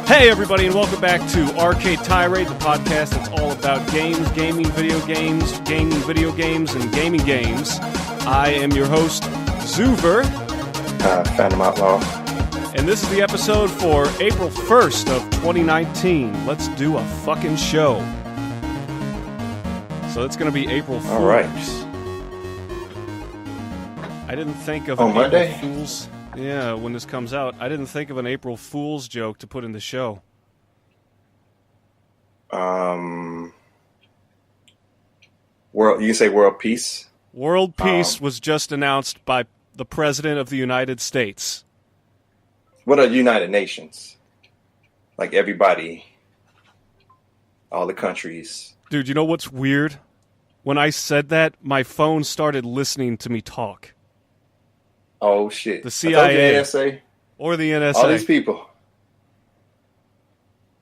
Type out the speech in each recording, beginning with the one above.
Hey everybody, and welcome back to Arcade Tirade, the podcast that's all about games, gaming video games, and gaming games. I am your host, Zuve Phantom Outlaw. And this is the episode for April 1st of 2019. Let's do a fucking show. So it's going to be April Fool's. All right. I didn't think of on Monday? April Fool's. Yeah, when this comes out, I didn't think of an April Fool's joke to put in the show. World, you say world peace? World peace was just announced by the President of the United States. What are United Nations? Like everybody, all the countries. Dude, you know what's weird? When I said that, my phone started listening to me talk. Oh, shit. The CIA. The NSA. Or the NSA. All these people.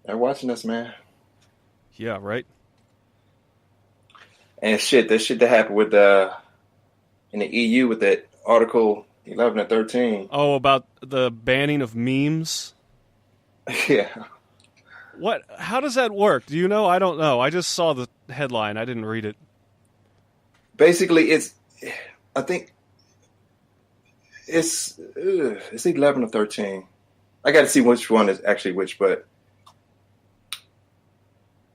They're watching us, man. Yeah, right? And shit, that shit that happened with in the EU with that Article 11 and 13. Oh, about the banning of memes? Yeah. What? How does that work? Do you know? I don't know. I just saw the headline. I didn't read it. Basically, I think it's 11 or 13. I got to see which one is actually which, but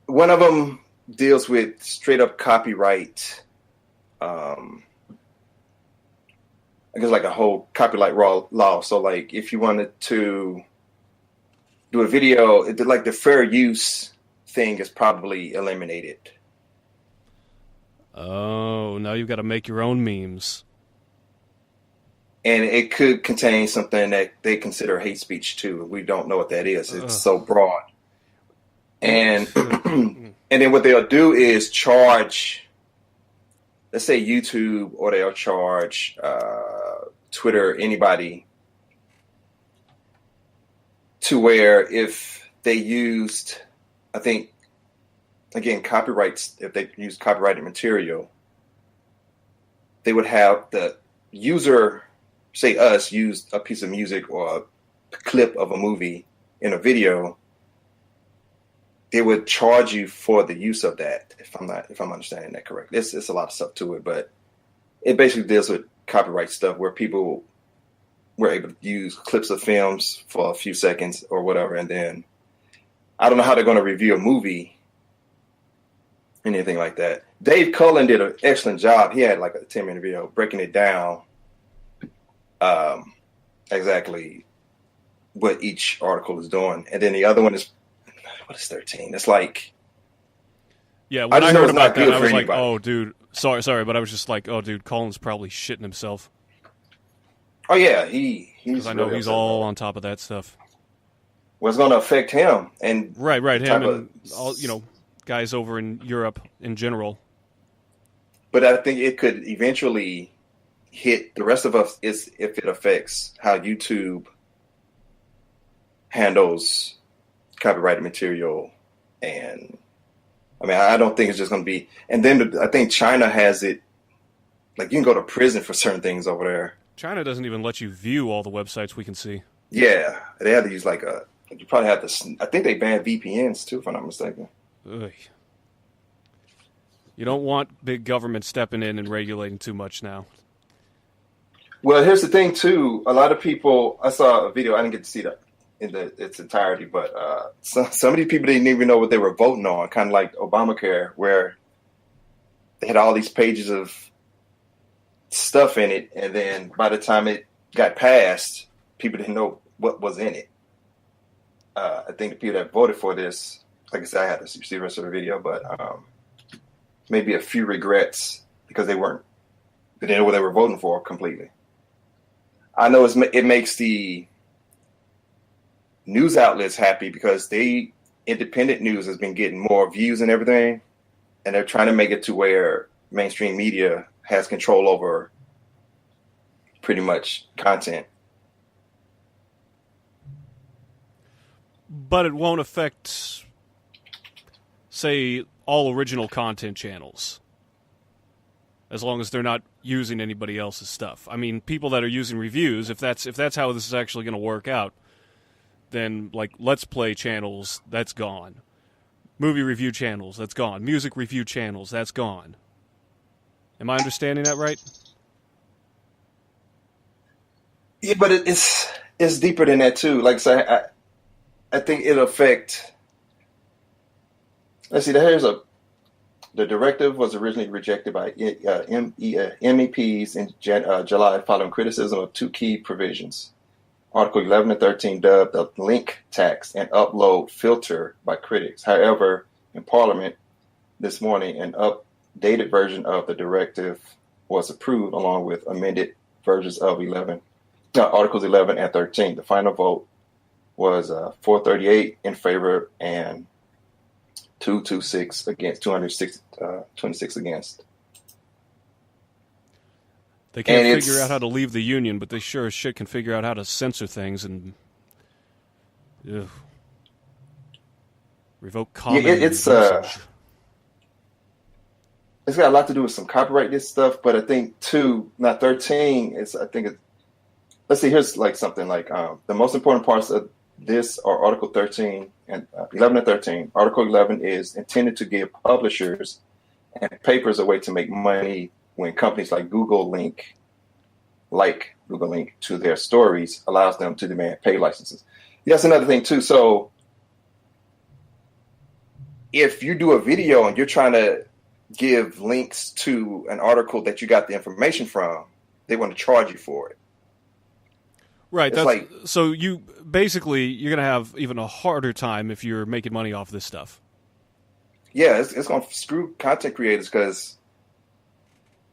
one of them deals with straight up copyright. I guess like a whole copyright law. So like if you wanted to do a video, like the fair use thing is probably eliminated. Oh, now you've got to make your own memes. And it could contain something that they consider hate speech too. We don't know what that is. It's so broad. And and then what they'll do is charge, let's say YouTube, or they'll charge Twitter, anybody, to where if they used, I think, again, copyrights, if they used copyrighted material, they would have the user, say us, used a piece of music or a clip of a movie in a video, they would charge you for the use of that. If I'm understanding that correctly, it's a lot of stuff to it, but it basically deals with copyright stuff where people were able to use clips of films for a few seconds or whatever, and then I don't know how they're going to review a movie, anything like that. Dave Cullen did an excellent job. He had like a 10-minute video breaking it down, exactly what each article is doing, and then the other one is. What is 13? It's like... Yeah, when I heard about that, I was like, anybody. oh, dude. Sorry, but I was just like, oh, dude, Colin's probably shitting himself. Oh, yeah, he's... Because I know he's all on top of that stuff. Well, it's going to affect him. And right, him and all, guys over in Europe in general. But I think it could eventually hit the rest of us if it affects how YouTube handles copyrighted material. And I mean, I don't think it's just going to be, and then I think China has it, like you can go to prison for certain things over there. China doesn't even let you view all the websites we can see. Yeah, they have to use you probably have to, I think they banned VPNs too, if I'm not mistaken. Ugh. You don't want big government stepping in and regulating too much now. Well, here's the thing too, a lot of people, I saw a video, I didn't get to see that in its entirety, but some of these people didn't even know what they were voting on, kind of like Obamacare, where they had all these pages of stuff in it, and then by the time it got passed, people didn't know what was in it. I think the people that voted for this, like I said, I had to see the rest of the video, but maybe a few regrets because they didn't know what they were voting for completely. I know it makes the news outlets happy because independent news has been getting more views and everything, and they're trying to make it to where mainstream media has control over pretty much content. But it won't affect, say, all original content channels, as long as they're not using anybody else's stuff. I mean, people that are using reviews, if that's how this is actually going to work out, then like Let's Play channels, that's gone. Movie review channels, that's gone. Music review channels, that's gone. Am I understanding that right? Yeah, but it's deeper than that too. Like I say, I think it'll affect. Let's see. The directive was originally rejected by MEPs in July following criticism of two key provisions. Article 11 and 13 dubbed the link tax and upload filter by critics. However, in Parliament this morning, an updated version of the directive was approved along with amended versions of Articles 11 and 13. The final vote was 438 in favor and 226 against, 226 against. They can't figure out how to leave the union, but they sure as shit can figure out how to censor things and revoke comment. Yeah, it's got a lot to do with some copyright this stuff, but I think 13 is, let's see, here's like something like the most important parts of this are Article 13 and 11 and 13. Article 11 is intended to give publishers and papers a way to make money when companies like Google link to their stories, allows them to demand pay licenses. That's another thing too. So if you do a video and you're trying to give links to an article that you got the information from, they want to charge you for it. Right. So you're going to have even a harder time if you're making money off this stuff. Yeah, it's going to screw content creators because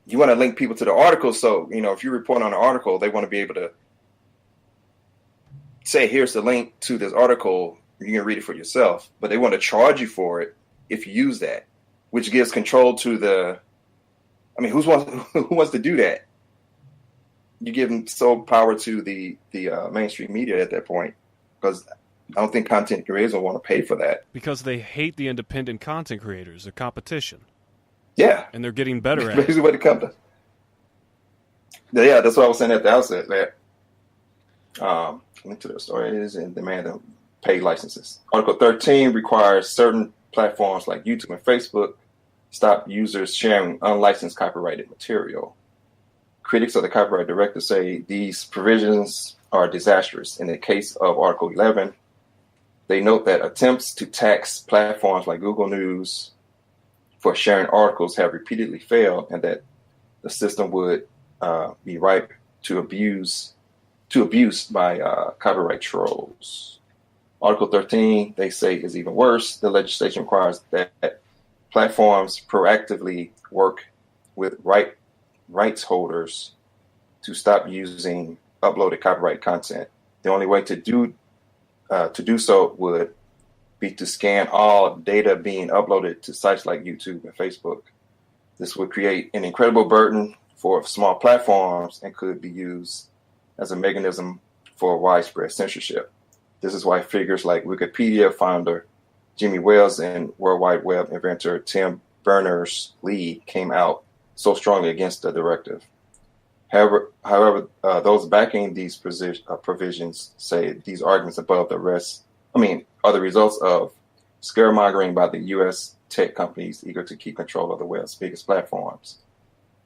you want to link people to the article. So, if you report on an article, they want to be able to say, here's the link to this article. You can read it for yourself. But they want to charge you for it if you use that, which gives control to who wants to do that? You give them sole power to the mainstream media at that point, because I don't think content creators will want to pay for that. Because they hate the independent content creators, their competition. Yeah. And they're getting better at it. Basically what it comes to. Yeah, that's what I was saying at the outset, that link to their stories and demand them pay licenses. Article 13 requires certain platforms like YouTube and Facebook stop users sharing unlicensed copyrighted material. Critics of the copyright directive say these provisions are disastrous. In the case of Article 11, they note that attempts to tax platforms like Google News for sharing articles have repeatedly failed, and that the system would be ripe to abuse by copyright trolls. Article 13, they say, is even worse. The legislation requires that platforms proactively work with rights holders to stop using uploaded copyright content. The only way to do so would be to scan all data being uploaded to sites like YouTube and Facebook. This would create an incredible burden for small platforms and could be used as a mechanism for widespread censorship. This is why figures like Wikipedia founder Jimmy Wales and World Wide Web inventor Tim Berners-Lee came out so strongly against the directive. However, those backing these provisions say these arguments above the rest, are the results of scaremongering by the U.S. tech companies eager to keep control of the web's biggest platforms.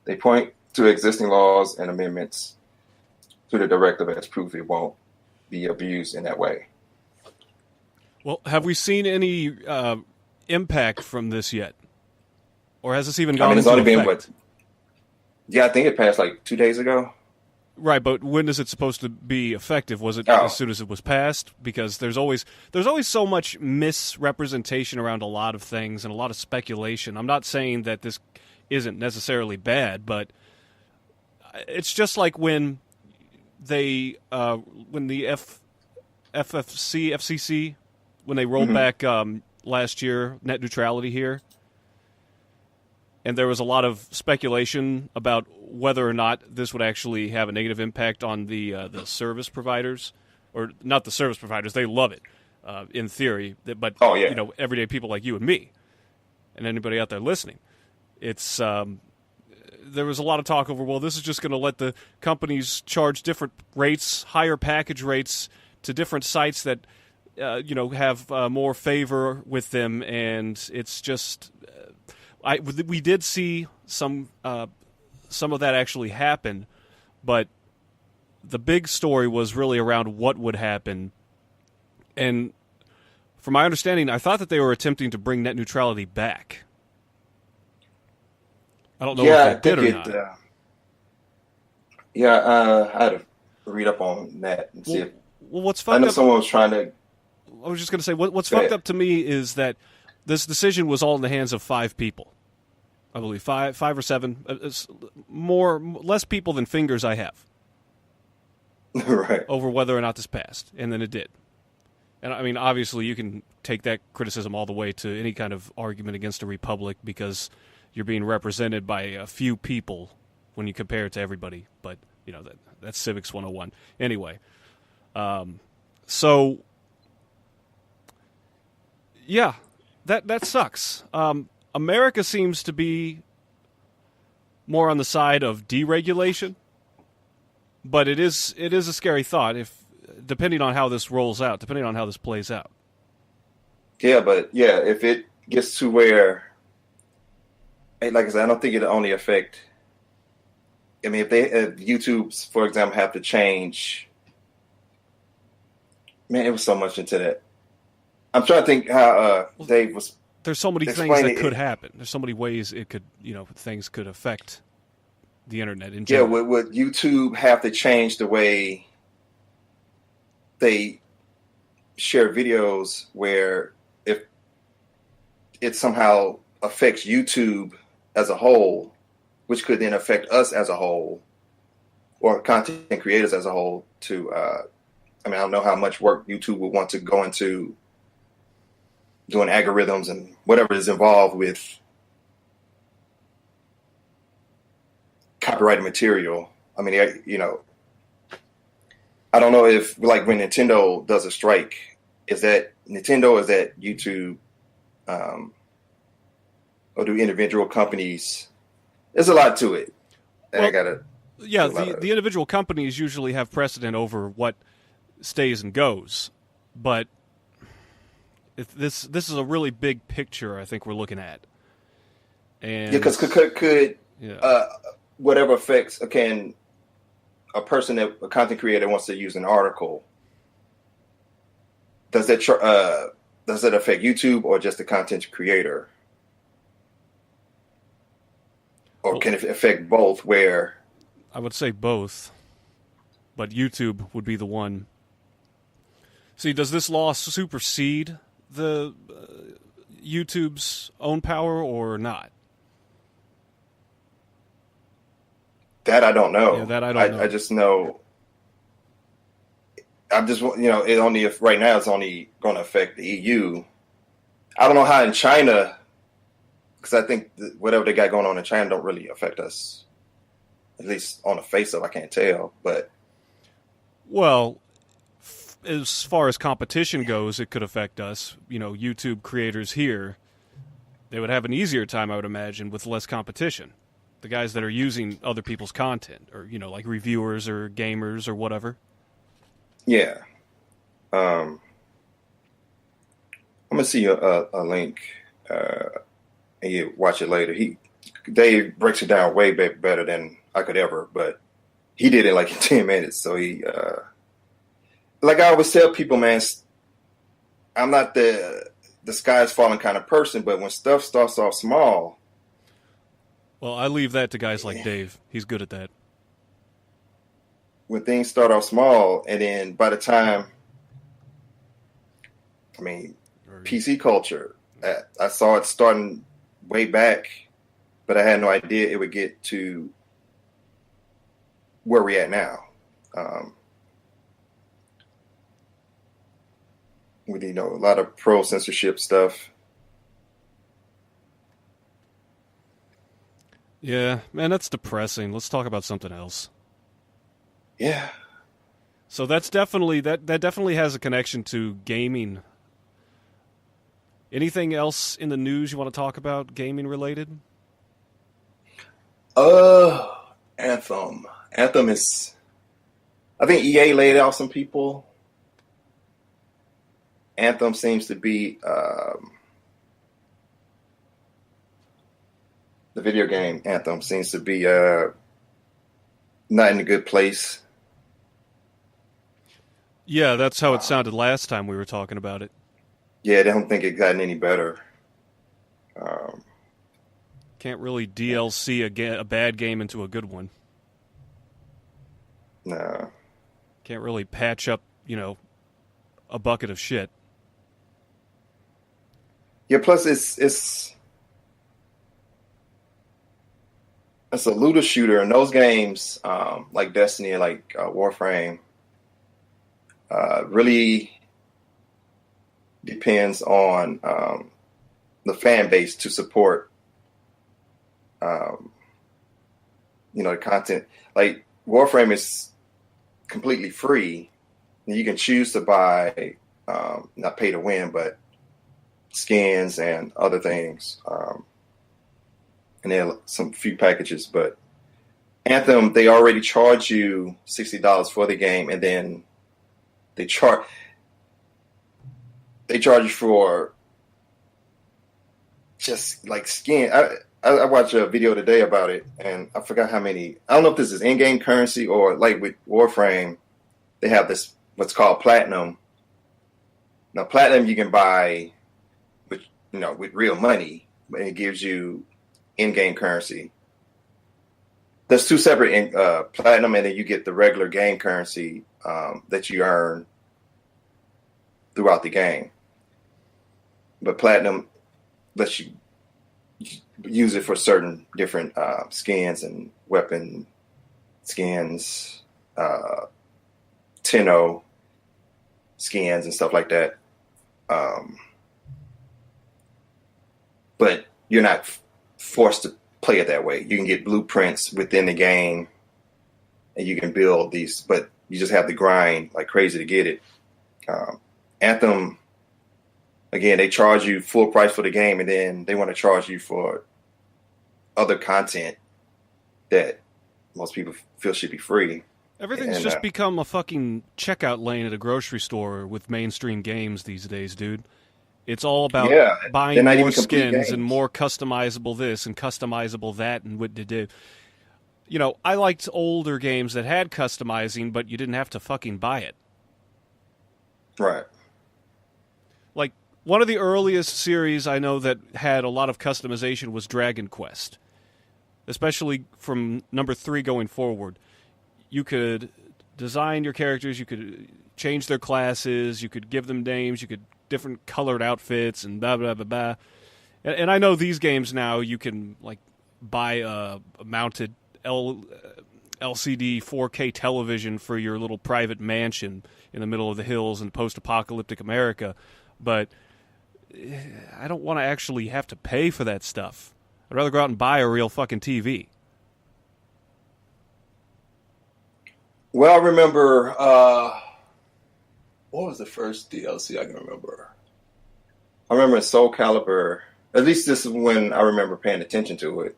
They point to existing laws and amendments to the directive as proof it won't be abused in that way. Well, have we seen any impact from this yet? Or has this even gone into effect? Been what? Yeah, I think it passed like 2 days ago. Right, but when is it supposed to be effective? Was it as soon as it was passed? Because there's always so much misrepresentation around a lot of things and a lot of speculation. I'm not saying that this isn't necessarily bad, but it's just like when the FCC, when they rolled back last year net neutrality here, and there was a lot of speculation about whether or not this would actually have a negative impact on the service providers, or not the service providers. They love it in theory, but everyday people like you and me, and anybody out there listening, it's there was a lot of talk over. Well, this is just going to let the companies charge different rates, higher package rates to different sites that have more favor with them, and it's just we did see some of that actually happen, but the big story was really around what would happen. And from my understanding, I thought that they were attempting to bring net neutrality back. I don't know if they did or not. I had to read up on that and see if. Well, what's fucked I know up, someone was trying to. I was just going to say, what's fucked up to me is that this decision was all in the hands of 5 people. I believe 5 or 7, less people than fingers I have. Right. Over whether or not this passed, and then it did. And I mean, obviously, you can take that criticism all the way to any kind of argument against a republic because you're being represented by a few people when you compare it to everybody. But that's civics 101. Anyway, so yeah, that sucks. America seems to be more on the side of deregulation. But it is a scary thought depending on how this rolls out, depending on how this plays out. Yeah, but if it gets to where, like I said, I don't think it'll only affect. I mean, if YouTube, for example, have to change, man, it was so much into that. I'm trying to think how Dave was. There's so many things that could happen. There's so many ways it could, things could affect the internet in general. Yeah, would YouTube have to change the way they share videos where if it somehow affects YouTube as a whole, which could then affect us as a whole or content creators as a whole I don't know how much work YouTube would want to go into doing algorithms and whatever is involved with copyrighted material. I mean, I don't know if, like, when Nintendo does a strike, is that Nintendo, is that YouTube, or do individual companies? There's a lot to it. And the individual companies usually have precedent over what stays and goes, but this is a really big picture I think we're looking at. And because could whatever affects, can a content creator wants to use an article, does that affect YouTube or just the content creator? Or can it affect both, where? I would say both, but YouTube would be the one. See, does this law supersede the YouTube's own power or not? That I don't know. Yeah, that I don't know. I just know. I'm just, it only, if right now it's only going to affect the EU. I don't know how in China, because I think whatever they got going on in China don't really affect us. At least on the face of, I can't tell. But well, as far as competition goes, it could affect us. YouTube creators here, they would have an easier time, I would imagine, with less competition. The guys that are using other people's content, or like reviewers or gamers or whatever. Yeah. I'm gonna see a link, and you watch it later. Dave breaks it down way better than I could ever, but he did it like in 10 minutes. So he, like I always tell people, man, I'm not the sky's falling kind of person, but when stuff starts off small. Well, I leave that to guys like Dave. He's good at that. When things start off small, and then by the time, PC culture, I saw it starting way back, but I had no idea it would get to where we're at now. With, a lot of pro-censorship stuff. Yeah, man, that's depressing. Let's talk about something else. Yeah. So that's definitely that definitely has a connection to gaming. Anything else in the news you want to talk about, gaming related? Anthem. Anthem is, I think EA laid out some people. Anthem seems to be the video game Anthem seems to be not in a good place. Yeah, that's how it sounded last time we were talking about it. Yeah, I don't think it gotten any better. Can't really DLC a bad game into a good one. No. Can't really patch up, a bucket of shit. Yeah, plus it's a looter shooter, and those games, like Destiny and like Warframe, really depends on the fan base to support, the content. Like Warframe is completely free. You can choose to buy, not pay to win, but skins and other things. And there are some few packages, but Anthem, they already charge you $60 for the game, and then they charge you for just like skin. I watched a video today about it, and I forgot how many. I don't know if this is in-game currency or like with Warframe, they have this what's called Platinum. Now, Platinum you can buy with real money, but it gives you in-game currency. There's two separate Platinum, and then you get the regular game currency that you earn throughout the game. But Platinum lets you use it for certain different skins and weapon skins, Tenno skins and stuff like that. But you're not forced to play it that way. You can get blueprints within the game, and you can build these, but you just have to grind like crazy to get it. Anthem, again, they charge you full price for the game, and then they want to charge you for other content that most people feel should be free. Everything's just become a fucking checkout lane at a grocery store with mainstream games these days, dude. It's all about buying more skins and more customizable this and customizable that and what to do. I liked older games that had customizing, but you didn't have to fucking buy it. Right. Like, one of the earliest series I know that had a lot of customization was Dragon Quest. Especially from number 3 going forward. You could design your characters, you could change their classes, you could give them names, you could different colored outfits and blah, blah, blah, blah. And I know these games now you can, like, buy a mounted LCD 4K television for your little private mansion in the middle of the hills in post-apocalyptic America. But I don't want to actually have to pay for that stuff. I'd rather go out and buy a real fucking TV. Well, I remember, what was the first DLC I can remember? I remember in Soul Calibur, at least this is when I remember paying attention to it.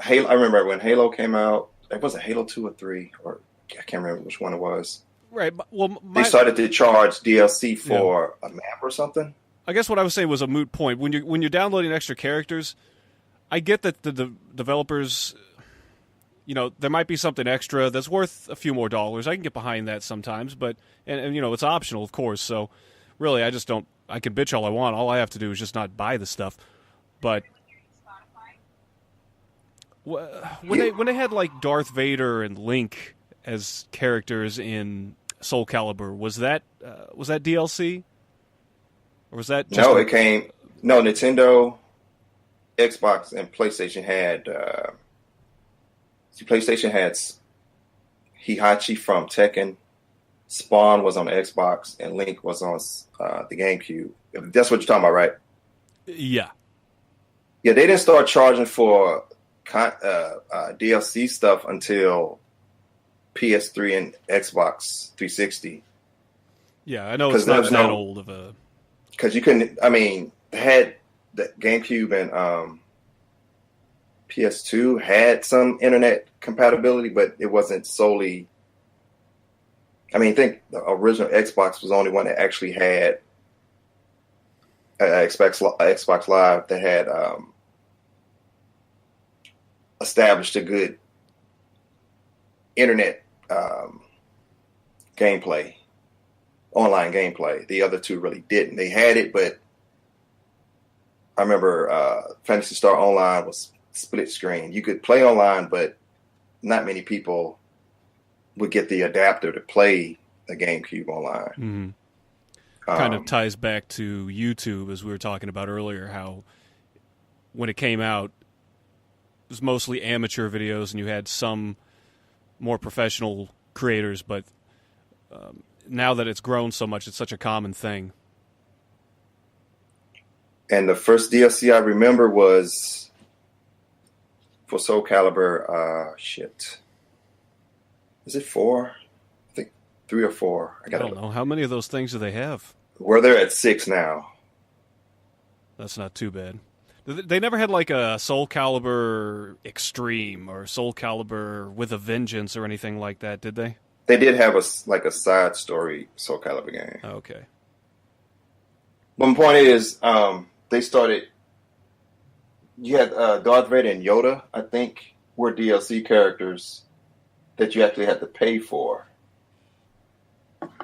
Halo, I remember when Halo came out, it wasn't Halo 2 or 3, or I can't remember which one it was. Right, well, they started to charge DLC for a map or something. I guess what I was saying was a moot point. When you're downloading extra characters, I get that the developers, there might be something extra that's worth a few more dollars. I can get behind that sometimes, but and it's optional, of course. So really, I can bitch all I want. All I have to do is just not buy the stuff. But when they had like Darth Vader and Link as characters in Soul Calibur, was that DLC? Or was that just Nintendo, Xbox, and PlayStation had PlayStation had Heihachi from Tekken, Spawn was on the Xbox, and Link was on the GameCube. That's what you're talking about, right? Yeah. Yeah, they didn't start charging for DLC stuff until PS3 and Xbox 360. Yeah, I know it's not that old of a... Because you couldn't, they had the GameCube and PS2 had some internet compatibility, but it wasn't solely I mean, I think the original Xbox was the only one that actually had Xbox Live that had established a good internet gameplay, online gameplay. The other two really didn't. They had it, but I remember Phantasy Star Online was split screen. You could play online, but not many people would get the adapter to play the GameCube online. Mm-hmm. Kind of ties back to YouTube, as we were talking about earlier, how when it came out, it was mostly amateur videos, and you had some more professional creators, but now that it's grown so much, it's such a common thing. And the first DLC I remember was for Soul Calibur. Is it 4? I think 3 or 4. I don't know. How many of those things do they have? Well, they're at 6 now. That's not too bad. They never had like a Soul Calibur Extreme or Soul Calibur with a Vengeance or anything like that, did they? They did have a side story Soul Calibur game. Okay. But my point is, they started. You had Darth Vader and Yoda, I think, were DLC characters that you actually had to pay for,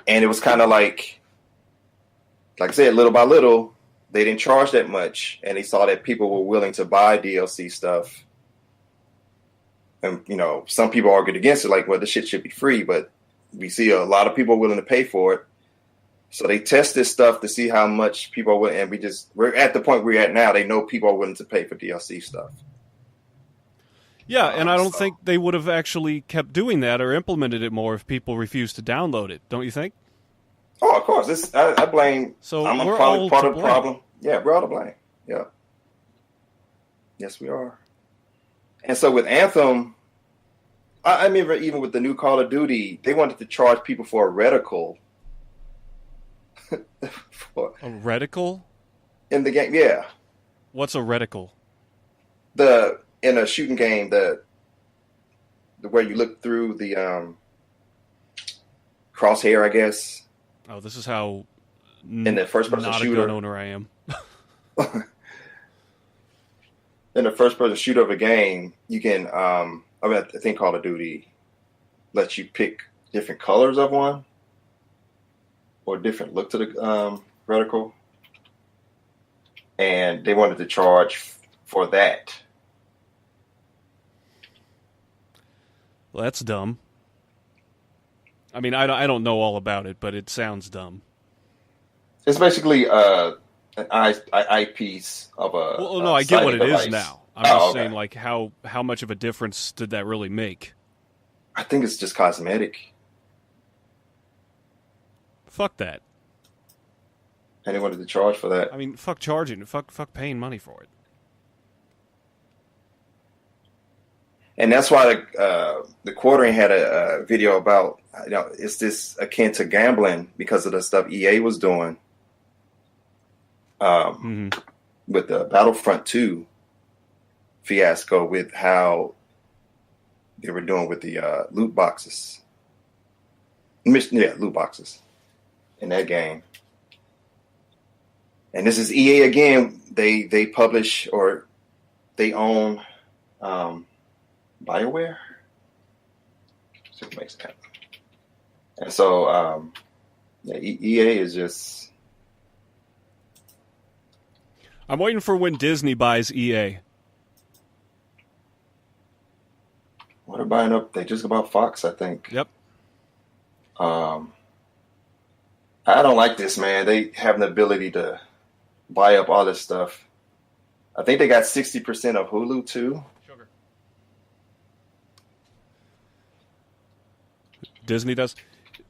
and it was kind of like I said, little by little, they didn't charge that much, and they saw that people were willing to buy DLC stuff. And some people argued against it, like, well, this shit should be free, but we see a lot of people willing to pay for it. So they test this stuff to see how much people are willing, and we're at the point we're at now. They know people are willing to pay for DLC stuff. Yeah, and I don't think they would have actually kept doing that or implemented it more if people refused to download it, don't you think? Oh, of course. I blame. So I'm we're probably all part to of the blame. problem. Yeah, we're all to blame. Yeah. Yes, we are. And so with Anthem, I remember even with the new Call of Duty, they wanted to charge people for a reticle. A reticle? In the game, yeah. What's a reticle? In a shooting game, the where you look through the crosshair, I guess. Oh, this is how in the first person not shooter a gun owner I am. In the first person shooter of a game, you can I think Call of Duty lets you pick different colors of one or different look to the reticle, and they wanted to charge for that. Well, that's dumb. I mean, I don't know all about it, but it sounds dumb. It's basically an eyepiece of a. Well, no, I get what it device. is now. I'm just saying, like, how much of a difference did that really make? I think it's just cosmetic. Fuck that. And they wanted to charge for that. I mean, fuck charging. Fuck paying money for it. And that's why the Quartering had a video about, is this akin to gambling because of the stuff EA was doing with the Battlefront 2 fiasco, with how they were doing with the loot boxes. Loot boxes in that game. And this is EA again. They publish or they own BioWare. So it makes sense. And so EA is just. I'm waiting for when Disney buys EA. What they're buying up? They just about Fox, I think. Yep. I don't like this, man. They have an ability to buy up all this stuff. I think they got 60% of Hulu too. Sugar. Disney does.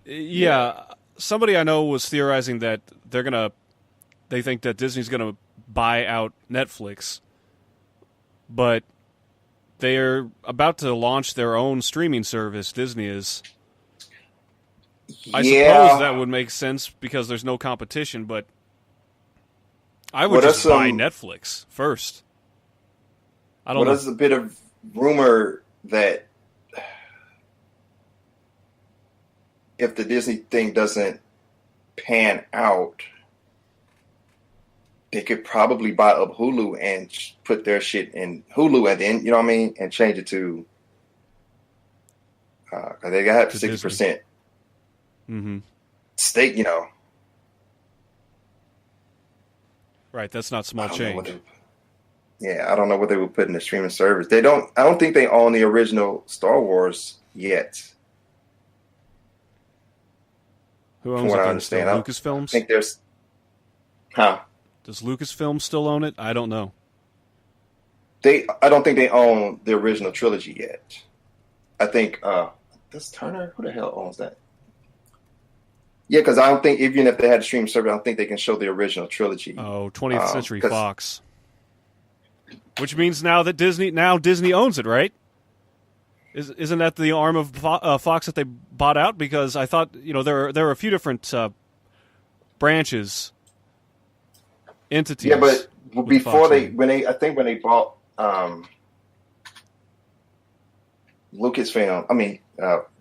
Yeah, somebody I know was theorizing that they think that Disney's gonna buy out Netflix, but they're about to launch their own streaming service. Disney is. I suppose that would make sense because there's no competition, but I would just buy Netflix first. I don't know. There's a bit of rumor that if the Disney thing doesn't pan out, they could probably buy up Hulu and put their shit in Hulu, and then, you know what I mean, and change it to, because they got 60% stake, you know. Right, that's not small change. I don't know what they would put in the streaming service. I don't think they own the original Star Wars yet. Who owns it? I understand. Lucasfilms? I think there's... Huh? Does Lucasfilm still own it? I don't know. I don't think they own the original trilogy yet. I think does Turner? Who the hell owns that? Yeah, because I don't think, even if they had a streaming service, I don't think they can show the original trilogy. Oh, 20th Century Fox. Which means now Disney owns it, right? Isn't that the arm of Fox that they bought out? Because I thought, there are a few different branches, entities. Yeah, but before when they bought Lucasfilm,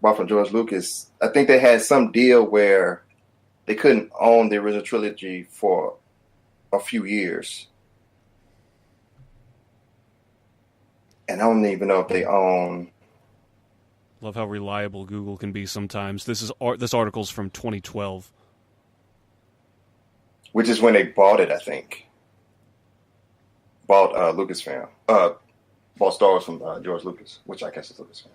bought from George Lucas, I think they had some deal where they couldn't own the original trilogy for a few years. And I don't even know if they own... Love how reliable Google can be sometimes. This article's from 2012. Which is when they bought it, I think. Bought Lucasfilm. Bought Star Wars from George Lucas, which I guess is Lucasfilm.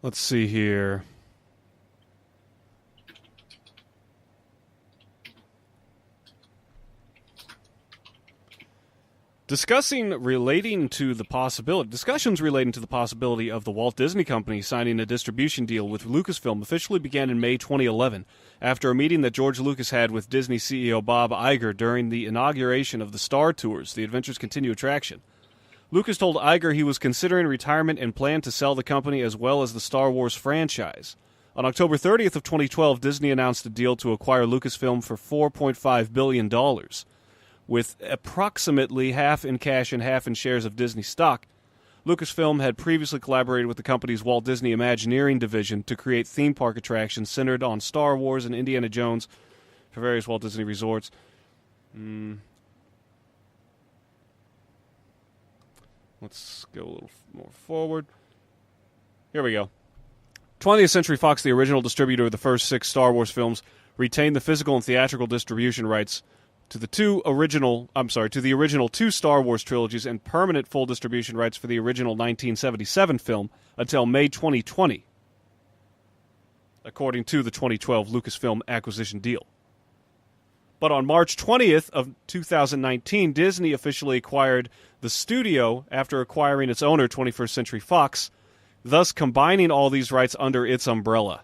Let's see here. Discussions relating to the possibility of the Walt Disney Company signing a distribution deal with Lucasfilm officially began in May 2011 after a meeting that George Lucas had with Disney CEO Bob Iger during the inauguration of the Star Tours, the Adventures Continue attraction. Lucas told Iger he was considering retirement and planned to sell the company as well as the Star Wars franchise. On October 30th of 2012, Disney announced a deal to acquire Lucasfilm for $4.5 billion. With approximately half in cash and half in shares of Disney stock, Lucasfilm had previously collaborated with the company's Walt Disney Imagineering division to create theme park attractions centered on Star Wars and Indiana Jones for various Walt Disney resorts. Let's go a little more forward. Here we go. 20th Century Fox, the original distributor of the first 6 Star Wars films, retained the physical and theatrical distribution rights to the original 2 Star Wars trilogies and permanent full distribution rights for the original 1977 film until May 2020, according to the 2012 Lucasfilm acquisition deal. But on March 20th of 2019, Disney officially acquired the studio after acquiring its owner, 21st Century Fox, thus combining all these rights under its umbrella.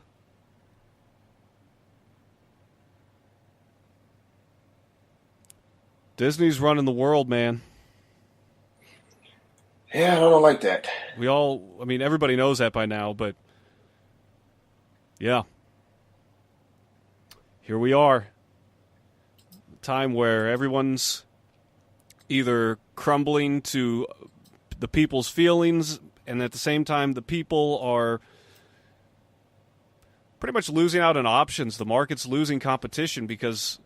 Disney's running the world, man. Yeah, I don't like that. Everybody knows that by now, but yeah. Here we are. A time where everyone's either crumbling to the people's feelings, and at the same time, the people are pretty much losing out on options. The market's losing competition because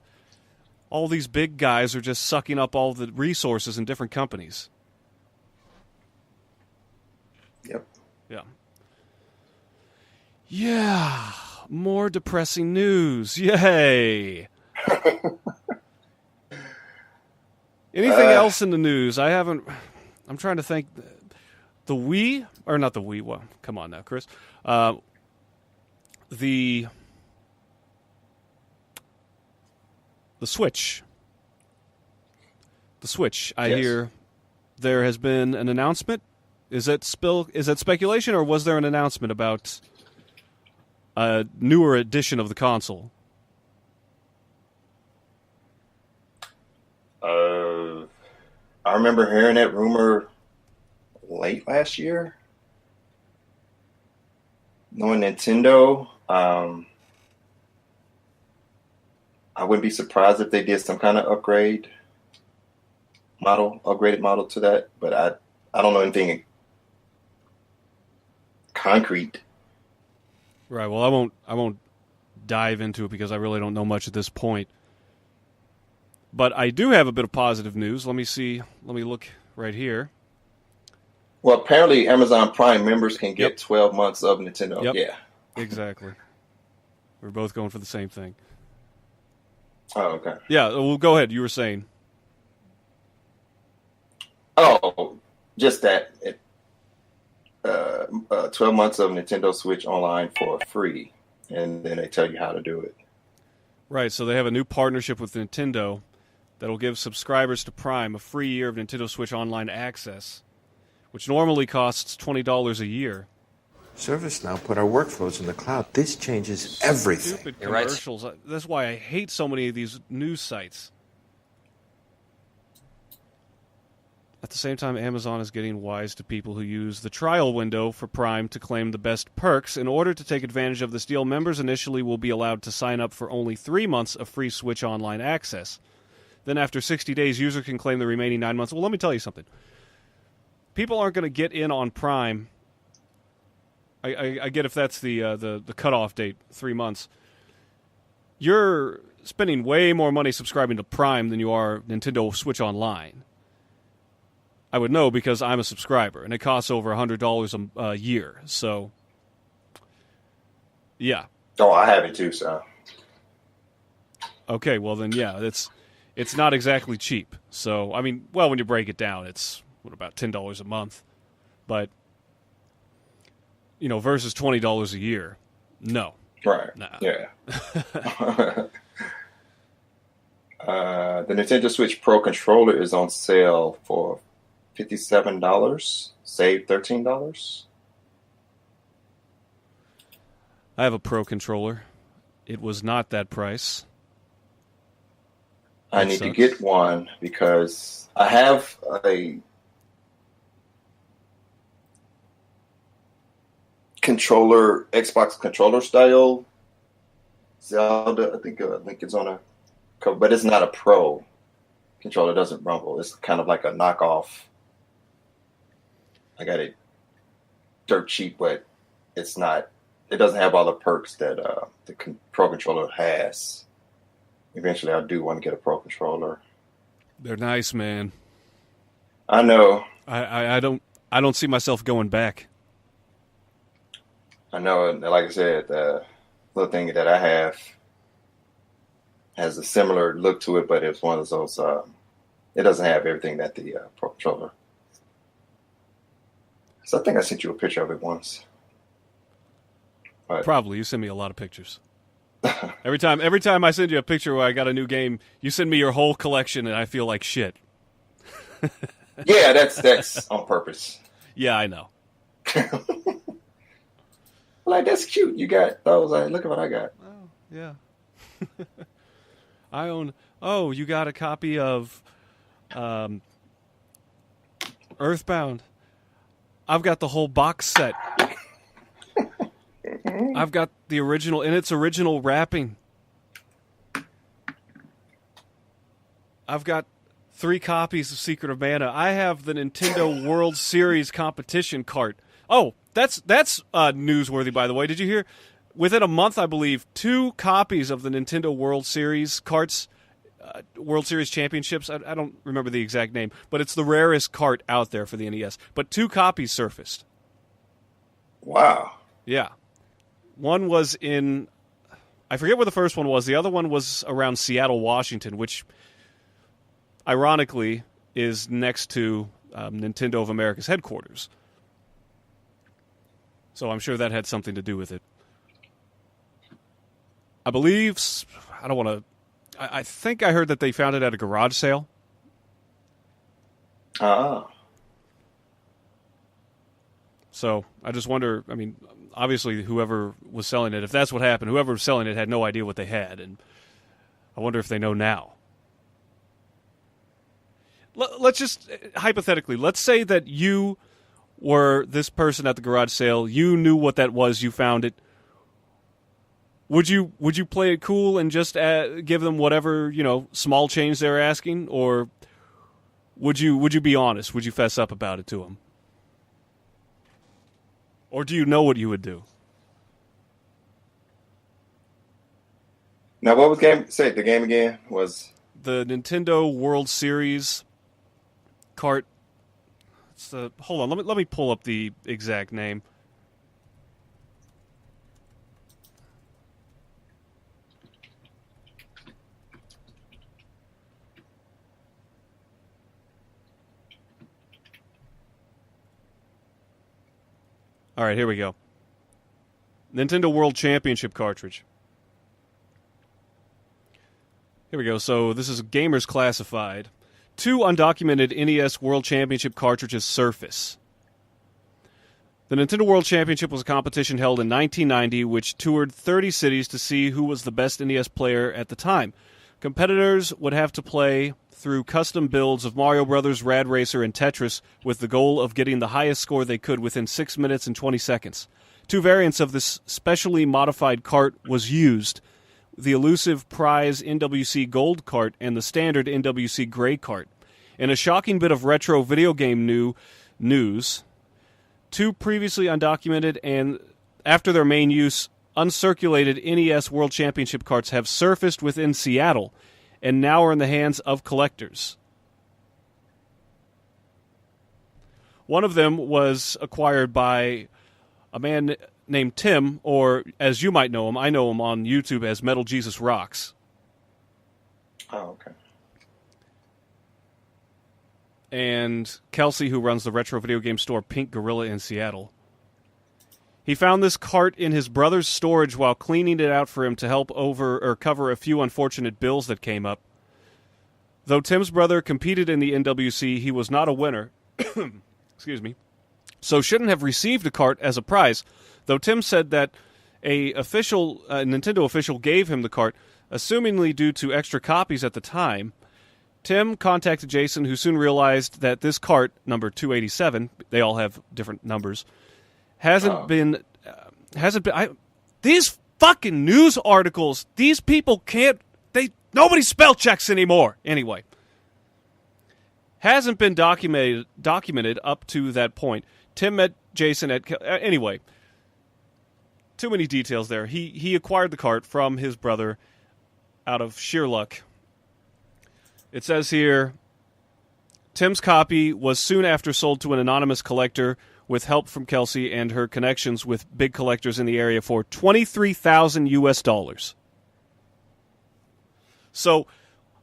all these big guys are just sucking up all the resources in different companies. Yep. Yeah. Yeah. More depressing news. Yay. Anything else in the news? I'm trying to think. The Wii, or not the Wii, well, come on now, Chris. The Switch. The Switch. I hear there has been an announcement. Is that speculation, or was there an announcement about a newer edition of the console? I remember hearing that rumor late last year. Knowing Nintendo, I wouldn't be surprised if they did some kind of upgraded model to that, but I don't know anything concrete. Right. Well, I won't dive into it because I really don't know much at this point. But I do have a bit of positive news. Let me see. Let me look right here. Well, apparently Amazon Prime members can get 12 months of Nintendo. Yep. Yeah. Exactly. We're both going for the same thing. Oh, okay. Yeah, well, go ahead. You were saying. Oh, just that. 12 months of Nintendo Switch Online for free, and then they tell you how to do it. Right, so they have a new partnership with Nintendo that will give subscribers to Prime a free year of Nintendo Switch Online access, which normally costs $20 a year. ServiceNow put our workflows in the cloud. This changes everything. Stupid commercials. Right. That's why I hate so many of these news sites. At the same time, Amazon is getting wise to people who use the trial window for Prime to claim the best perks. In order to take advantage of this deal, members initially will be allowed to sign up for only 3 months of free Switch Online access. Then after 60 days, users can claim the remaining 9 months. Well, let me tell you something. People aren't going to get in on Prime. I get if that's the cutoff date, 3 months. You're spending way more money subscribing to Prime than you are Nintendo Switch Online. I would know because I'm a subscriber, and it costs over $100 a year. So, yeah. Oh, I have it too, so. Okay, well then, yeah, it's not exactly cheap. So, I mean, well, when you break it down, it's about $10 a month, but versus $20 a year, no. Right. Nah. Yeah. The Nintendo Switch Pro controller is on sale for $57, save $13. I have a Pro controller. It was not that price. I need to get one because I have a controller, Xbox controller style Zelda. I think it's on a cover, but it's not a Pro controller. It doesn't rumble. It's kind of like a knockoff. I got it dirt cheap, but it's not. It doesn't have all the perks that the Pro controller has. Eventually, I do want to get a Pro controller. They're nice, man. I know. I don't see myself going back. I know. And like I said, the little thing that I have has a similar look to it, but it's one of those. It doesn't have everything that the Pro controller. So I think I sent you a picture of it once. But probably. You send me a lot of pictures. Every time I send you a picture where I got a new game, you send me your whole collection, and I feel like shit. Yeah, that's on purpose. Yeah, I know. Like, that's cute. You got those. Like, look at what I got. Oh, yeah. I own. Oh, you got a copy of Earthbound. I've got the whole box set. I've got the original in its original wrapping. I've got 3 copies of Secret of Mana. I have the Nintendo World Series competition cart. Oh, that's newsworthy, by the way. Did you hear? Within a month, I believe, 2 copies of the Nintendo World Series carts, World Series Championships. I don't remember the exact name, but it's the rarest cart out there for the NES. But 2 copies surfaced. Wow. Yeah. One was in, I forget where the first one was. The other one was around Seattle, Washington, which, ironically, is next to Nintendo of America's headquarters. So I'm sure that had something to do with it. I believe, I don't want to, I think I heard that they found it at a garage sale. Ah. So I just wonder, I mean, obviously whoever was selling it, if that's what happened, whoever was selling it had no idea what they had, and I wonder if they know now. Let's just, hypothetically, let's say that you were this person at the garage sale, you knew what that was, you found it. Would you play it cool and just give them whatever, small change they're asking, or would you be honest? Would you fess up about it to them? Or do you know what you would do? Now, what was game? Say the game again was the Nintendo World Series kart. It's the hold on. Let me pull up the exact name. All right, here we go. Nintendo World Championship cartridge. Here we go. So this is Gamers Classified. 2 undocumented NES World Championship cartridges surface. The Nintendo World Championship was a competition held in 1990 which toured 30 cities to see who was the best NES player at the time. Competitors would have to play through custom builds of Mario Bros., Rad Racer, and Tetris with the goal of getting the highest score they could within 6 minutes and 20 seconds. 2 variants of this specially modified kart was used, the elusive prize NWC Gold kart and the standard NWC Gray kart. In a shocking bit of retro video game news, 2 previously undocumented and, after their main use, uncirculated NES World Championship carts have surfaced within Seattle and now are in the hands of collectors. One of them was acquired by a man named Tim, or as you might know him, I know him on YouTube as Metal Jesus Rocks. oh okay. And Kelsey, who runs the retro video game store Pink Gorilla in Seattle. He found this cart in his brother's storage while cleaning it out for him to help cover a few unfortunate bills that came up. Though Tim's brother competed in the NWC, he was not a winner. Excuse me. So shouldn't have received a cart as a prize. Though Tim said that a Nintendo official gave him the cart, assumingly due to extra copies at the time. Tim contacted Jason, who soon realized that this cart, number 287, they all have different numbers, these fucking news articles, these people nobody spell checks anymore. Anyway, hasn't been documented up to that point. Tim met Jason anyway, too many details there. He acquired the cart from his brother out of sheer luck. It says here, Tim's copy was soon after sold to an anonymous collector with help from Kelsey and her connections with big collectors in the area for $23,000 US. So,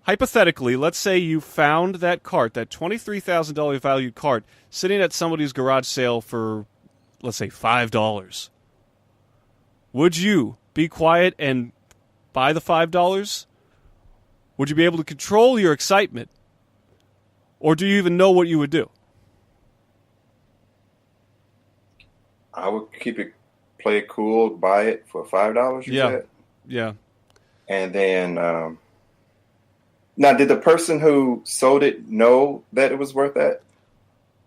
hypothetically, let's say you found that cart, that $23,000 valued cart, sitting at somebody's garage sale for, let's say, $5. Would you be quiet and buy the $5? Would you be able to control your excitement? Or do you even know what you would do? I would play it cool, buy it for $5. You said? Yeah. And then, now, did the person who sold it know that it was worth that?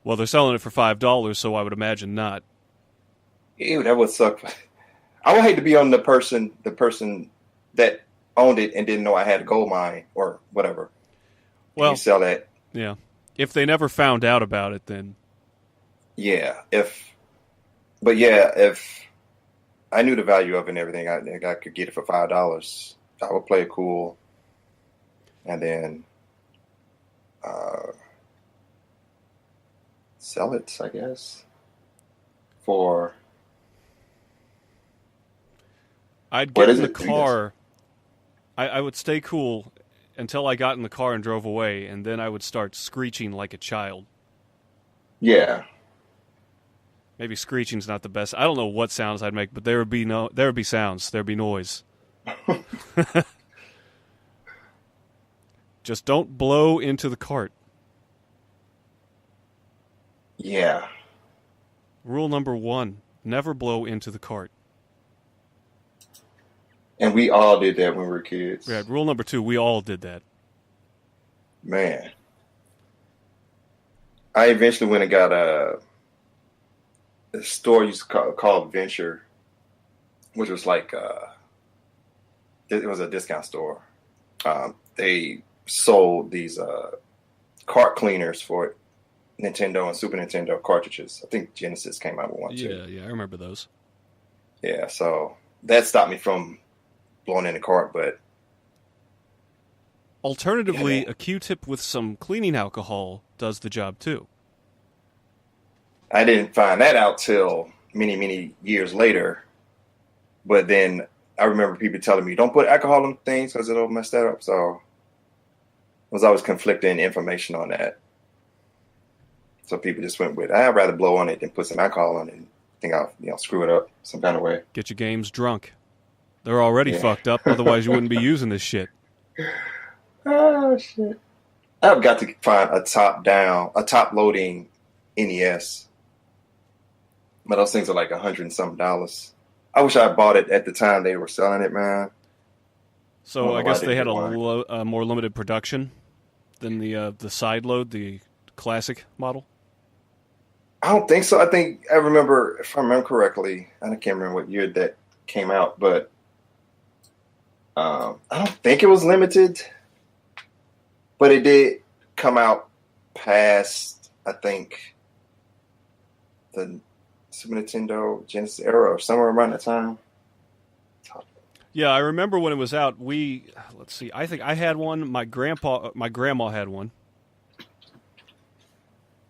Well, they're selling it for $5, so I would imagine not. Ew, that would suck. I would hate to be on the person that owned it and didn't know I had a gold mine or whatever. Well, you sell that. Yeah. If they never found out about it, then. Yeah. If I knew the value of it and everything, I think I could get it for $5. I would play it cool. And then sell it, I guess, for. I'd get in the car. I would stay cool until I got in the car and drove away, and then I would start screeching like a child. Yeah. Maybe screeching's not the best. I don't know what sounds I'd make, but there would be sounds. There'd be noise. Just don't blow into the cart. Yeah. Rule number 1, never blow into the cart. And we all did that when we were kids. Yeah, rule number 2, we all did that. Man. I eventually went and got a store used to call Venture, which was like, it was a discount store. They sold these cart cleaners for it. Nintendo and Super Nintendo cartridges. I think Genesis came out with one too. Yeah, I remember those. Yeah, so that stopped me from blowing in the cart, but Alternatively, yeah, a Q-tip with some cleaning alcohol does the job too. I didn't find that out till many, many years later. But then I remember people telling me, don't put alcohol in things because it'll mess that up. So I was always conflicting information on that. So people just went with, I'd rather blow on it than put some alcohol on it and think I'll screw it up some kind of way. Get your games drunk. They're already fucked up, otherwise you wouldn't be using this shit. Oh, shit. I've got to find a top loading NES. But those things are like $100 and something. I wish I bought it at the time they were selling it, man. So I guess they had a more limited production than the side load, the classic model. I don't think so. I remember, if I remember correctly, I can't remember what year that came out, but I don't think it was limited. But it did come out past, I think, the Super Nintendo Genesis era or somewhere around that time. Yeah, I remember when it was out. Let's see. I think I had one. My grandma had one.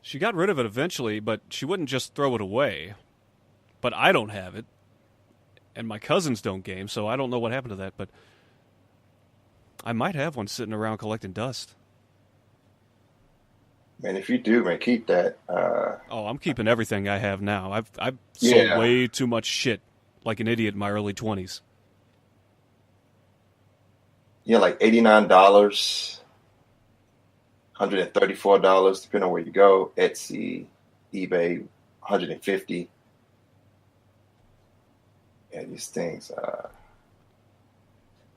She got rid of it eventually, but she wouldn't just throw it away. But I don't have it, and my cousins don't game, so I don't know what happened to that. But I might have one sitting around collecting dust. Man, if you do, man, keep that. I'm keeping everything I have now. I've sold way too much shit, like an idiot in my early 20s. Yeah, like $89, $134, depending on where you go. Etsy, eBay, $150. Yeah, these things.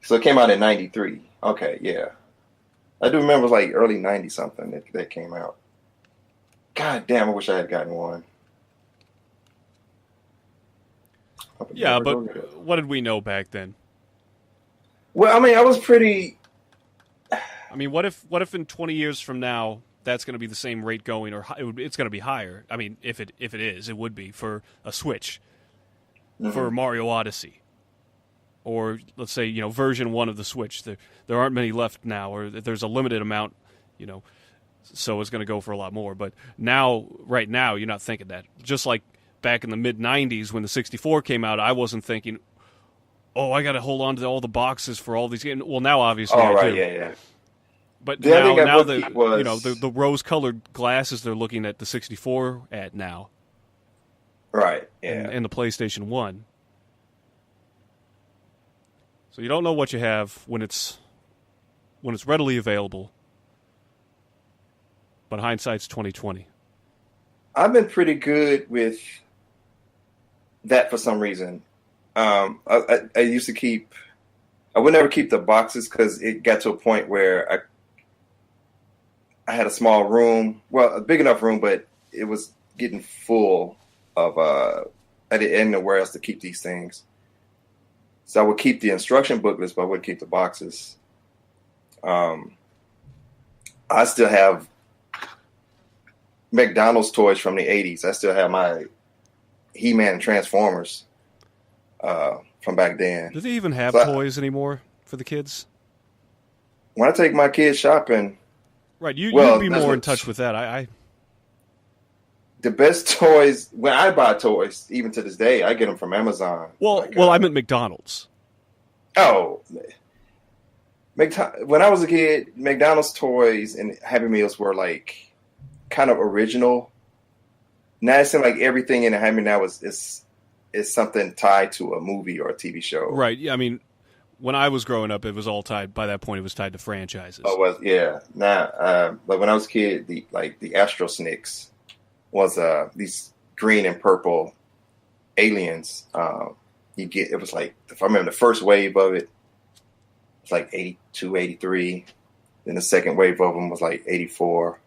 So it came out in '93. Okay, yeah. I do remember it was like early 90 something that came out. God damn, I wish I had gotten one. Yeah, but what did we know back then? Well, I mean, I was pretty... I mean, what if in 20 years from now that's going to be the same rate going, or it's going to be higher? I mean, if it is, it would be for a Switch, for Mario Odyssey, or let's say version 1 of the Switch. There aren't many left now, or there's a limited amount, so it's going to go for a lot more. But right now, you're not thinking that. Just like back in the mid 90s when the 64 came out, I wasn't thinking, oh, I got to hold on to all the boxes for all these games. Well, now obviously I do. Yeah. But now the rose-colored glasses they're looking at the 64 at now. Right, yeah. And the PlayStation 1. So you don't know what you have when it's readily available. But hindsight's 20/20. I've been pretty good with that for some reason. I used to keep... I would never keep the boxes because it got to a point where I had a small room. Well, a big enough room, but it was getting full of... I didn't know where else to keep these things. So I would keep the instruction booklets, but I wouldn't keep the boxes. I still have McDonald's toys from the 80s. I still have my He-Man and Transformers from back then. Do they even have toys anymore for the kids? When I take my kids shopping... Right, you'd be more in touch with that. The best toys, when I buy toys, even to this day, I get them from Amazon. Well, I meant McDonald's. Oh, when I was a kid, McDonald's toys and Happy Meals were like kind of original. Now it seems like everything in a Happy Meal is something tied to a movie or a TV show. Right. Yeah. I mean, when I was growing up, it was all tied. By that point, it was tied to franchises. Oh, well, yeah. Now, like when I was a kid, the Astro Snicks was these green and purple aliens. It was like, if I remember the first wave of it, it's like 82, 83. Then the second wave of them was like 84.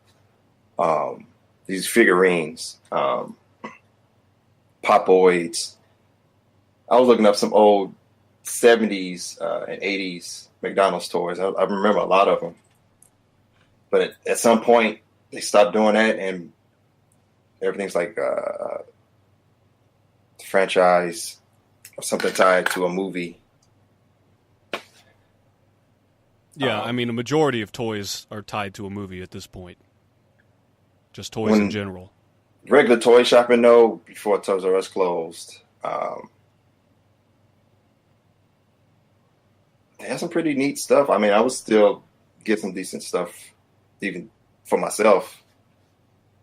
These figurines, Popoids. I was looking up some old 70s and 80s McDonald's toys. I remember a lot of them. But at some point, they stopped doing that, and everything's like franchise or something tied to a movie. Yeah, I mean, a majority of toys are tied to a movie at this point. Just toys in general. Regular toy shopping, though, before Toys R Us closed, they had some pretty neat stuff. I mean, I would still get some decent stuff, even for myself.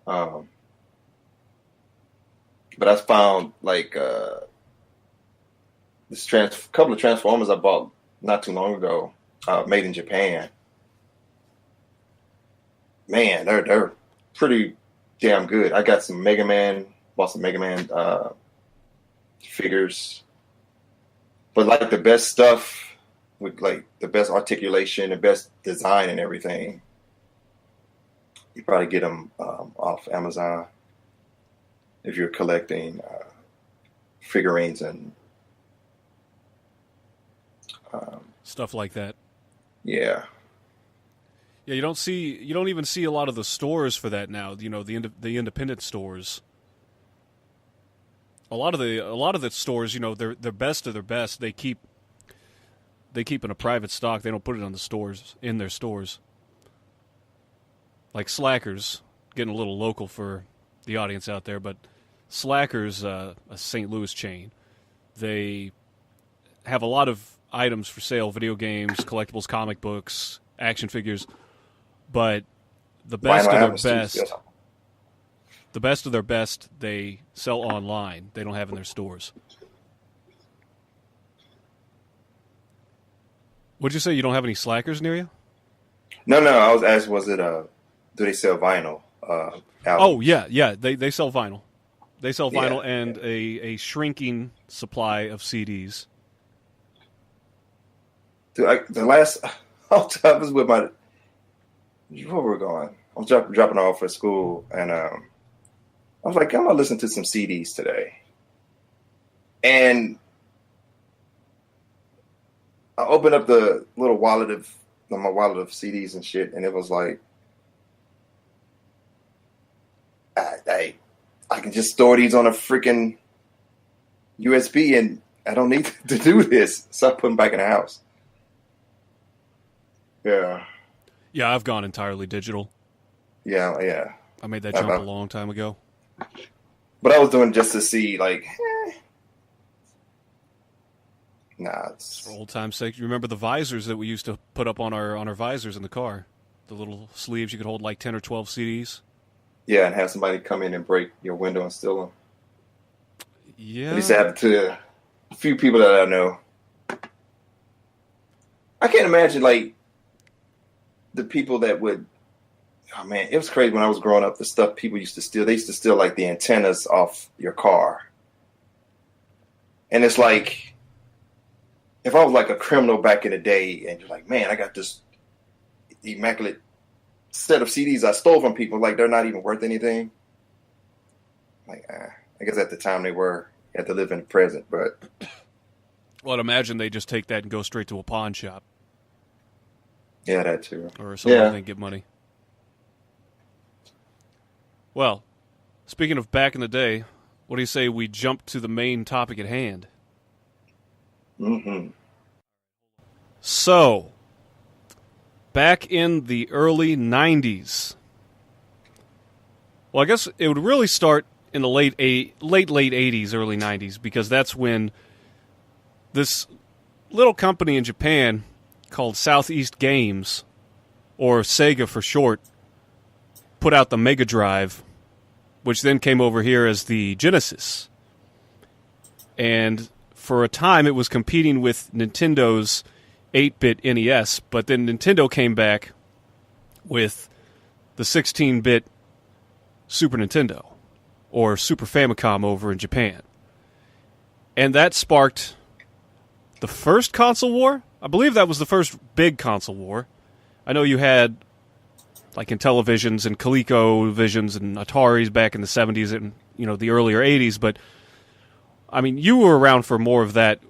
But I found like this couple of Transformers I bought not too long ago, made in Japan. Man, they're pretty damn good. I got some Mega Man, bought some Mega Man figures, but like the best stuff with like the best articulation, the best design, and everything. You probably get them off Amazon if you're collecting figurines and stuff like that. Yeah. Yeah, you don't even see a lot of the stores for that now. You know, the independent stores. A lot of the stores, you know, they're best of their best. They keep in a private stock. They don't put it on the stores, in their stores. Like Slackers, getting a little local for the audience out there, but Slackers, a St. Louis chain, they have a lot of items for sale: video games, collectibles, comic books, action figures. But the best of their best, they sell online. They don't have in their stores. Would you say you don't have any Slackers near you? No. I was asked, was it do they sell vinyl? Oh yeah. They sell vinyl. They sell vinyl and a shrinking supply of CDs. Dude, the last I was with my. Where we're going? I was dropping off at school, and I was like, I'm gonna listen to some CDs today. And I opened up the little wallet of my wallet of CDs and shit, and it was like, I can just store these on a freaking USB, and I don't need to do this. So I put them back in the house. Yeah. Yeah, I've gone entirely digital. Yeah. I made that jump a long time ago. But I was doing it just to see, like, it's for old time's sake. You remember the visors that we used to put up on our visors in the car? The little sleeves you could hold like 10 or 12 CDs? Yeah, and have somebody come in and break your window and steal them. Yeah. At least it happened to a few people that I know. I can't imagine, like, the people that would, oh man, it was crazy when I was growing up, the stuff people used to steal. They used to steal like the antennas off your car. And it's like, if I was like a criminal back in the day and you're like, man, I got this immaculate set of CDs I stole from people, like they're not even worth anything. Like, I guess at the time they were. You had to live in the present, but. Well, I'd imagine they just take that and go straight to a pawn shop. Yeah, that too. Or something and get money. Well, speaking of back in the day, what do you say we jump to the main topic at hand? Mm-hmm. So, back in the early 90s. Well, I guess it would really start in the late 80s, early 90s, because that's when this little company in Japan called Southeast Games, or Sega for short, put out the Mega Drive, which then came over here as the Genesis. And for a time it was competing with Nintendo's 8-bit NES, but then Nintendo came back with the 16-bit Super Nintendo, or Super Famicom over in Japan. And that sparked the first console war? I believe that was the first big console war. I know you had, like, Intellivisions and ColecoVisions and Ataris back in the 70s and, you know, the earlier 80s, but, I mean, you were around for more of that.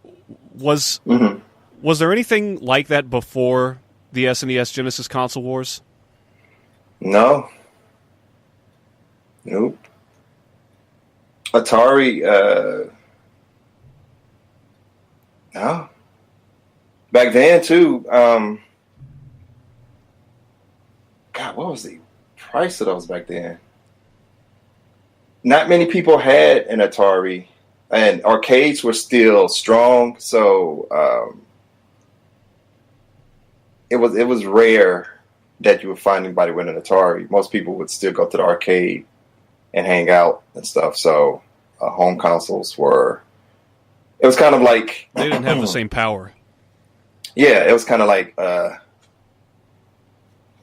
Was there anything like that before the SNES Genesis console wars? No. Nope. Atari, no. Back then too. God, what was the price of those back then? Not many people had an Atari, and arcades were still strong, so it was rare that you would find anybody with an Atari. Most people would still go to the arcade and hang out and stuff. So home consoles were. It was kind of like they didn't have the same power. Yeah, it was kind of like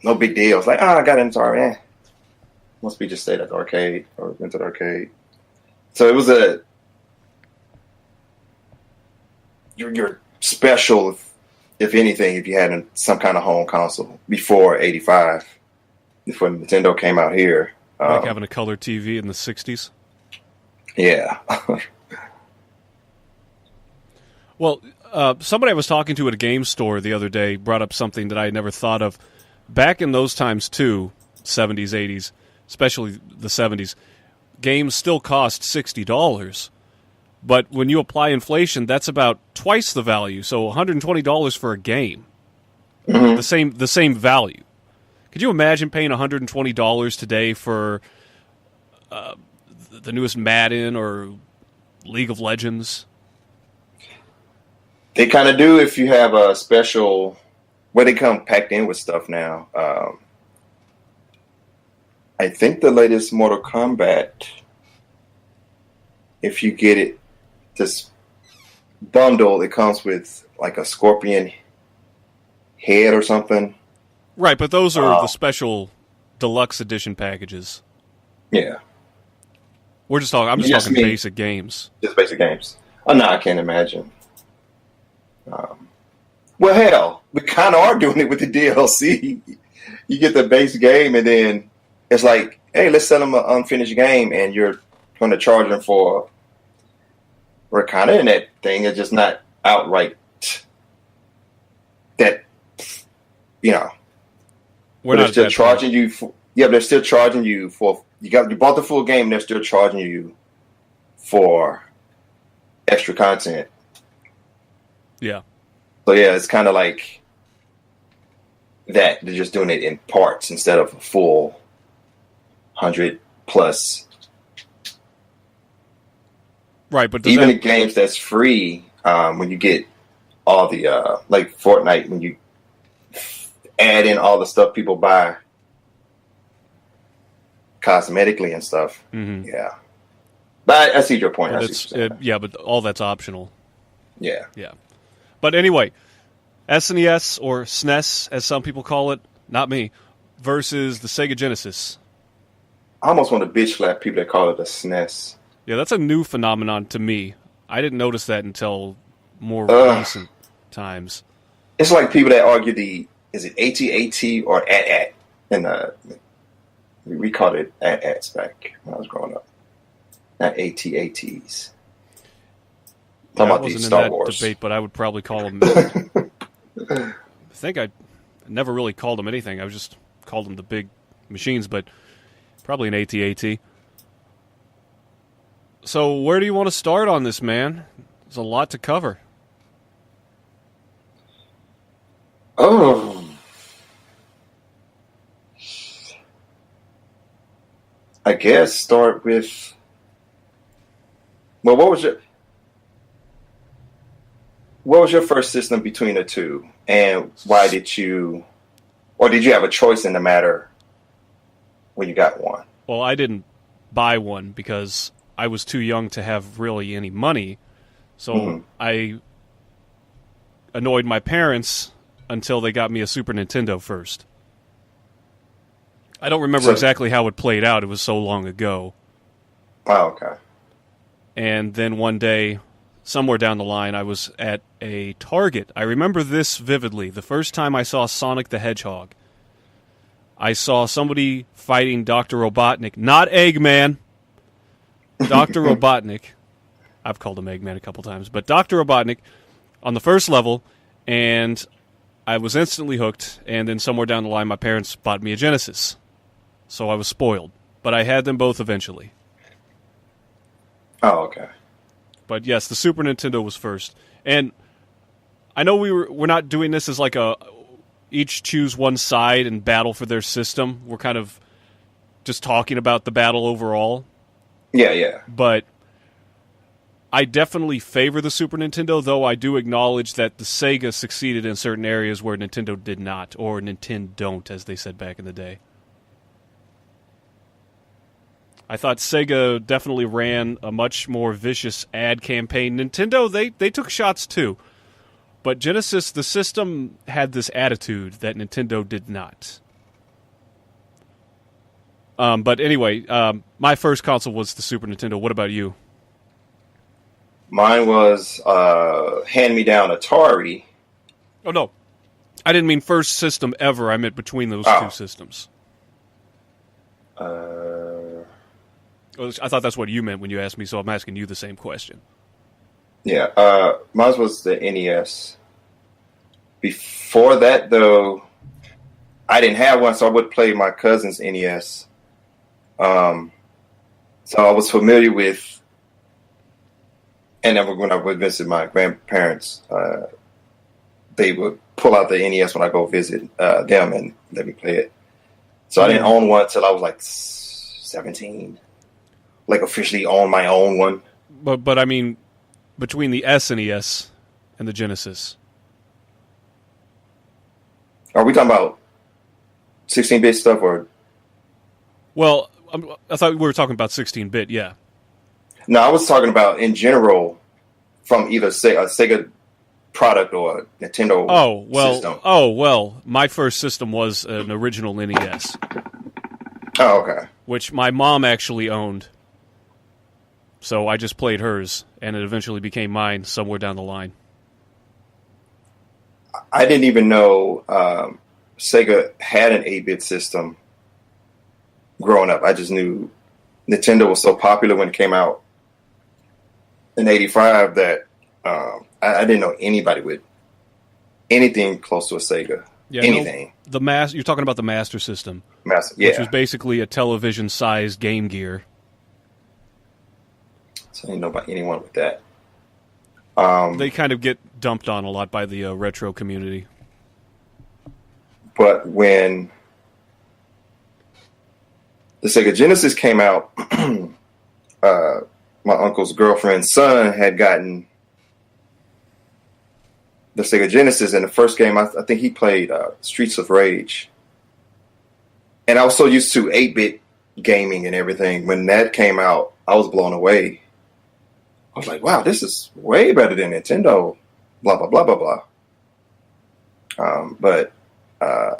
no big deal. It's like, I got an Atari. Must be just stayed at the arcade or went to the arcade. So it was you're special if anything, if you had some kind of home console before '85, before Nintendo came out here. Like having a color TV in the '60s. Yeah. Well, somebody I was talking to at a game store the other day brought up something that I had never thought of. Back in those times, too, 70s, 80s, especially the 70s, games still cost $60. But when you apply inflation, that's about twice the value. So $120 for a game. Mm-hmm. The same value. Could you imagine paying $120 today for the newest Madden or League of Legends? They kind of do if you have a special, where they come packed in with stuff now. I think the latest Mortal Kombat, if you get it, this bundle, it comes with like a scorpion head or something. Right, but those are the special deluxe edition packages. Yeah. I'm just talking basic games. Just basic games. Oh, no, I can't imagine. Well, hell, we kind of are doing it with the DLC. You get the base game, and then it's like, hey, let's sell them an unfinished game, and you're going to charge them for. We're kind of in that thing. It's just not outright that, they're still charging you for. Yeah, they're still charging you for. You bought the full game, and they're still charging you for extra content. Yeah. So yeah, it's kind of like that. They're just doing it in parts instead of a full 100+. Right, but even the games that's free, when you get all the like Fortnite, when you add in all the stuff people buy cosmetically and stuff. Mm-hmm. Yeah, but I see your point. But all that's optional. Yeah. Yeah. But anyway, SNES, or SNES, as some people call it, not me, versus the Sega Genesis. I almost want to bitch slap people that call it a SNES. Yeah, that's a new phenomenon to me. I didn't notice that until more recent times. It's like people that argue is it AT-AT or AT-AT? And we called it AT-ATs back when I was growing up. Not AT-ATs. I wasn't in that debate, but I would probably call them. I think I never really called them anything. I just called them the big machines, but probably an AT-AT. So where do you want to start on this, man? There's a lot to cover. Oh. I guess start with. Well, what was your first system between the two, and why did you have a choice in the matter when you got one? Well, I didn't buy one because I was too young to have really any money, so I annoyed my parents until they got me a Super Nintendo first. I don't remember exactly how it played out. It was so long ago. Oh, okay. And then one day, somewhere down the line, I was at a Target. I remember this vividly. The first time I saw Sonic the Hedgehog, I saw somebody fighting Dr. Robotnik. Not Eggman. Dr. Robotnik. I've called him Eggman a couple times. But Dr. Robotnik on the first level, and I was instantly hooked. And then somewhere down the line, my parents bought me a Genesis. So I was spoiled. But I had them both eventually. Oh, okay. But yes, the Super Nintendo was first. And I know we're not doing this as like a each choose one side and battle for their system. We're kind of just talking about the battle overall. Yeah. But I definitely favor the Super Nintendo, though I do acknowledge that the Sega succeeded in certain areas where Nintendo did not, or Nintendo don't, as they said back in the day. I thought Sega definitely ran a much more vicious ad campaign. Nintendo, they took shots too. But Genesis, the system, had this attitude that Nintendo did not. But anyway, my first console was the Super Nintendo. What about you? Mine was hand-me-down Atari. Oh, no. I didn't mean first system ever. I meant between those two systems. I thought that's what you meant when you asked me, so I'm asking you the same question. Yeah, mine was the NES. Before that, though, I didn't have one, so I would play my cousin's NES. So I was familiar with, and then when I would visit my grandparents, they would pull out the NES when I go visit them and let me play it. So I didn't own one until I was like 17. Like officially own my own one. But I mean, between the SNES and the Genesis. Are we talking about 16-bit stuff or? Well, I thought we were talking about 16-bit, yeah. No, I was talking about in general from either a Sega product or a Nintendo system. Oh, well, my first system was an original NES. Oh, okay. Which my mom actually owned. So I just played hers, and it eventually became mine somewhere down the line. I didn't even know Sega had an 8-bit system growing up. I just knew Nintendo was so popular when it came out in '85 that I didn't know anybody with anything close to a Sega. Yeah, anything. No, you're talking about the Master System. Yeah. Which was basically a television-sized Game Gear. So I didn't know about anyone with that. They kind of get dumped on a lot by the retro community. But when the Sega Genesis came out, my uncle's girlfriend's son had gotten the Sega Genesis, and the first game, I think he played Streets of Rage. And I was so used to 8-bit gaming and everything. When that came out, I was blown away. I was like, wow, this is way better than Nintendo, blah, blah, blah, blah, blah. But, of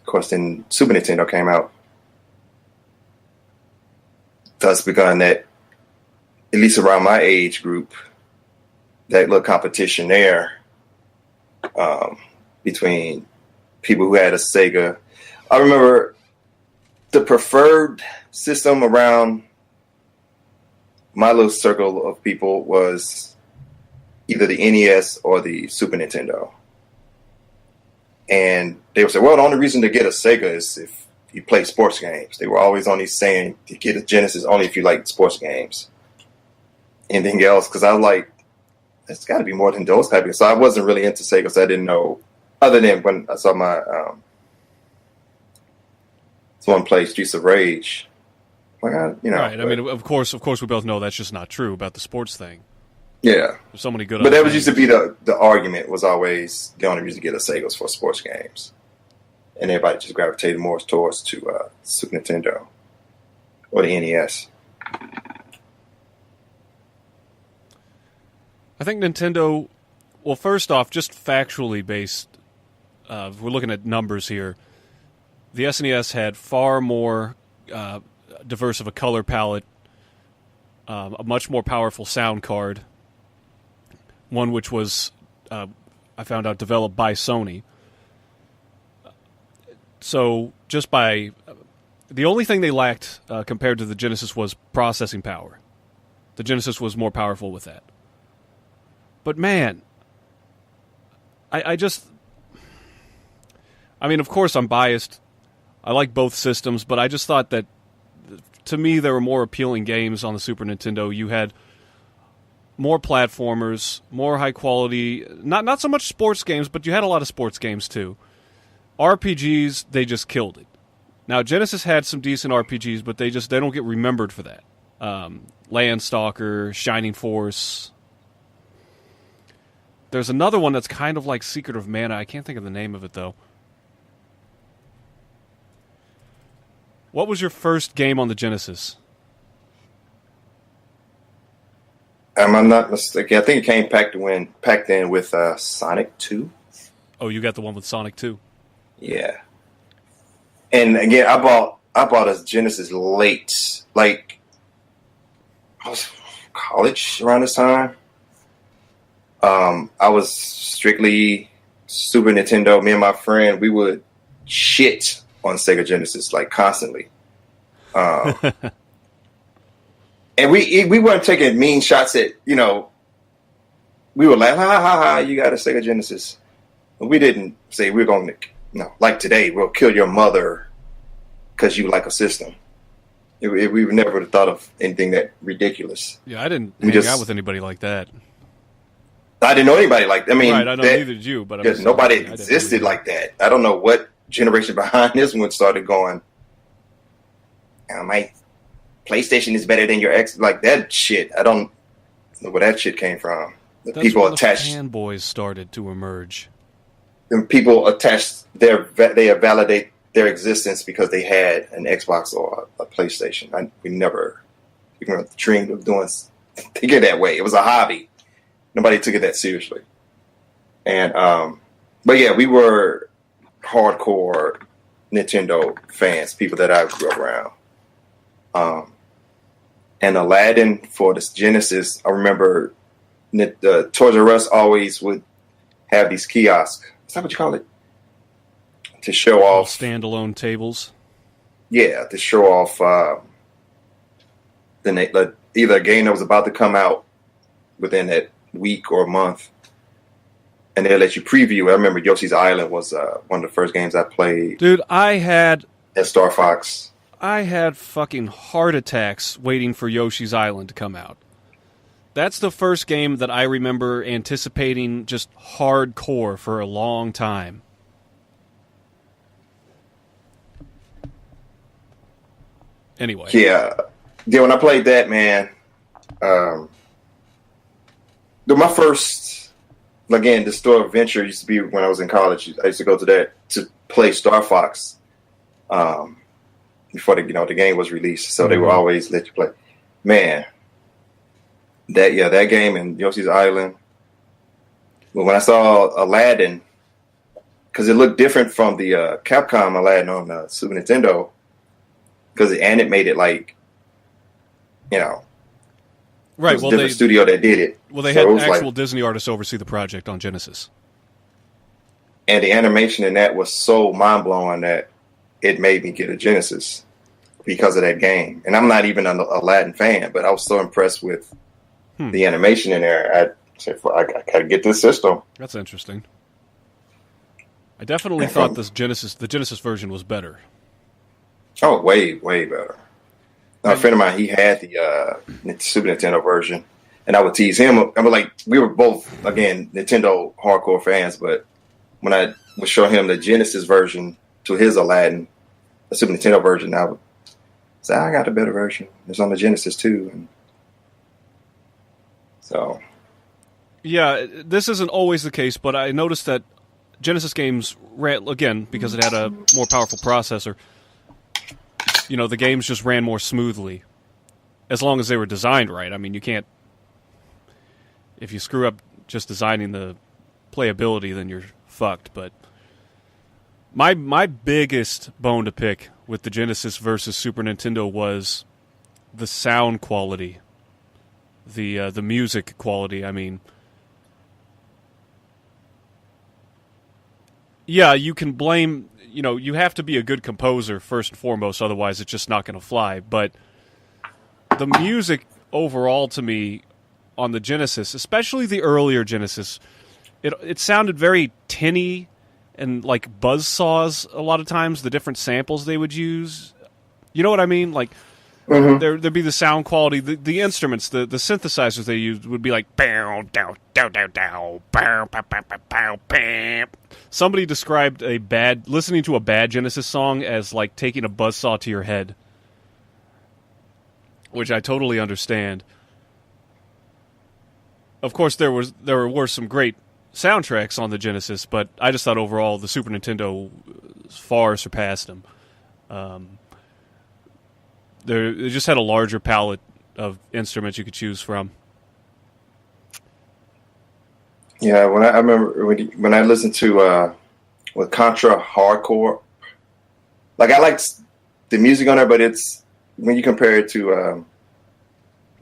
course, then Super Nintendo came out. Thus begun that, at least around my age group, that little competition there between people who had a Sega. I remember the preferred system around my little circle of people was either the NES or the Super Nintendo. And they would say, well, the only reason to get a Sega is if you play sports games. They were always only saying to get a Genesis only if you like sports games. Anything else, because I was like, it's got to be more than those type of. So I wasn't really into Sega, so I didn't know. Other than when I saw my someone play Streets of Rage, like right. But, I mean, of course, we both know that's just not true about the sports thing. Yeah, there's so many good. But that was used to be the argument was always the only reason to get a Sega was for sports games, and everybody just gravitated more towards to Super Nintendo or the NES. I think Nintendo, well, first off, just factually based, if we're looking at numbers here, the SNES had far more diverse of a color palette, a much more powerful sound card, one which was, I found out, developed by Sony. So just by, the only thing they lacked compared to the Genesis was processing power. The Genesis was more powerful with that. But man, I mean, of course I'm biased. I like both systems, but I just thought that to me, there were more appealing games on the Super Nintendo. You had more platformers, more high quality, not so much sports games, but you had a lot of sports games too. RPGs, they just killed it. Now, Genesis had some decent RPGs, but they don't get remembered for that. Landstalker, Shining Force. There's another one that's kind of like Secret of Mana. I can't think of the name of it, though. What was your first game on the Genesis? I'm not mistaken. I think it came packed in with Sonic 2. Oh, you got the one with Sonic 2. Yeah. And again, I bought a Genesis late. Like, I was college around this time. I was strictly Super Nintendo. Me and my friend, we would shit on Sega Genesis, like, constantly. And we weren't taking mean shots at, we were like, ha, ha, ha, you got a Sega Genesis. But we didn't say we're going to, like today, we'll kill your mother because you like a system. We never would have thought of anything that ridiculous. Yeah, I didn't hang out with anybody like that. I didn't know anybody like that. I mean, right, I know neither did you, but nobody existed like that. I don't know what generation behind this one started going, my PlayStation is better than your X. Like that shit. I don't know where that shit came from. That's people when attached. The fanboys started to emerge. And people attached they validate their existence because they had an Xbox or a PlayStation. We never even dreamed of thinking that way. It was a hobby. Nobody took it that seriously. And but yeah, we were hardcore Nintendo fans, people that I grew up around. And Aladdin for this Genesis, I remember Toys R Us always would have these kiosks. Is that what you call it? To show off standalone tables. Yeah, to show off either a game that was about to come out within that week or a month, and they'll let you preview. I remember Yoshi's Island was one of the first games I played. Dude, I had at Star Fox. I had fucking heart attacks waiting for Yoshi's Island to come out. That's the first game that I remember anticipating just hardcore for a long time. Anyway. Yeah, when I played that, man, my first, again, the store adventure used to be when I was in college. I used to go to that to play Star Fox before the game was released. So they would always let you play. Man, that game and Yoshi's Island. But when I saw Aladdin, because it looked different from the Capcom Aladdin on the Super Nintendo, because it animated like, right. It was a different studio that did it. Well, they had actual Disney artists oversee the project on Genesis. And the animation in that was so mind-blowing that it made me get a Genesis because of that game. And I'm not even an Aladdin fan, but I was so impressed with the animation in there. I said, I got to get this system. That's interesting. I definitely thought the Genesis version was better. Oh, way, way better. A friend of mine, he had the Super Nintendo version, and I would tease him. I was like, we were both, again, Nintendo hardcore fans, but when I would show him the Genesis version to his Aladdin, the Super Nintendo version, I would say, I got a better version. It's on the Genesis too. And so. Yeah, this isn't always the case, but I noticed that Genesis games ran, again, because it had a more powerful processor, the games just ran more smoothly. As long as they were designed right. I mean, you can't... If you screw up just designing the playability, then you're fucked. But my biggest bone to pick with the Genesis versus Super Nintendo was the sound quality. The music quality, I mean... Yeah, you can blame... you have to be a good composer first and foremost, otherwise it's just not going to fly. But the music overall to me on the Genesis, especially the earlier Genesis, it sounded very tinny and like buzzsaws a lot of times, the different samples they would use. You know what I mean? Like, there'd be the sound quality, the instruments, the synthesizers they used would be like bow dow dow dow dow bow bow bow bow bow bow. Somebody described listening to a bad Genesis song as like taking a buzzsaw to your head, which I totally understand. Of course, there were some great soundtracks on the Genesis, but I just thought overall the Super Nintendo far surpassed them. They just had a larger palette of instruments you could choose from. Yeah, I remember when I listened to with Contra Hardcore, like I liked the music on there, but it's when you compare it to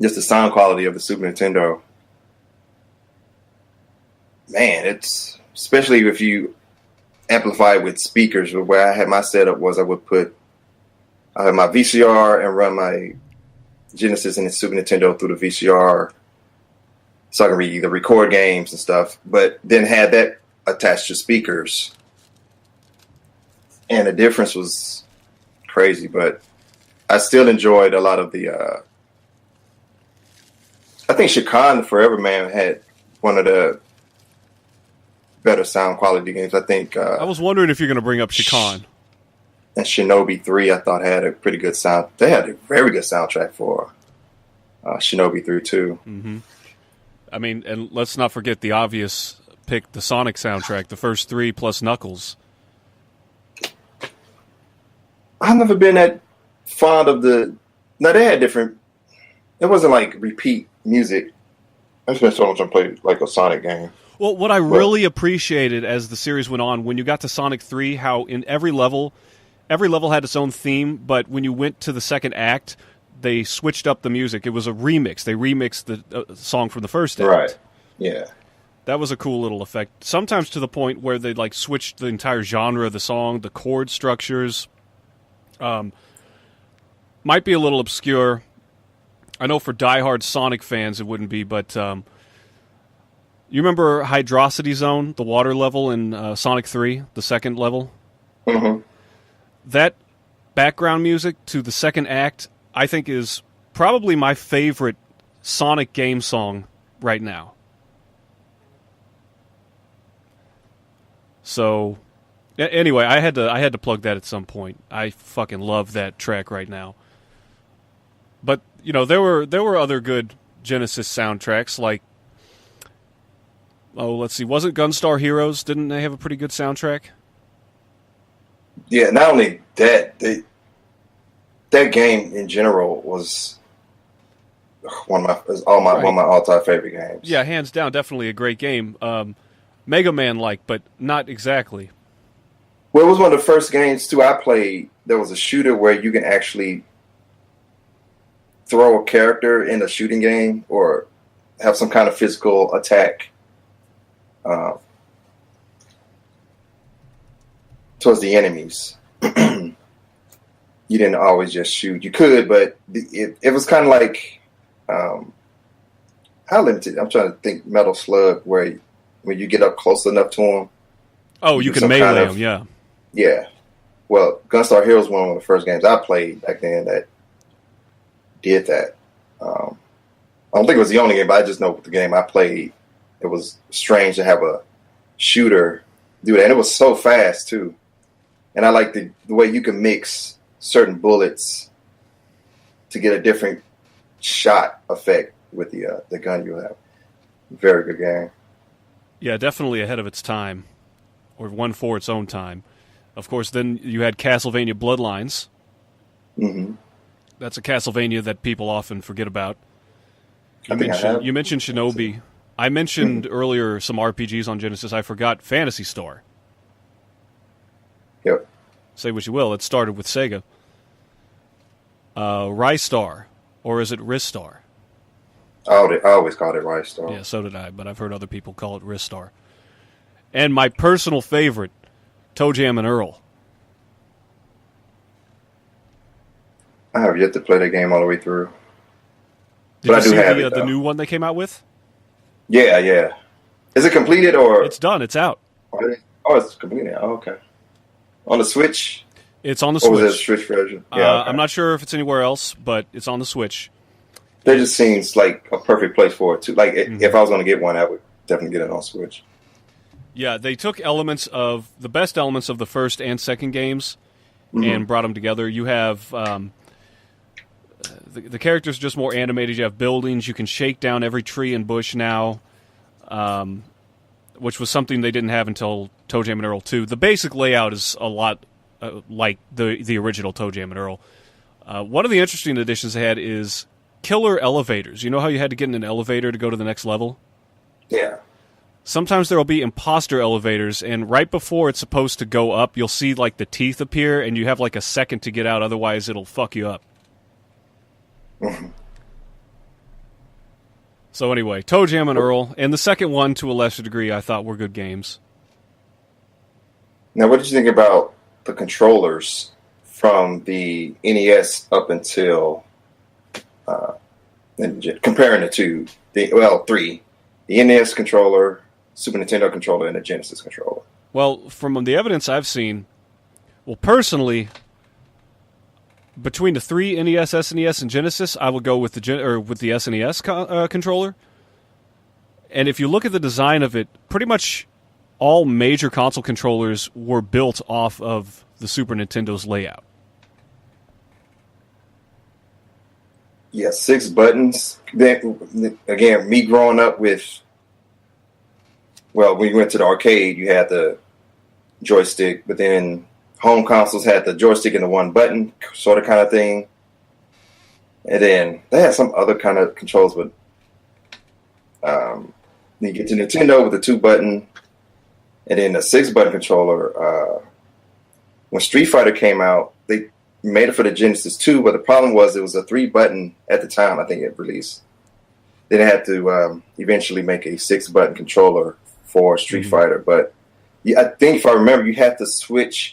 just the sound quality of the Super Nintendo, man, it's especially if you amplify it with speakers. Where I had my setup was I had my VCR and run my Genesis and the Super Nintendo through the VCR, so I can either record games and stuff, but then had that attached to speakers, and the difference was crazy. But I still enjoyed a lot of the. I think Shakan Forever Man had one of the better sound quality games. I think. I was wondering if you're going to bring up Shakan. And Shinobi 3, I thought, had a pretty good sound. They had a very good soundtrack for Shinobi 3 too. Mm-hmm. I mean, and let's not forget the obvious pick, the Sonic soundtrack, the first three plus Knuckles. I've never been that fond of the. No, they had different. It wasn't like repeat music. I spent so much time playing like a Sonic game. Well, what I really appreciated as the series went on, when you got to Sonic 3, how in every level had its own theme, but when you went to the second act, they switched up the music. It was a remix. They remixed the song from the first act. Right. Yeah. That was a cool little effect. Sometimes to the point where they like switched the entire genre of the song, the chord structures. Might be a little obscure. I know for diehard Sonic fans it wouldn't be, but you remember Hydrocity Zone, the water level in Sonic 3, the second level? Mm-hmm. That background music to the second act, I think, is probably my favorite Sonic game song right now. So, anyway, I had to plug that at some point. I fucking love that track right now. But you know, there were other good Genesis soundtracks, like, let's see, wasn't Gunstar Heroes? Didn't they have a pretty good soundtrack? Yeah, not only that, that game in general was one of my all-time favorite games. Yeah, hands down, definitely a great game. Mega Man-like, but not exactly. Well, it was one of the first games too I played. There was a shooter where you can actually throw a character in a shooting game or have some kind of physical attack towards the enemies. You didn't always just shoot. You could, but it was kind of like how limited. I'm trying to think. Metal Slug, where when you get up close enough to them. Oh, you can melee them, yeah. Yeah. Well, Gunstar Heroes was one of the first games I played back then that did that. I don't think it was the only game, but I just know the game I played, it was strange to have a shooter do that. And it was so fast, too. And I like the way you can mix certain bullets to get a different shot effect with the gun you have. Very good game. Yeah, definitely ahead of its time, or one for its own time. Of course, then you had Castlevania Bloodlines. Mm-hmm. That's a Castlevania that people often forget about. You mentioned Shinobi. I mentioned earlier some RPGs on Genesis. I forgot Phantasy Star. Yep. Say what you will. It started with Sega. Ristar, or is it Ristar? I always called it Ristar. Yeah, so did I, but I've heard other people call it Ristar. And my personal favorite, Toe Jam and Earl. I have yet to play that game all the way through. Did you see the new one they came out with? Yeah, yeah. Is it completed or? It's done. It's out. Oh, it's completed. Oh, okay. On the Switch? It's on the Or was it a Switch. Switch version? Yeah, okay. I'm not sure if it's anywhere else, but it's on the Switch. That just seems like a perfect place for it too. Like if I was going to get one, I would definitely get it on Switch. Yeah, they took the best elements of the first and second games and brought them together. You have the characters just more animated. You have buildings. You can shake down every tree and bush now, which was something they didn't have until Toe Jam and Earl 2. The basic layout is a lot like the original Toe Jam and Earl. One of the interesting additions they had is killer elevators. You know how you had to get in an elevator to go to the next level? Yeah. Sometimes there will be imposter elevators, and right before it's supposed to go up, you'll see like the teeth appear, and you have like a second to get out, otherwise it'll fuck you up. So anyway, Toe Jam and Earl, and the second one, to a lesser degree, I thought were good games. Now, what did you think about the controllers from the NES up until comparing the two? Three. The NES controller, Super Nintendo controller, and the Genesis controller. Well, from the evidence I've seen, personally, between the three NES, SNES, and Genesis, I will go with the SNES controller. And if you look at the design of it, pretty much all major console controllers were built off of the Super Nintendo's layout. Yeah, 6 buttons. Then, again, me growing up with, when you went to the arcade, you had the joystick, but then home consoles had the joystick and the one button sort of kind of thing. And then they had some other kind of controls, but you get to Nintendo with the 2 button, and then the 6 button controller. When Street Fighter came out, they made it for the Genesis too, but the problem was it was a 3 button at the time. I think it released. Then they had to eventually make a 6 button controller for Street Fighter. But yeah, I think if I remember, you had to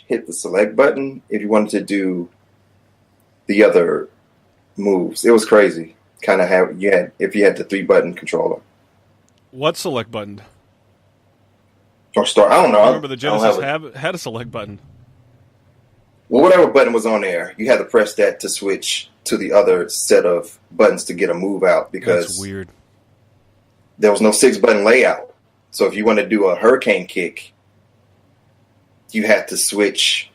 hit the select button if you wanted to do the other moves. It was crazy. Kind of if you had the 3 button controller. What select button? Or start. I don't know. I remember the Genesis had a select button. Well, whatever button was on there, you had to press that to switch to the other set of buttons to get a move out, because that's weird. There was no 6 button layout. So if you want to do a hurricane kick, you had to switch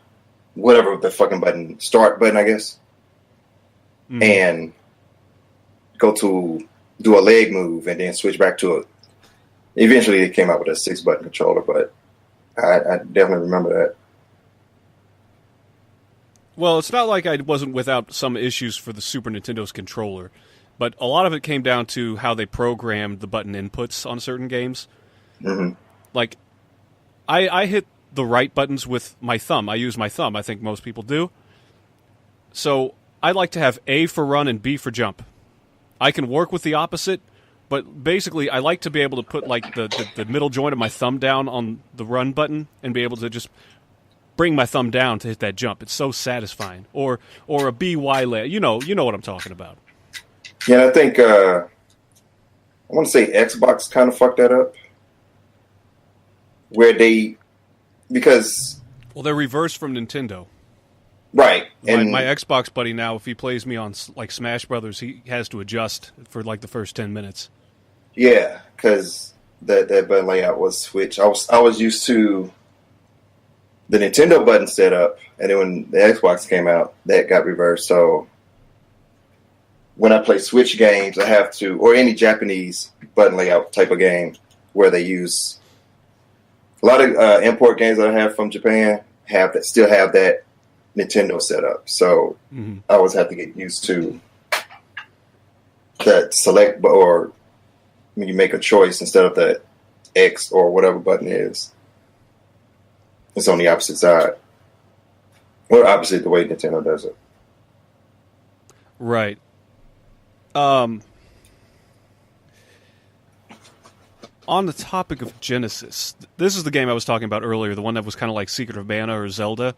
whatever the fucking button, start button, I guess, and go to do a leg move and then switch back to it. Eventually, they came out with a 6 button controller, but I definitely remember that. Well, it's not like I wasn't without some issues for the Super Nintendo's controller, but a lot of it came down to how they programmed the button inputs on certain games. Like, I hit the right buttons with my thumb. I use my thumb. I think most people do. So I like to have A for run and B for jump. I can work with the opposite, but basically I like to be able to put like the middle joint of my thumb down on the run button and be able to just bring my thumb down to hit that jump. It's so satisfying. Or a BY layer. You know what I'm talking about. Yeah, I think I want to say Xbox kind of fucked that up. Where because they're reversed from Nintendo. Right. And my Xbox buddy now, if he plays me on like Smash Brothers, he has to adjust for like the first 10 minutes. Yeah, because that button layout was switched. I was used to the Nintendo button setup, and then when the Xbox came out, that got reversed. So when I play Switch games, I have to, or any Japanese button layout type of game where they use a lot of import games that I have from Japan still have that Nintendo setup. So I always have to get used to that select, or when you make a choice instead of the X or whatever button is. It's on the opposite side. Or opposite the way Nintendo does it. Right. On the topic of Genesis, this is the game I was talking about earlier, the one that was kind of like Secret of Mana or Zelda.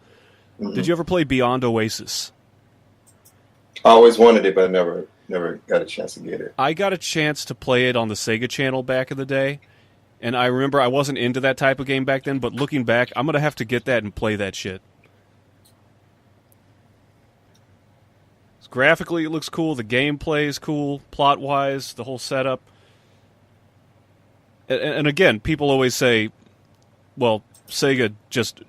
Did you ever play Beyond Oasis? I always wanted it, but I never got a chance to get it. I got a chance to play it on the Sega channel back in the day, and I remember I wasn't into that type of game back then, but looking back, I'm going to have to get that and play that shit. Graphically, it looks cool. The gameplay is cool. Plot-wise, the whole setup. And again, people always say, well, Sega just...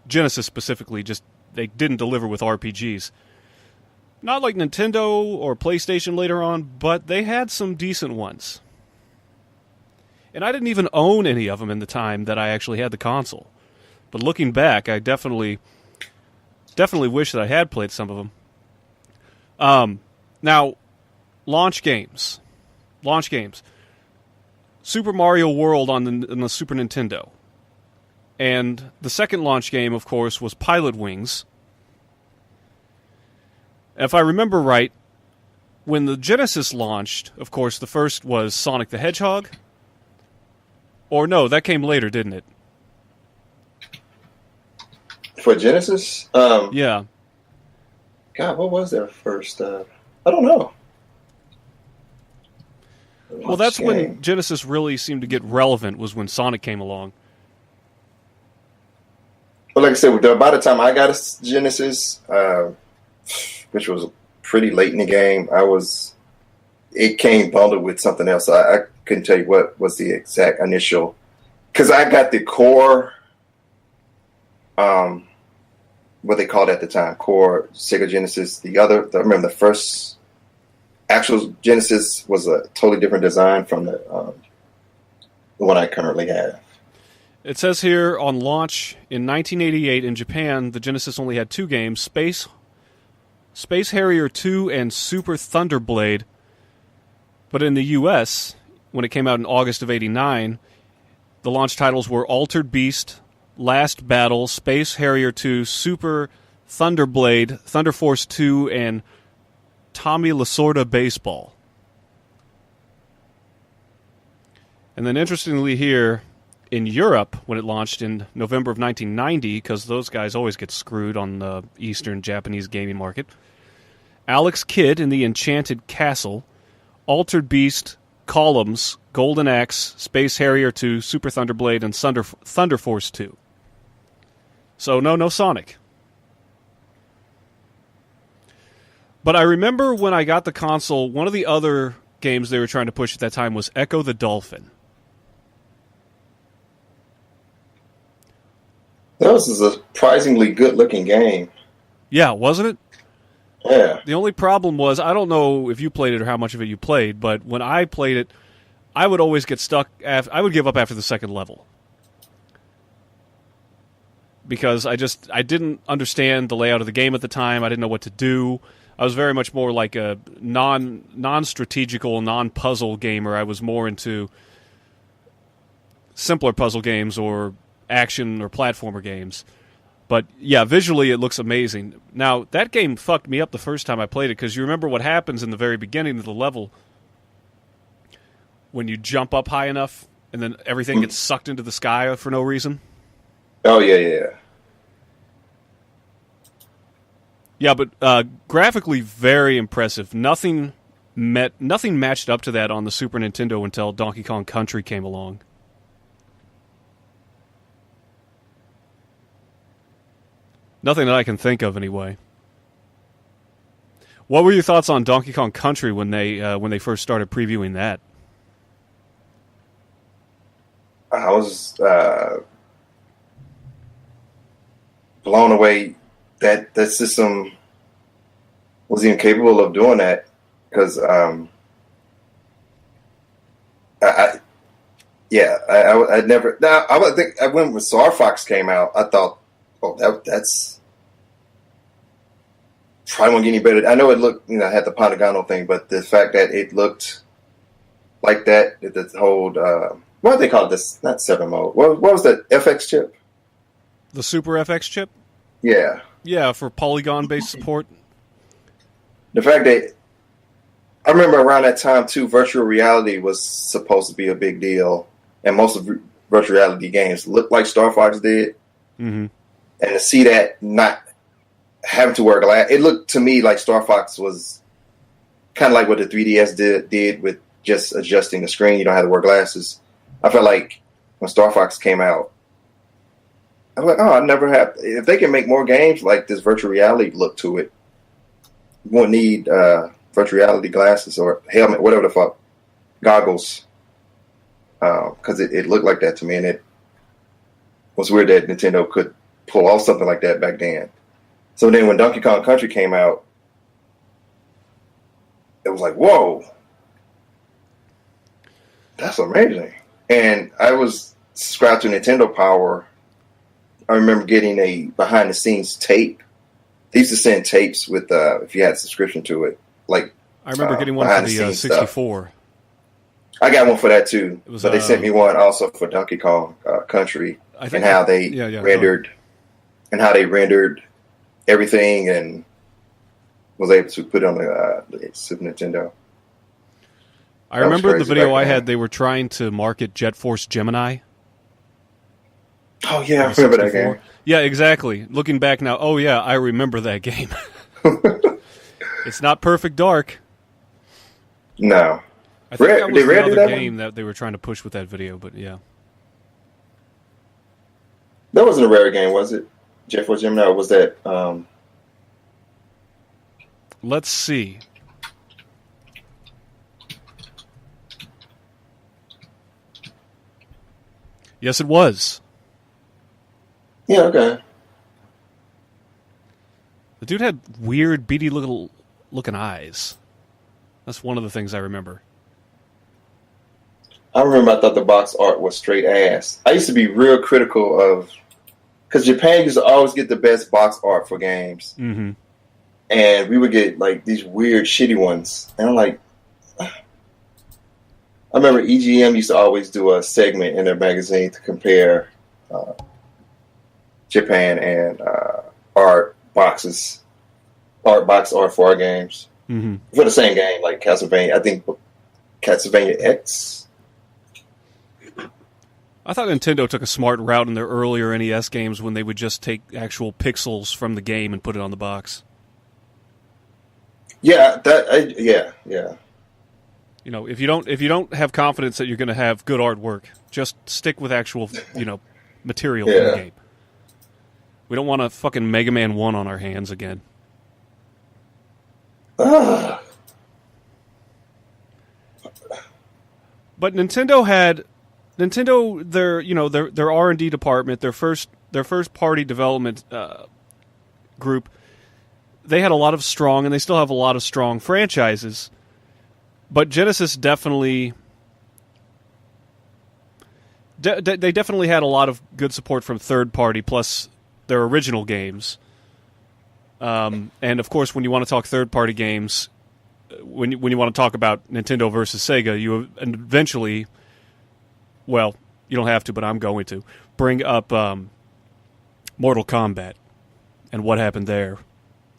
Genesis specifically, just they didn't deliver with RPGs. Not like Nintendo or PlayStation later on, but they had some decent ones. And I didn't even own any of them in the time that I actually had the console. But looking back, I definitely wish that I had played some of them. Now, launch games. Super Mario World on the Super Nintendo. And the second launch game, of course, was Pilot Wings. If I remember right, when the Genesis launched, of course, the first was Sonic the Hedgehog. Or no, that came later, didn't it? For Genesis? Yeah. God, what was their first? I don't know. Well, that's when Genesis really seemed to get relevant, was when Sonic came along. Well, like I said, by the time I got a Genesis, which was pretty late in the game, it came bundled with something else. I couldn't tell you what was the exact initial, because I got the core, what they called at the time, core Sega Genesis. I remember the first actual Genesis was a totally different design from the one I currently have. It says here, on launch in 1988 in Japan, the Genesis only had two games, Space Harrier 2 and Super Thunderblade. But in the U.S., when it came out in August of '89, the launch titles were Altered Beast, Last Battle, Space Harrier 2, Super Thunderblade, Thunder Force 2, and Tommy Lasorda Baseball. And then interestingly here, in Europe, when it launched in November of 1990, because those guys always get screwed on the Eastern Japanese gaming market, Alex Kidd in the Enchanted Castle, Altered Beast, Columns, Golden Axe, Space Harrier 2, Super Thunderblade, and Thunder Force 2. So no Sonic. But I remember when I got the console, one of the other games they were trying to push at that time was Echo the Dolphin. That was a surprisingly good-looking game. Yeah, wasn't it? Yeah. The only problem was, I don't know if you played it or how much of it you played, but when I played it, I would always get stuck. I would give up after the second level. Because I didn't understand the layout of the game at the time. I didn't know what to do. I was very much more like a non-strategical, non-puzzle gamer. I was more into simpler puzzle games or action or platformer games. But yeah, visually it looks amazing. Now, that game fucked me up the first time I played it, because you remember what happens in the very beginning of the level when you jump up high enough and then everything gets sucked into the sky for no reason? Oh, yeah. Yeah, but graphically very impressive. Nothing matched up to that on the Super Nintendo until Donkey Kong Country came along. Nothing that I can think of, anyway. What were your thoughts on Donkey Kong Country when they first started previewing that? I was blown away that the system was even capable of doing that, because I never. Now I would think when Star Fox came out, I thought, oh, that's probably won't get any better. I know it looked, had the polygonal thing, but the fact that it looked like that, the whole what do they call it? This, not 7 mode. What was that FX chip? The Super FX chip? Yeah. Yeah, for polygon-based support. The fact that I remember around that time too, virtual reality was supposed to be a big deal, and most of virtual reality games looked like Star Fox did. Mm-hmm. And to see that not having to wear glass, it looked to me like Star Fox was kind of like what the 3DS did with just adjusting the screen. You don't have to wear glasses. I felt like when Star Fox came out, I was like, oh, I never have. If they can make more games like this virtual reality look to it, won't need virtual reality glasses or helmet, whatever the fuck, goggles, because it looked like that to me, and it was weird that Nintendo could pull off something like that back then. So then when Donkey Kong Country came out, it was like, whoa, that's amazing. And I was subscribed to Nintendo Power. I remember getting a behind-the-scenes tape. They used to send tapes with, if you had a subscription to it. Like, I remember getting one for the 64. Stuff. I got one for that too, but they sent me one also for Donkey Kong Country, and how they rendered everything, and was able to put it on the Super Nintendo. I remember in the video I had, they were trying to market Jet Force Gemini. Oh yeah, I remember that game. Yeah, exactly. Looking back now, oh yeah, I remember that game. It's not Perfect Dark. No. I think that was the other game that they were trying to push with that video, but yeah. That wasn't a Rare game, was it? Jet Force Gemini, or was that... Let's see. Yes, it was. Yeah, okay. The dude had weird, beady looking eyes. That's one of the things I remember. I remember I thought the box art was straight ass. I used to be real critical of... Because Japan used to always get the best box art for games. Mm-hmm. And we would get, like, these weird, shitty ones. And I'm like... I remember EGM used to always do a segment in their magazine to compare Japan and art box art for our games. Mm-hmm. For the same game, like Castlevania. I think Castlevania X. I thought Nintendo took a smart route in their earlier NES games when they would just take actual pixels from the game and put it on the box. Yeah, yeah. You know, if you don't have confidence that you're going to have good artwork, just stick with actual, material in the game. We don't want a fucking Mega Man 1 on our hands again. Ugh. But Nintendo their R&D department, their first party development group. They had a lot of strong, and they still have a lot of strong franchises. But Genesis definitely, they definitely had a lot of good support from third party, plus their original games. And of course, when you want to talk third party games, when you want to talk about Nintendo versus Sega, you eventually, well, you don't have to, but I'm going to bring up Mortal Kombat and what happened there.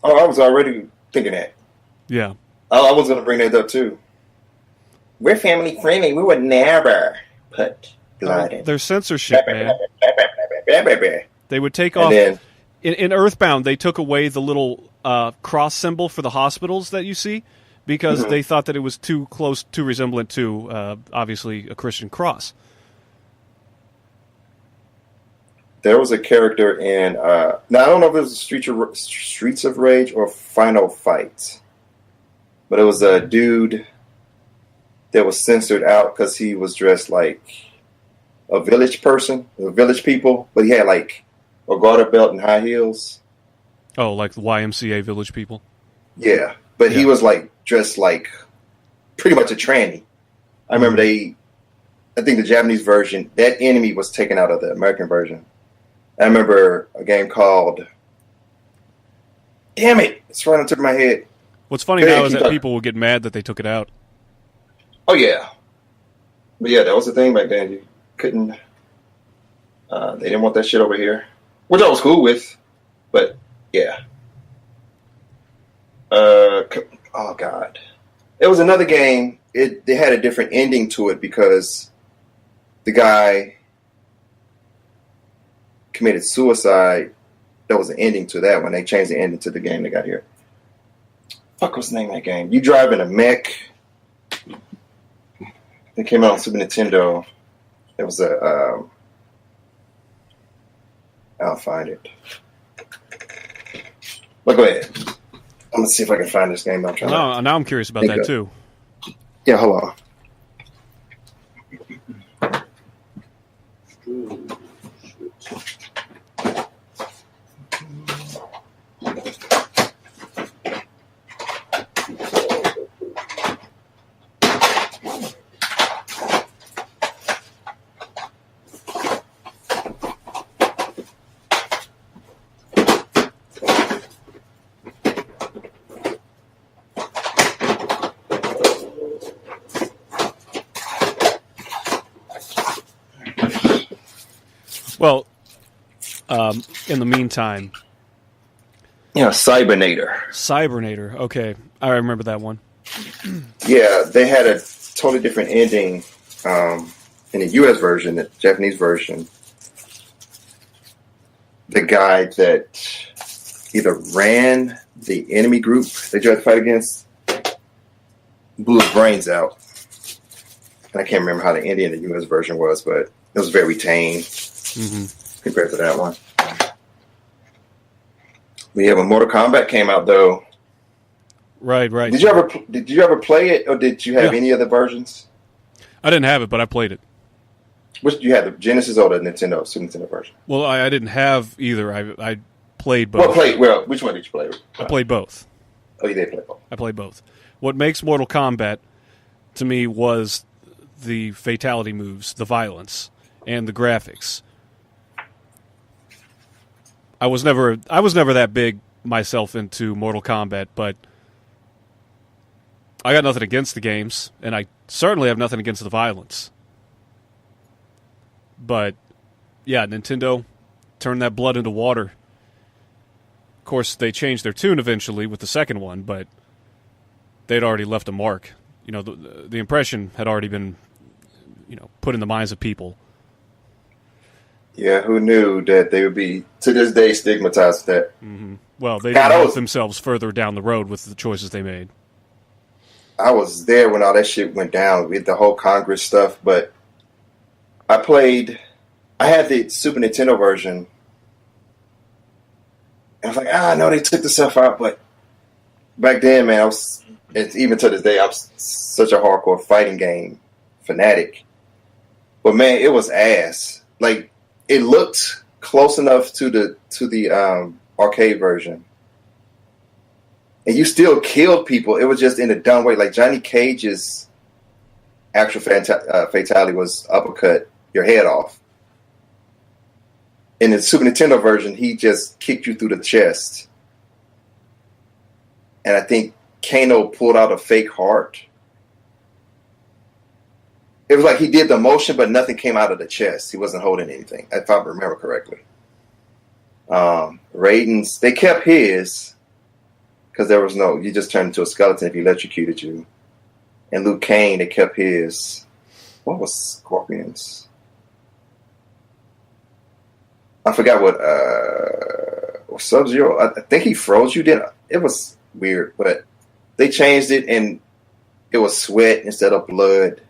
Oh, I was already thinking that. Yeah, I was going to bring that up too. We're family friendly. We would never put blood in. There's censorship, man. They would take off. In Earthbound, they took away the little cross symbol for the hospitals that you see because they thought that it was too resemblant to, obviously, a Christian cross. There was a character in... now, I don't know if it was Streets of Rage or Final Fight. But it was a dude that was censored out because he was dressed like a village person, a village people, but he had like a garter belt and high heels. Oh, like the YMCA Village People? Yeah, but he was like dressed like pretty much a tranny. I remember I think the Japanese version, that enemy was taken out of the American version. I remember a game called, damn it, it's right on the tip of my head. What's funny now is that people will get mad that they took it out. Oh, yeah. But yeah, that was the thing back then. You couldn't... they didn't want that shit over here. Which I was cool with. But, yeah. Oh, God. It was another game. They had a different ending to it because the guy committed suicide. There was an ending to that when they changed the ending to the game they got here. Fuck, what's the name of that game? You drive in a mech. It came out on Super Nintendo. It was a... I'll find it. But go ahead. I'm gonna see if I can find this game. I'm trying. Now I'm curious about that too. Yeah, hold on. Well, in the meantime, Cybernator. Okay, I remember that one. Yeah, they had a totally different ending in the U.S. version, the Japanese version. The guy that either ran the enemy group they tried to fight against blew his brains out. And I can't remember how the ending in the U.S. version was, but it was very tame compared to that one. When Mortal Kombat came out, though. Right. Did you ever play it, or did you have any other versions? I didn't have it, but I played it. Which did you have, the Genesis or the Super Nintendo version? Well, I didn't have either. I played both. Which one did you play? I played both. Oh, you did play both. I played both. What makes Mortal Kombat to me was the fatality moves, the violence, and the graphics. I was never that big myself into Mortal Kombat, but I got nothing against the games, and I certainly have nothing against the violence. But yeah, Nintendo turned that blood into water. Of course, they changed their tune eventually with the second one, but they'd already left a mark. You know, the impression had already been, put in the minds of people. Yeah, who knew that they would be, to this day, stigmatized for that? Mm-hmm. Well, they didn't help themselves further down the road with the choices they made. I was there when all that shit went down with the whole Congress stuff, but I had the Super Nintendo version. I was like, I know they took the stuff out, but back then, man, even to this day, I'm such a hardcore fighting game fanatic. But man, it was ass. Like, it looked close enough to the arcade version, and you still killed people. It was just in a dumb way. Like Johnny Cage's actual fatality was uppercut your head off. In the Super Nintendo version, he just kicked you through the chest, and I think Kano pulled out a fake heart. It was like he did the motion, but nothing came out of the chest. He wasn't holding anything, if I remember correctly. Raiden's, they kept his, because there was you just turned into a skeleton if he electrocuted you. And Liu Kang, they kept his. What was Scorpion's? I forgot what Sub-Zero. I think he froze you. It was weird, but they changed it, and it was sweat instead of blood.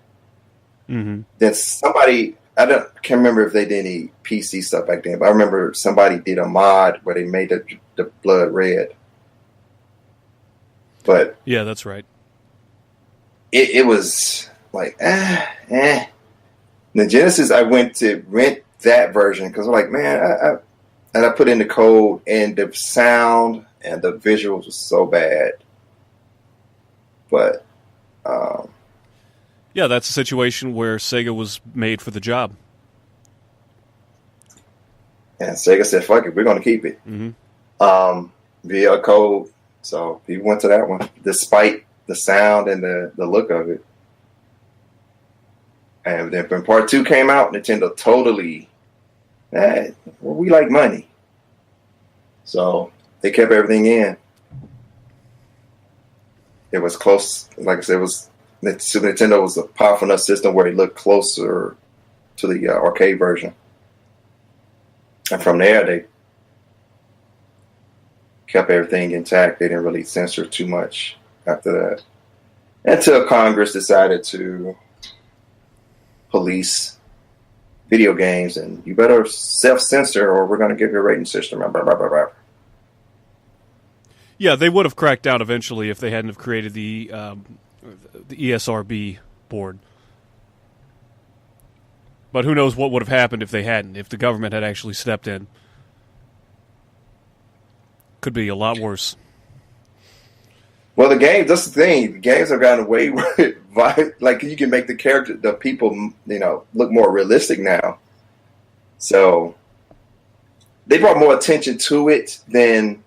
Mm-hmm. Then somebody, can't remember if they did any PC stuff back then, but I remember somebody did a mod where they made the blood red. But yeah, that's right. It was like, The Genesis, I went to rent that version because I'm like, man, I put in the code, and the sound and the visuals was so bad. But yeah, that's a situation where Sega was made for the job. And Sega said, fuck it, we're going to keep it. Mm-hmm. Via code. So he went to that one, despite the sound and the look of it. And then when part 2 came out, Nintendo totally, we like money. So they kept everything in. It was close. Like I said, Super Nintendo was a powerful enough system where it looked closer to the arcade version. And from there, they kept everything intact. They didn't really censor too much after that. Until Congress decided to police video games, and you better self-censor or we're going to give you a rating system. Blah, blah, blah, blah. Yeah, they would have cracked down eventually if they hadn't have created the ESRB board. But who knows what would have happened if they hadn't, if the government had actually stepped in. Could be a lot worse. Well, that's the thing. The games have gotten away with, like, you can make the people, look more realistic now. So they brought more attention to it than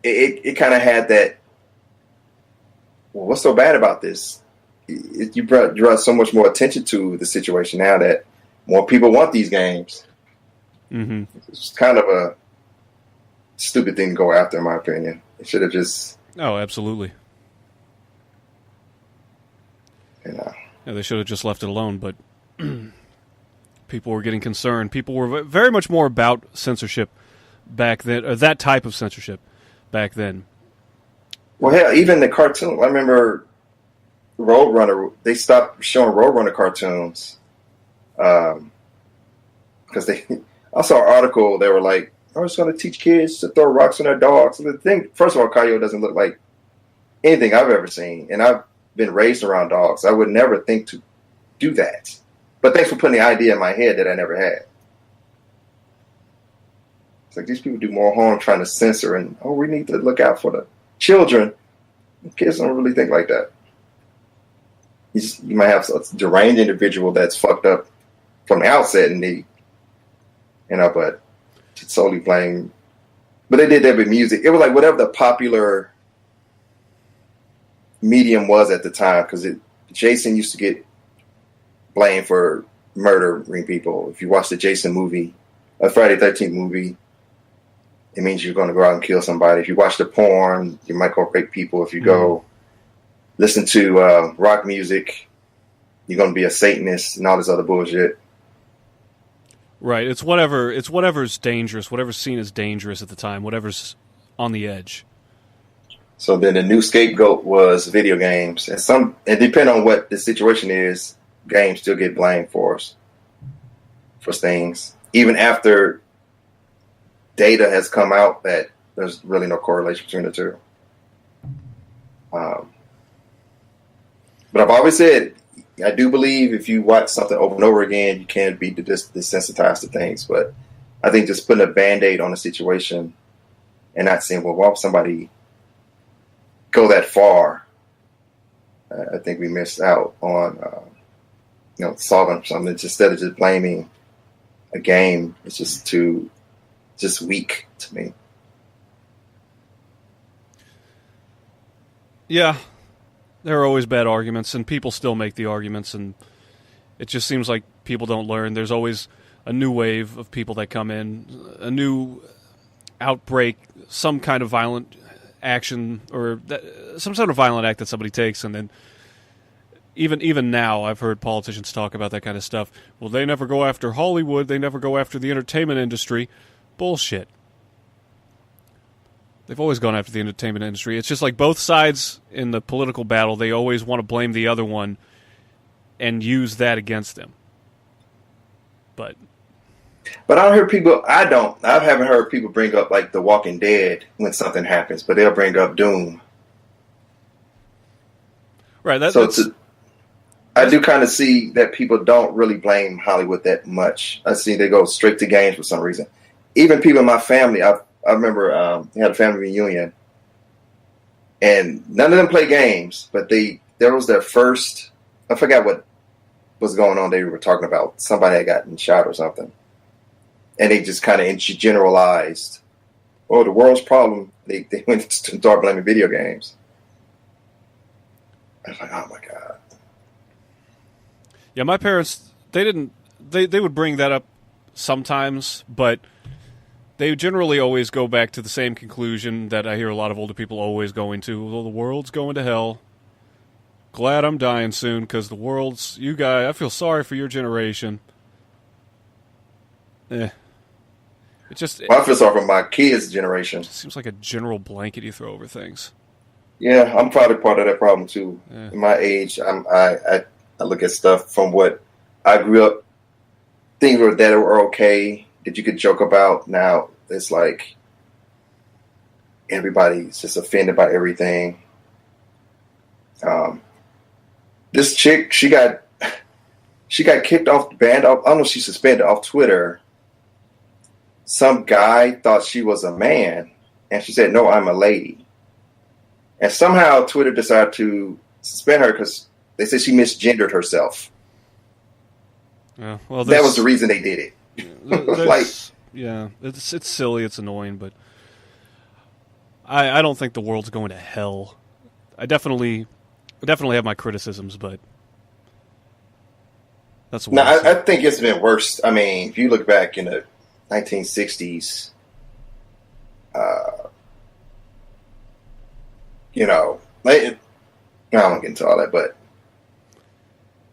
it kind of had that. Well, what's so bad about this? You brought so much more attention to the situation now that more people want these games. Mm-hmm. It's kind of a stupid thing to go after, in my opinion. It should have just. Oh, absolutely. Yeah, they should have just left it alone, but people were getting concerned. People were very much more about censorship back then, or that type of censorship back then. Well, hell, even the cartoon. I remember Roadrunner. They stopped showing Roadrunner cartoons because I saw an article. They were like, "I was going to teach kids to throw rocks on their dogs." And the thing, first of all, Caillou doesn't look like anything I've ever seen, and I've been raised around dogs. I would never think to do that. But thanks for putting the idea in my head that I never had. It's like these people do more harm trying to censor, and we need to look out for the children. Kids don't really think like that. You might have a deranged individual that's fucked up from the outset, and but solely playing. But they did that with music. It was like whatever the popular medium was at the time, because Jason used to get blamed for murdering people. If you watch the Jason movie, a Friday the 13th movie, it means you're going to go out and kill somebody. If you watch the porn, you might go rape people. If you go listen to rock music, you're going to be a Satanist and all this other bullshit. Right. It's whatever's dangerous, whatever's seen as dangerous at the time, whatever's on the edge. So then the new scapegoat was video games. And depending on what the situation is, games still get blamed for things. Even after data has come out that there's really no correlation between the two. But I've always said, I do believe if you watch something over and over again, you can be desensitized to things. But I think just putting a Band-Aid on a situation and not saying, well, why would somebody go that far? I think we missed out on, solving something. Instead of just blaming a game, it's just weak to me. Yeah. There are always bad arguments, and people still make the arguments, and it just seems like people don't learn. There's always a new wave of people that come in, a new outbreak, some kind of violent action, or some sort of violent act that somebody takes, and then even now I've heard politicians talk about that kind of stuff. Well, they never go after Hollywood, they never go after the entertainment industry. Bullshit. They've always gone after the entertainment industry. It's just like both sides in the political battle, they always want to blame the other one and use that against them. But I don't hear people, I haven't heard people bring up like The Walking Dead when something happens, but they'll bring up Doom. Right. I do kind of see that people don't really blame Hollywood that much. I see they go straight to games for some reason. Even people in my family, I remember they had a family reunion, and none of them play games, but there was their first, I forgot what was going on. They were talking about somebody had gotten shot or something, and they just kind of generalized, the world's problem. They went to start blaming video games. I was like, oh my God. Yeah, my parents, they would bring that up sometimes, but they generally always go back to the same conclusion that I hear a lot of older people always going to. Well, the world's going to hell. Glad I'm dying soon, because I feel sorry for your generation. It just... I feel sorry for my kids' generation. It seems like a general blanket you throw over things. Yeah, I'm probably part of that problem, too. Yeah. In my age, I look at stuff from what I grew up, things that were okay, that you could joke about. Now it's like everybody's just offended by everything. This chick, she got kicked off, banned off. I don't know if she's suspended off Twitter. Some guy thought she was a man, and she said, "No, I'm a lady." And somehow Twitter decided to suspend her because they said she misgendered herself. Yeah, well, that was the reason they did it. Yeah, it's silly, it's annoying, but I don't think the world's going to hell. I definitely have my criticisms, but that's what I think it's been worse. I mean, if you look back in the 1960s, I don't want to get into all that, but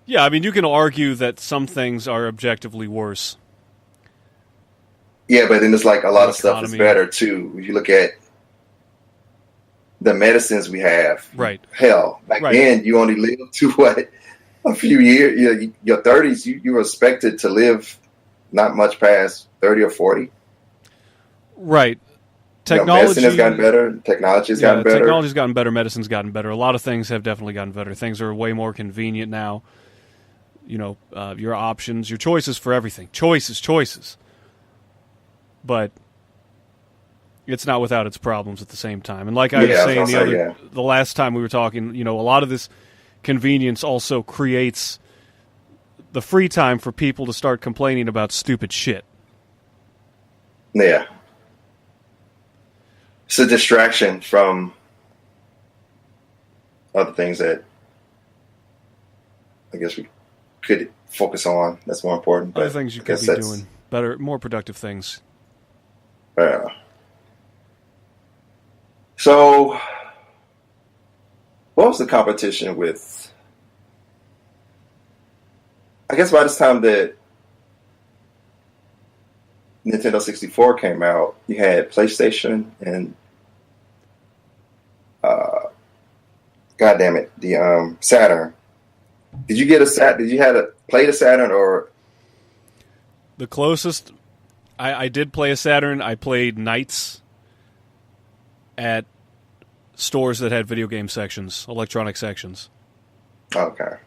yeah, I mean, you can argue that some things are objectively worse. Yeah, but then there's like a lot of stuff is better too. If you look at the medicines we have, right? Hell, back then you only lived to what, a few years. Your 30s, you were expected to live not much past 30 or 40. Right. Technology medicine has gotten better. Technology has gotten better. Technology's gotten better. Medicine's gotten better. A lot of things have definitely gotten better. Things are way more convenient now. Your options, your choices for everything. Choices. But it's not without its problems at the same time. And like I was saying the last time we were talking, a lot of this convenience also creates the free time for people to start complaining about stupid shit. Yeah. It's a distraction from other things that I guess we could focus on. That's more important. Other things you could be doing better, more productive things. So, what was the competition with? I guess by this time that Nintendo 64 came out, you had PlayStation and the Saturn. Did you get Did you play the Saturn or? The closest I did play a Saturn. I played nights at stores that had video game sections, electronic sections. Okay.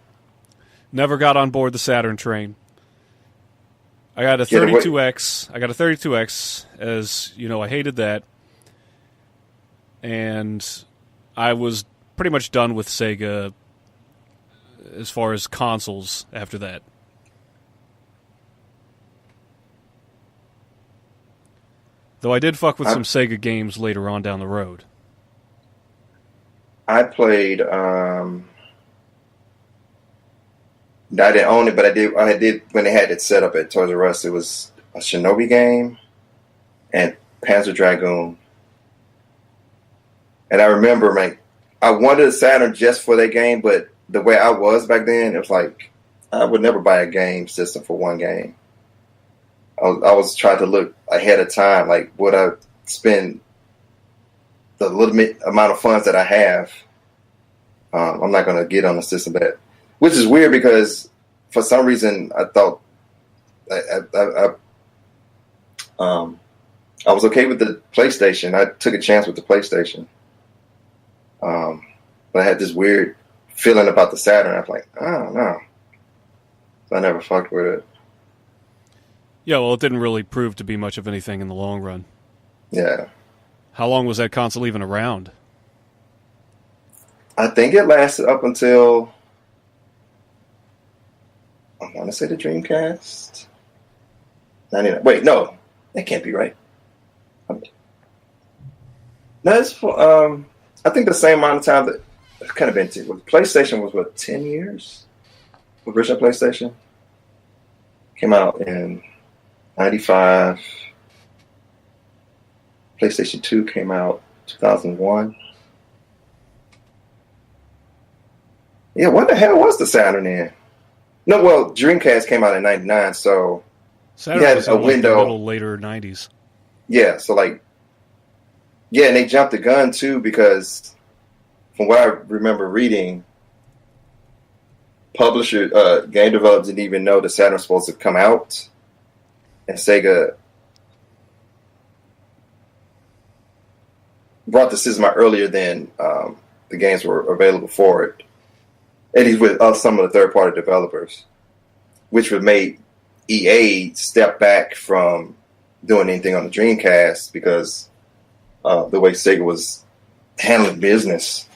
Never got on board the Saturn train. I got a 32X. I got a 32X, as you know, I hated that. And I was pretty much done with Sega as far as consoles after that. Though I did fuck with some Sega games later on down the road. I played. I didn't own it, but I did when they had it set up at Toys R Us. It was a Shinobi game and Panzer Dragoon. And I remember, I wanted a Saturn just for that game, but the way I was back then, it was like I would never buy a game system for one game. I was trying to look ahead of time, like would I spend the little amount of funds that I have? I'm not going to get on the system which is weird because for some reason I thought I was okay with the PlayStation. I took a chance with the PlayStation, but I had this weird feeling about the Saturn. I was like, I don't know, so I never fucked with it. Yeah, well, it didn't really prove to be much of anything in the long run. Yeah. How long was that console even around? I think it lasted up until, I want to say the Dreamcast. 99. Wait, no, that can't be right. No, it's I think the same amount of time that it could have been. PlayStation was what, 10 years? The original PlayStation came out in 95. PlayStation 2 came out 2001. Yeah, what the hell was the Saturn in? No, well, Dreamcast came out in 99, so Saturn had was a window. Like the middle, later 90s. Yeah, so and they jumped the gun too because from what I remember reading, game developers didn't even know the Saturn was supposed to come out. And Sega brought the system out earlier than the games were available for it. At least with some of the third-party developers, which would make EA step back from doing anything on the Dreamcast because the way Sega was handling business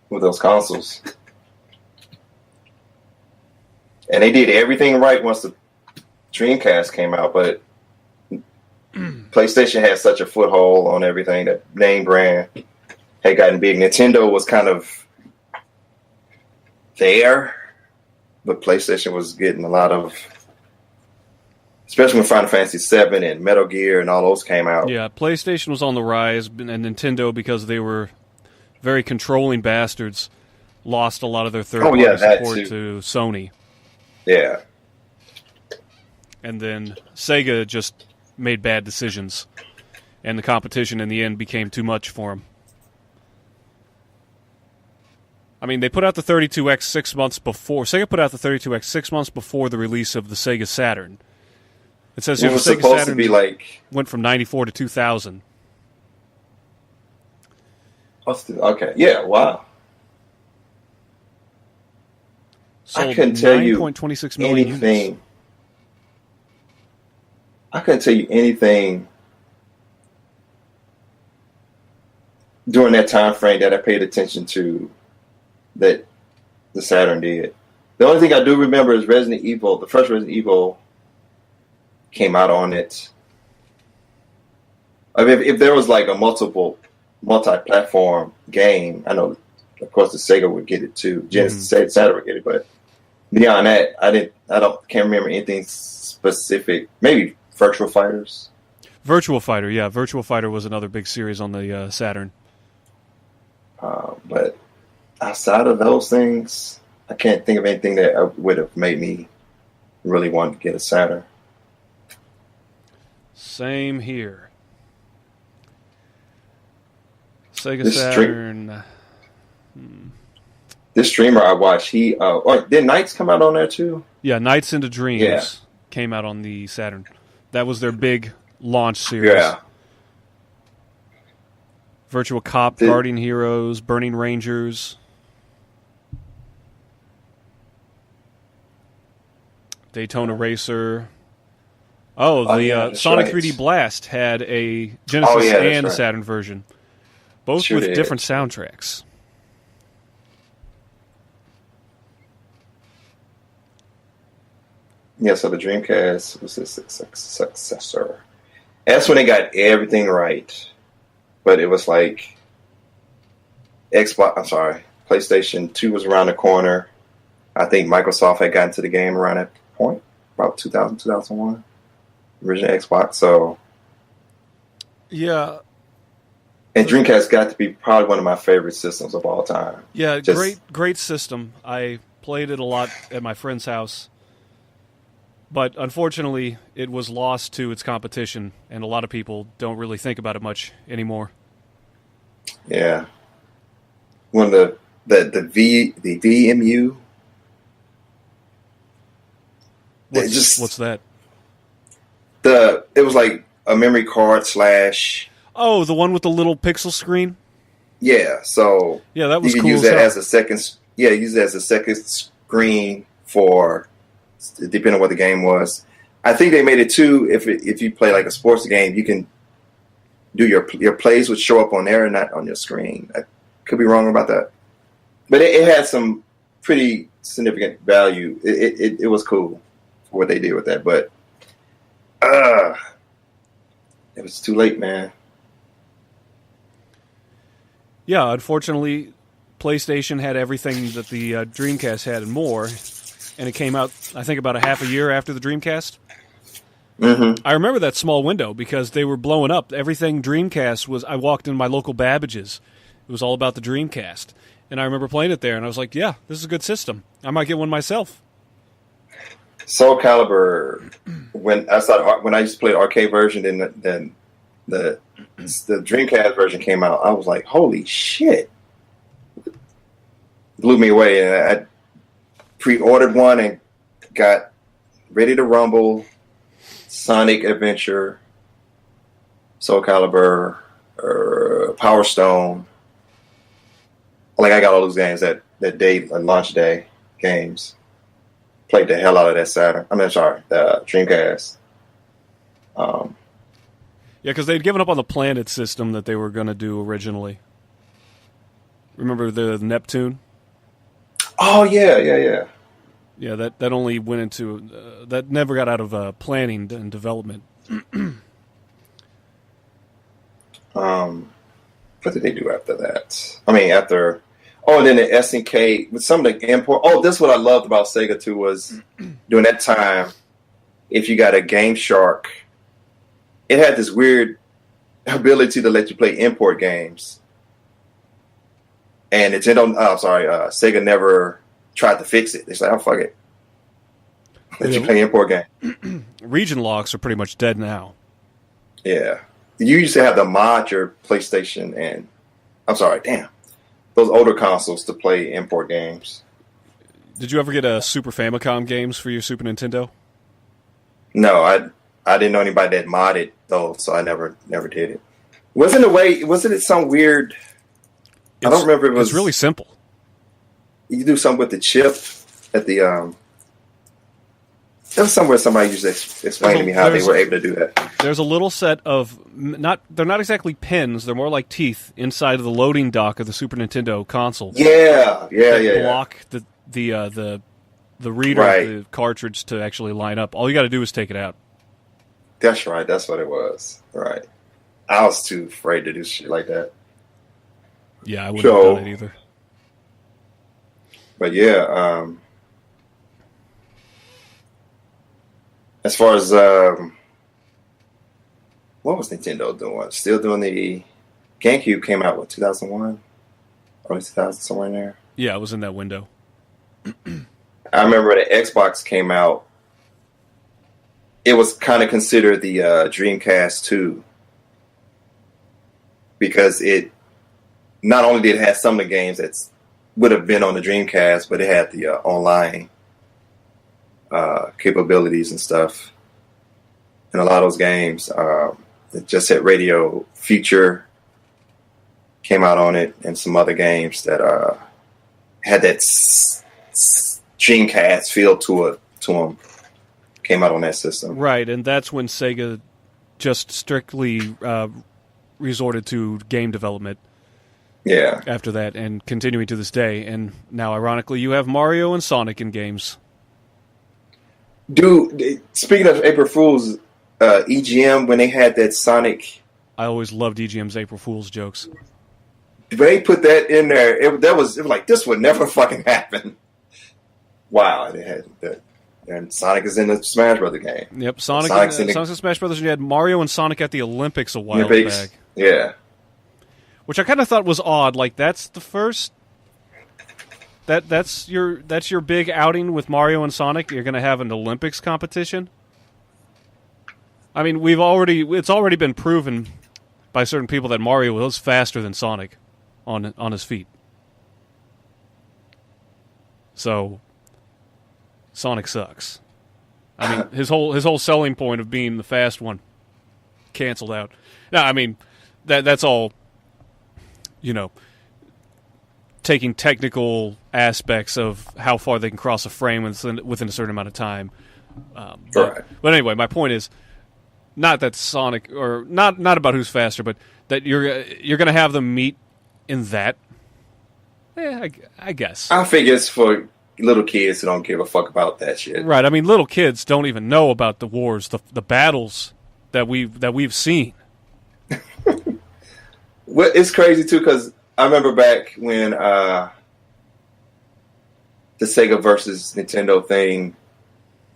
with those consoles. And they did everything right once the Dreamcast came out, but PlayStation had such a foothold on everything. That name brand had gotten big. Nintendo was kind of there, but PlayStation was getting a lot of, especially when Final Fantasy VII and Metal Gear and all those came out. Yeah, PlayStation was on the rise, and Nintendo, because they were very controlling bastards, lost a lot of their third-party support to Sony. Yeah. And then Sega just made bad decisions, and the competition in the end became too much for them. I mean, they put out the 32X 6 months before. Sega put out the 32X 6 months before the release of the Sega Saturn. It says here the Sega Saturn went from 94 to 2000. Okay, yeah, wow. Sold I couldn't tell you 9.26 million anything. Units. I couldn't tell you anything during that time frame that I paid attention to that the Saturn did. The only thing I do remember is Resident Evil. The first Resident Evil came out on it. I mean, if there was like a multi-platform game, I know, of course, the Sega would get it too. Genesis, Saturn would get it, but beyond that, can't remember anything specific. Maybe Virtual Fighters. Virtual Fighter, yeah. Virtual Fighter was another big series on the Saturn. But outside of those things, I can't think of anything that would have made me really want to get a Saturn. Same here. Sega Saturn. This streamer I watched, did Nights come out on there too? Yeah, Nights into Dreams came out on the Saturn. That was their big launch series. Yeah. Virtua Cop, Guardian Heroes, Burning Rangers, Daytona Racer. The Sonic 3D Blast had a Genesis and Saturn version, both with different soundtracks. Yeah, so the Dreamcast was its successor. That's when they got everything right. But it was like PlayStation 2 was around the corner. I think Microsoft had gotten to the game around that point, about 2000, 2001. Original Xbox, so... Yeah. And Dreamcast got to be probably one of my favorite systems of all time. Yeah, great system. I played it a lot at my friend's house. But unfortunately, it was lost to its competition, and a lot of people don't really think about it much anymore. Yeah. When the VMU. What's that? It was like a memory card / Oh, the one with the little pixel screen? Yeah, so yeah, that was you cool. Could use that as a second. Yeah, use it as a second screen for, depending on what the game was. I think they made it too. If you play like a sports game, you can do your plays would show up on there and not on your screen. I could be wrong about that, but it had some pretty significant value. It was cool for what they did with that, but it was too late, man. Yeah, unfortunately, PlayStation had everything that the Dreamcast had and more, and it came out, I think, about a half a year after the Dreamcast. Mm-hmm. I remember that small window because they were blowing up. Everything Dreamcast was, I walked in my local Babbage's. It was all about the Dreamcast. And I remember playing it there, and I was like, yeah, this is a good system. I might get one myself. Soul Calibur, when I used to play the arcade version, then the Dreamcast version came out, I was like, holy shit. Blew me away. And I pre-ordered one and got Ready to Rumble, Sonic Adventure, Soul Calibur, Power Stone. Like I got all those games that day, like launch day games. Played the hell out of that Saturn. The Dreamcast. Yeah, because they'd given up on the Planet system that they were going to do originally. Remember the Neptune? Oh yeah. Yeah, that only went into that never got out of planning and development. What did they do after that? I mean, after and then the SNK with some of the import. Oh, this is what I loved about Sega too was during that time. If you got a Game Shark, it had this weird ability to let you play import games. And Sega never tried to fix it. They said, "Oh fuck it, let you play import game." Region locks are pretty much dead now. Yeah, you used to have to mod your PlayStation and those older consoles to play import games. Did you ever get a Super Famicom games for your Super Nintendo? No, I didn't know anybody that modded those, so I never did it. Wasn't it some weird? I don't remember. It's really simple. You do something with the chip at the There was somewhere somebody used to explain to me how they were able to do that. There's a little set of they're not exactly pins. They're more like teeth inside of the loading dock of the Super Nintendo console. Yeah. Block the reader of the cartridge to actually line up. All you got to do is take it out. That's right. That's what it was. Right. I was too afraid to do shit like that. Yeah, I wouldn't have done it either. But yeah, as far as what was Nintendo doing? Still doing the GameCube came out, 2001? Early 2000, somewhere in there? Yeah, it was in that window. I remember the Xbox came out. It was kind of considered the Dreamcast 2. Because it not only did it have some of the games that would have been on the Dreamcast, but it had the online capabilities and stuff. And a lot of those games, it just had Radio Future came out on it, and some other games that had that Dreamcast feel to them came out on that system. Right, and that's when Sega just strictly resorted to game development. Yeah. After that, and continuing to this day, and now ironically, you have Mario and Sonic in games. Dude, speaking of April Fools, EGM when they had that Sonic, I always loved EGM's April Fool's jokes. When they put that in there, it was like this would never fucking happen. Wow, they had that. And Sonic is in the Smash Brothers game. Yep, Sonic's in Smash Brothers, and you had Mario and Sonic at the Olympics a while back. Yeah. Which I kind of thought was odd. Like, that's the first... That's your big outing with Mario and Sonic? You're going to have an Olympics competition? I mean, it's already been proven by certain people that Mario was faster than Sonic on his feet. So... Sonic sucks. I mean, his whole selling point of being the fast one canceled out. No, I mean that's all. Taking technical aspects of how far they can cross a frame within a certain amount of time. But anyway, my point is not that Sonic or not about who's faster, but that you're going to have them meet in that. Yeah, I guess. I figure it's for little kids who don't give a fuck about that shit. Right. I mean, little kids don't even know about the wars, the battles that we've seen. Well, it's crazy too because I remember back when the Sega versus Nintendo thing.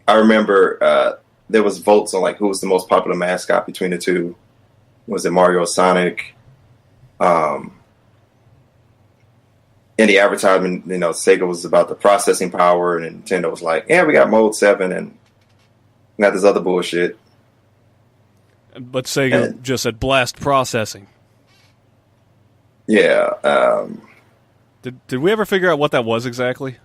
I remember there was votes on like who was the most popular mascot between the two. Was it Mario or Sonic? In the advertisement, Sega was about the processing power, and Nintendo was like, "Yeah, we got Mode 7, and we got this other bullshit." But Sega just said blast processing. Yeah. Did we ever figure out what that was exactly?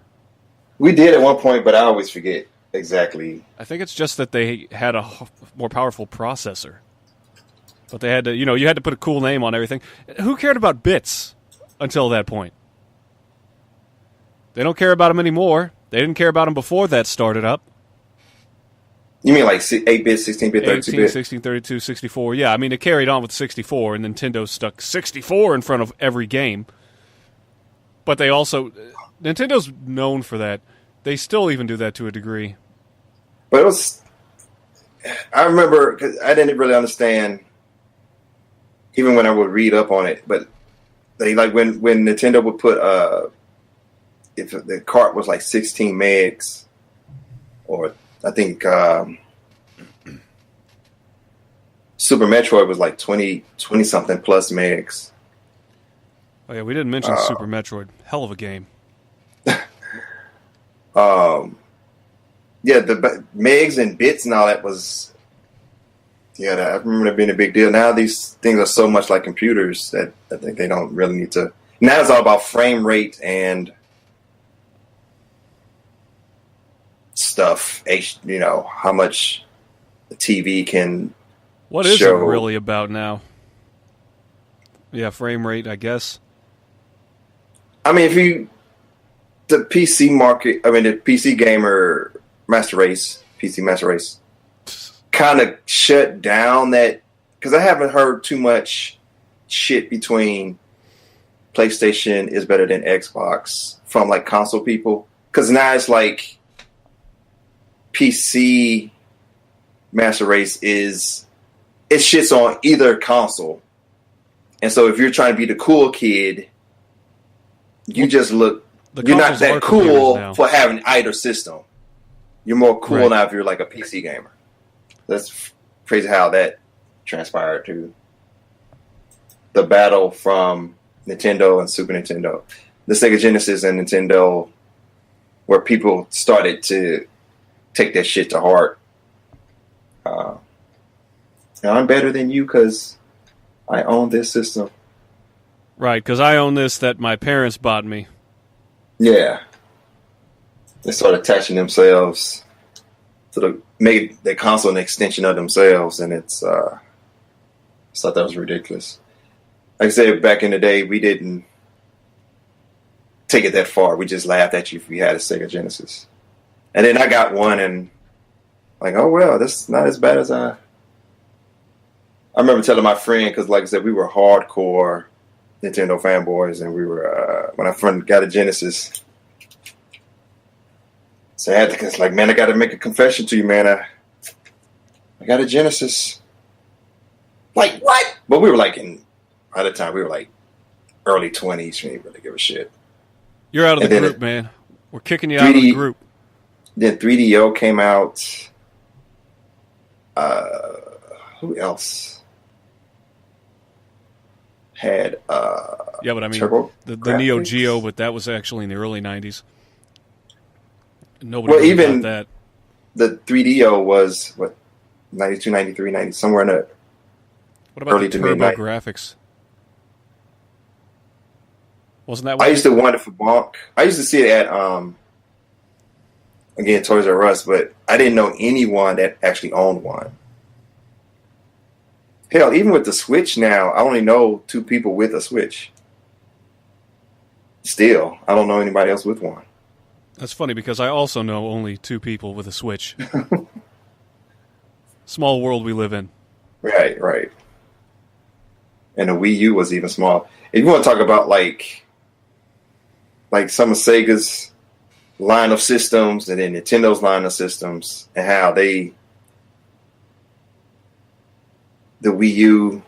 We did at one point, but I always forget exactly. I think it's just that they had a more powerful processor. But they had to, you had to put a cool name on everything. Who cared about bits until that point? They don't care about them anymore. They didn't care about them before that started up. You mean like 8-bit, 16-bit, 32-bit? 18, 16, 32, 64. Yeah, I mean, it carried on with 64, and Nintendo stuck 64 in front of every game. But they also... Nintendo's known for that. They still even do that to a degree. But it was... I remember, because I didn't really understand, even when I would read up on it, but they like when Nintendo would put... if the cart was like 16 megs, or I think Super Metroid was like 20 something plus megs. Oh yeah, we didn't mention Super Metroid. Hell of a game. Yeah, the megs and bits and all that was... Yeah, I remember that being a big deal. Now these things are so much like computers that I think they don't really need to... Now it's all about frame rate and... stuff, how much the TV can What is show. it really about now? Yeah, frame rate, I guess. I mean, the PC market, the PC gamer PC master race, kind of shut down that, because I haven't heard too much shit between PlayStation is better than Xbox from like console people, because now it's like PC Master Race it shits on either console. And so if you're trying to be the cool kid, you're not that cool for having either system. You're more cool now if you're like a PC gamer. That's crazy how that transpired to the battle from Nintendo and Super Nintendo. The Sega Genesis and Nintendo, where people started to take that shit to heart. I'm better than you because I own this system. Right, because I own this that my parents bought me. Yeah. They start attaching themselves to make the console an extension of themselves, and I thought that was ridiculous. Like I said, back in the day, we didn't take it that far. We just laughed at you if we had a Sega Genesis. And then I got one, and like, oh well, that's not as bad as I remember telling my friend, because like I said, we were hardcore Nintendo fanboys, and we were when I friend got a Genesis. So I had to, cause like, man, I got to make a confession to you, man. I got a Genesis. Like what? But we were like by the time we were like early 20s, we didn't really give a shit. You're out of the group, man. We're kicking you out of the group. Then 3DO came out. Who else had yeah, but I mean the Neo Geo, but that was actually in the early 90s. Nobody even got that. The 3DO was what, 92, 93, 90, somewhere in the what about early the turbo graphics? Wasn't that what I used to wonder for Bonk? I used to see it at again, Toys R Us, but I didn't know anyone that actually owned one. Hell, even with the Switch now, I only know 2 people with a Switch. Still, I don't know anybody else with one. That's funny because I also know only 2 people with a Switch. Small world we live in. Right. And the Wii U was even small. If you want to talk about like some of Sega's line of systems and then Nintendo's line of systems and how the Wii U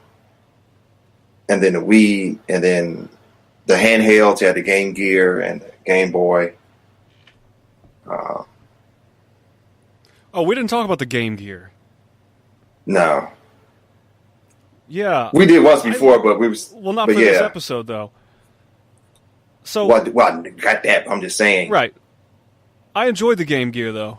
and then the Wii and then the handhelds, you had the Game Gear and the Game Boy. Oh, we didn't talk about the Game Gear. No. Yeah. We did once before, but we was... Well, not for this episode, though. So... Well, I got that. I'm just saying. Right. I enjoyed the Game Gear, though.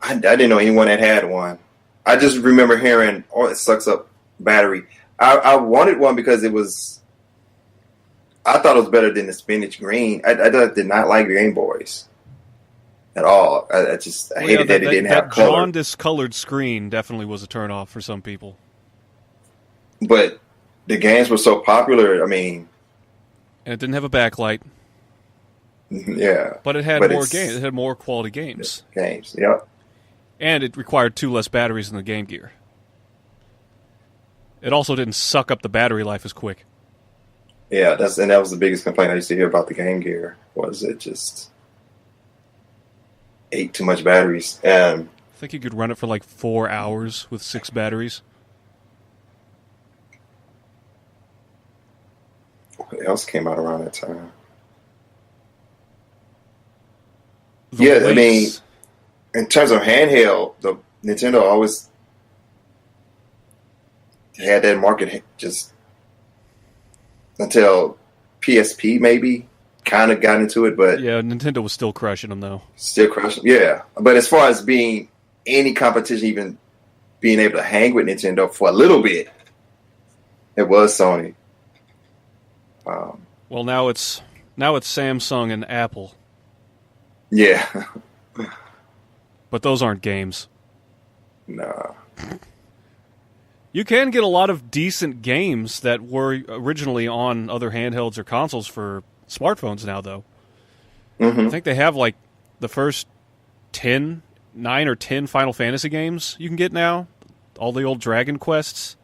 I didn't know anyone that had one. I just remember hearing, oh, it sucks up battery. I wanted one because it was... I thought it was better than the spinach green. I did not like Game Boys. at all. I hated that it didn't have color. That jaundice-colored screen definitely was a turnoff for some people. But the games were so popular. I mean, and it didn't have a backlight. Yeah, but it had more games. It had more quality games. Yep. And it required 2 less batteries than the Game Gear. It also didn't suck up the battery life as quick. Yeah, that was the biggest complaint I used to hear about the Game Gear, was it just ate too much batteries. I think you could run it for like 4 hours with 6 batteries. What else came out around that time? I mean, in terms of handheld, the Nintendo always had that market just until PSP maybe kind of got into it, but yeah, Nintendo was still crushing them though. Still crushing, yeah. But as far as being any competition, even being able to hang with Nintendo for a little bit, it was Sony. Well, now it's Samsung and Apple. Yeah. But those aren't games. Nah. You can get a lot of decent games that were originally on other handhelds or consoles for smartphones now, though. Mm-hmm. I think they have like the first 9 or 10 Final Fantasy games you can get now. All the old Dragon Quests.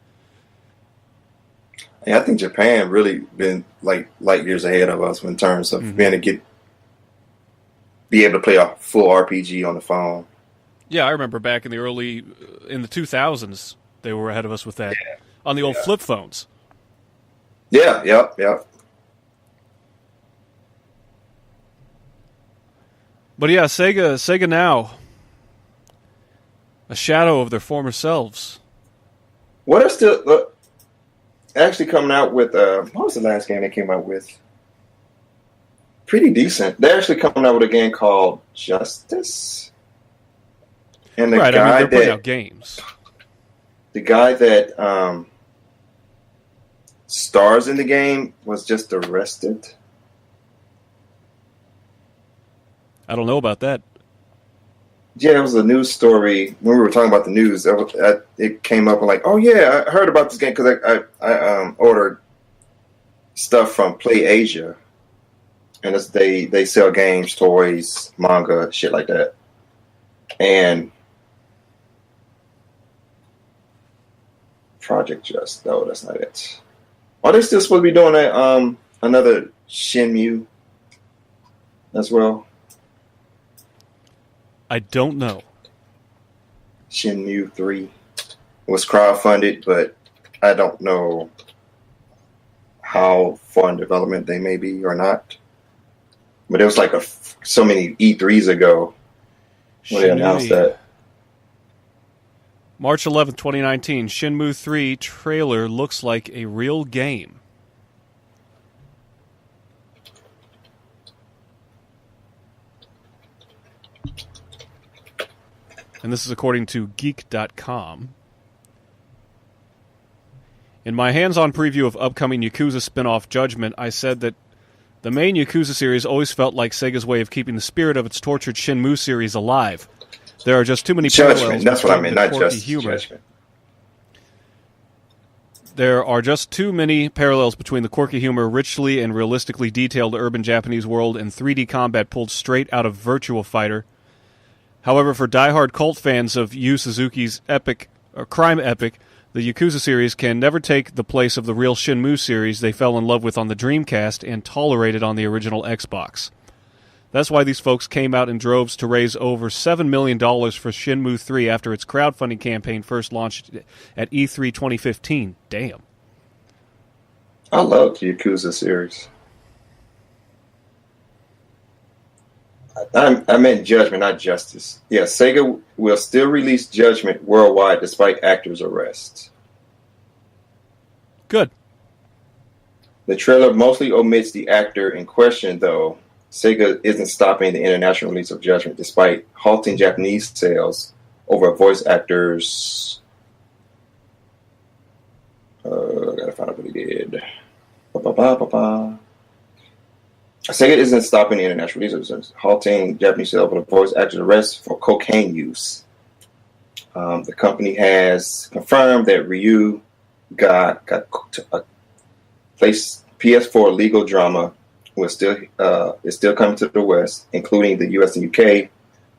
Yeah, I think Japan really been like light years ahead of us in terms of being able to be able to play a full RPG on the phone. Yeah, I remember back in the 2000s, they were ahead of us with that on the old flip phones. Yeah, yep. But yeah, Sega now, a shadow of their former selves. What are still actually coming out with? What was the last game they came out with? Pretty decent. They're actually coming out with a game called Justice. And the guy they're putting out games. The guy that stars in the game was just arrested. I don't know about that. Yeah, it was a news story. When we were talking about the news, it came up and like, oh yeah, I heard about this game because I ordered stuff from Play Asia, and they sell games, toys, manga, shit like that. And Project Just, no, that's not it. Are they still supposed to be doing that? Another Shenmue as well. I don't know. Shenmue 3 was crowdfunded, but I don't know how far in development they may be or not. But it was like so many E3s ago when they announced that. March 11th, 2019, Shenmue 3 trailer looks like a real game. And this is according to Geek.com. In my hands-on preview of upcoming Yakuza spin-off Judgment, I said that the main Yakuza series always felt like Sega's way of keeping the spirit of its tortured Shenmue series alive. There are just too many parallels. That's what I meant, not just Judgment. There are just too many parallels between the quirky humor, richly and realistically detailed urban Japanese world, and 3D combat pulled straight out of Virtua Fighter. However, for diehard cult fans of Yu Suzuki's crime epic, the Yakuza series can never take the place of the real Shenmue series they fell in love with on the Dreamcast and tolerated on the original Xbox. That's why these folks came out in droves to raise over $7 million for Shenmue 3 after its crowdfunding campaign first launched at E3 2015. Damn. I love the Yakuza series. I meant Judgment, not Justice. Yeah, Sega will still release Judgment worldwide despite actors' arrests. Good. The trailer mostly omits the actor in question, though. Sega isn't stopping the international release of Judgment despite halting Japanese sales over voice actors. I gotta find out what he did. Sega isn't stopping the international release; it's halting Japanese sales of the voice actor's arrest for cocaine use. The company has confirmed that Ryu got a PS4 legal drama is still coming to the West, including the US and UK,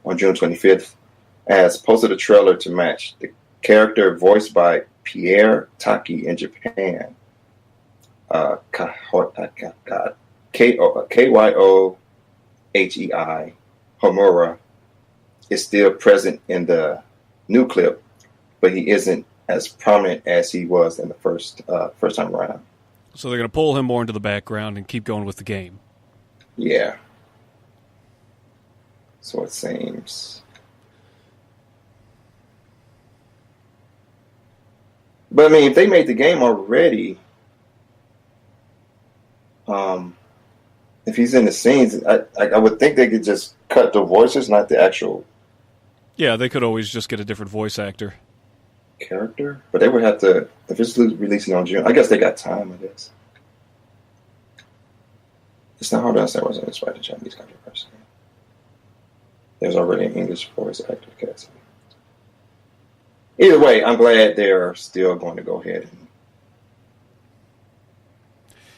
on June 25th, has posted a trailer to match. The character voiced by Pierre Taki in Japan, Kyohei Homura, is still present in the new clip, but he isn't as prominent as he was in the first time around. So they're going to pull him more into the background and keep going with the game. Yeah. So it seems. But I mean, if they made the game already, if he's in the scenes, I would think they could just cut the voices, not the actual. Yeah, they could always just get a different voice actor. Character, but they would have to, if it's releasing on June. I guess they got time. I guess it's not hard to understand what's inspired the Chinese controversy. There's already an English voice actor cast. Either way, I'm glad they're still going to go ahead and.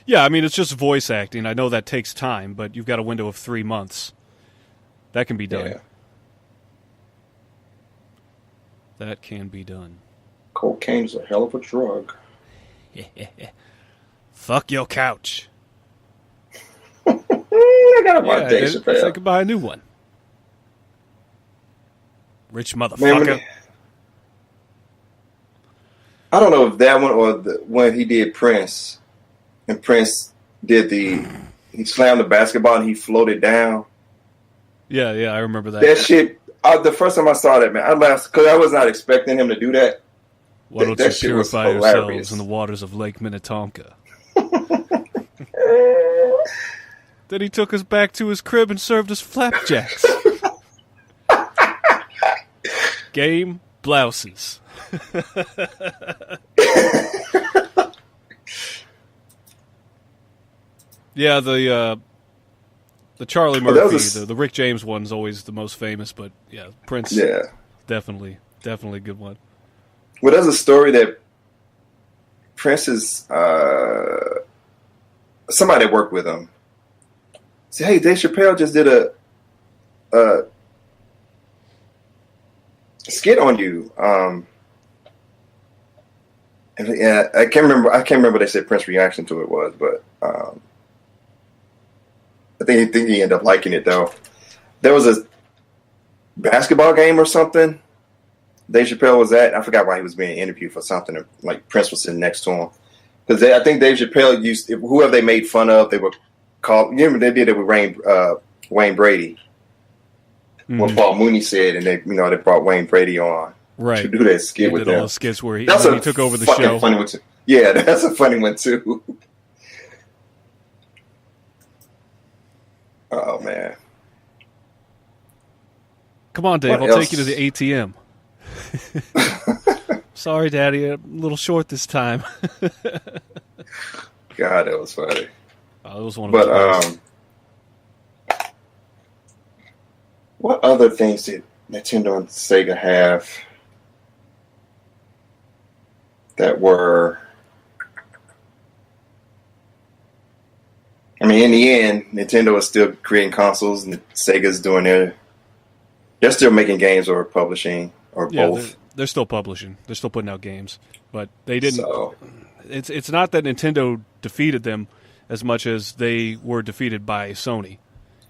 Yeah, I mean, it's just voice acting. I know that takes time, but you've got a window of 3 months. That can be done. Yeah. That can be done. Cocaine is a hell of a drug. Fuck your couch. I gotta buy Dave Chappelle. I could buy a new one. Rich motherfucker. Man, I don't know if that one or when he did Prince, and Prince did he slammed the basketball and he floated down. Yeah, I remember that. That shit. The first time I saw that, man, I laughed because I was not expecting him to do that. Why don't you purify yourselves in the waters of Lake Minnetonka? Then he took us back to his crib and served us flapjacks. Game blouses. Yeah, the Charlie Murphy, the Rick James one's always the most famous, but yeah, Prince, definitely a good one. Well, there's a story that Prince's somebody that worked with him said, "Hey, Dave Chappelle just did a skit on you." And yeah, I can't remember what they said Prince's reaction to it was, but I think he ended up liking it though. There was a basketball game or something Dave Chappelle was at. I forgot why he was being interviewed for something. Like Prince was sitting next to him because I think Dave Chappelle used whoever they made fun of. They were called. You remember they did it with Wayne Brady. Mm-hmm. What Paul Mooney said, and they brought Wayne Brady on to do that skit with them. All the skits where he took over the show. Funny one too. Yeah, that's a funny one too. Oh man! Come on, Dave. I'll take you to the ATM. Sorry, Daddy. I'm a little short this time. God, that was funny. It was one of the what other things did Nintendo and Sega have that were? I mean, in the end, Nintendo is still creating consoles, and Sega's doing they're still making games or publishing or both. They're still publishing. They're still putting out games, but they didn't. So, it's not that Nintendo defeated them as much as they were defeated by Sony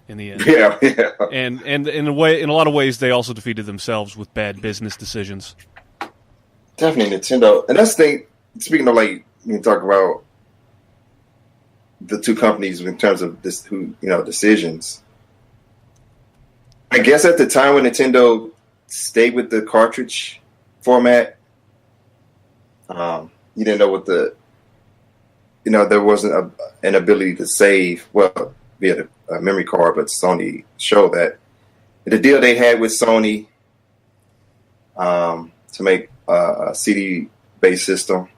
in the end. Yeah. And in a lot of ways, they also defeated themselves with bad business decisions. Definitely Nintendo, and that's the thing. Speaking of like you talk about the two companies in terms of decisions. I guess at the time when Nintendo stayed with the cartridge format, you didn't know what there wasn't an ability to save via a memory card, but Sony showed that the deal they had with Sony to make a CD-based system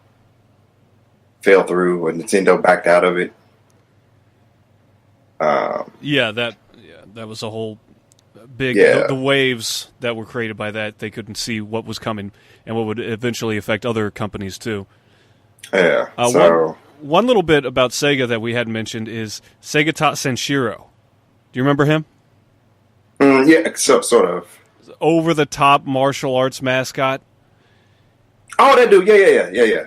fell through, and Nintendo backed out of it. That was a whole big the waves that were created by that. They couldn't see what was coming and what would eventually affect other companies too. Yeah. One little bit about Sega that we hadn't mentioned is Sega taught Senshiro. Do you remember him? Yeah, sort of. Over the top martial arts mascot. Oh, that dude.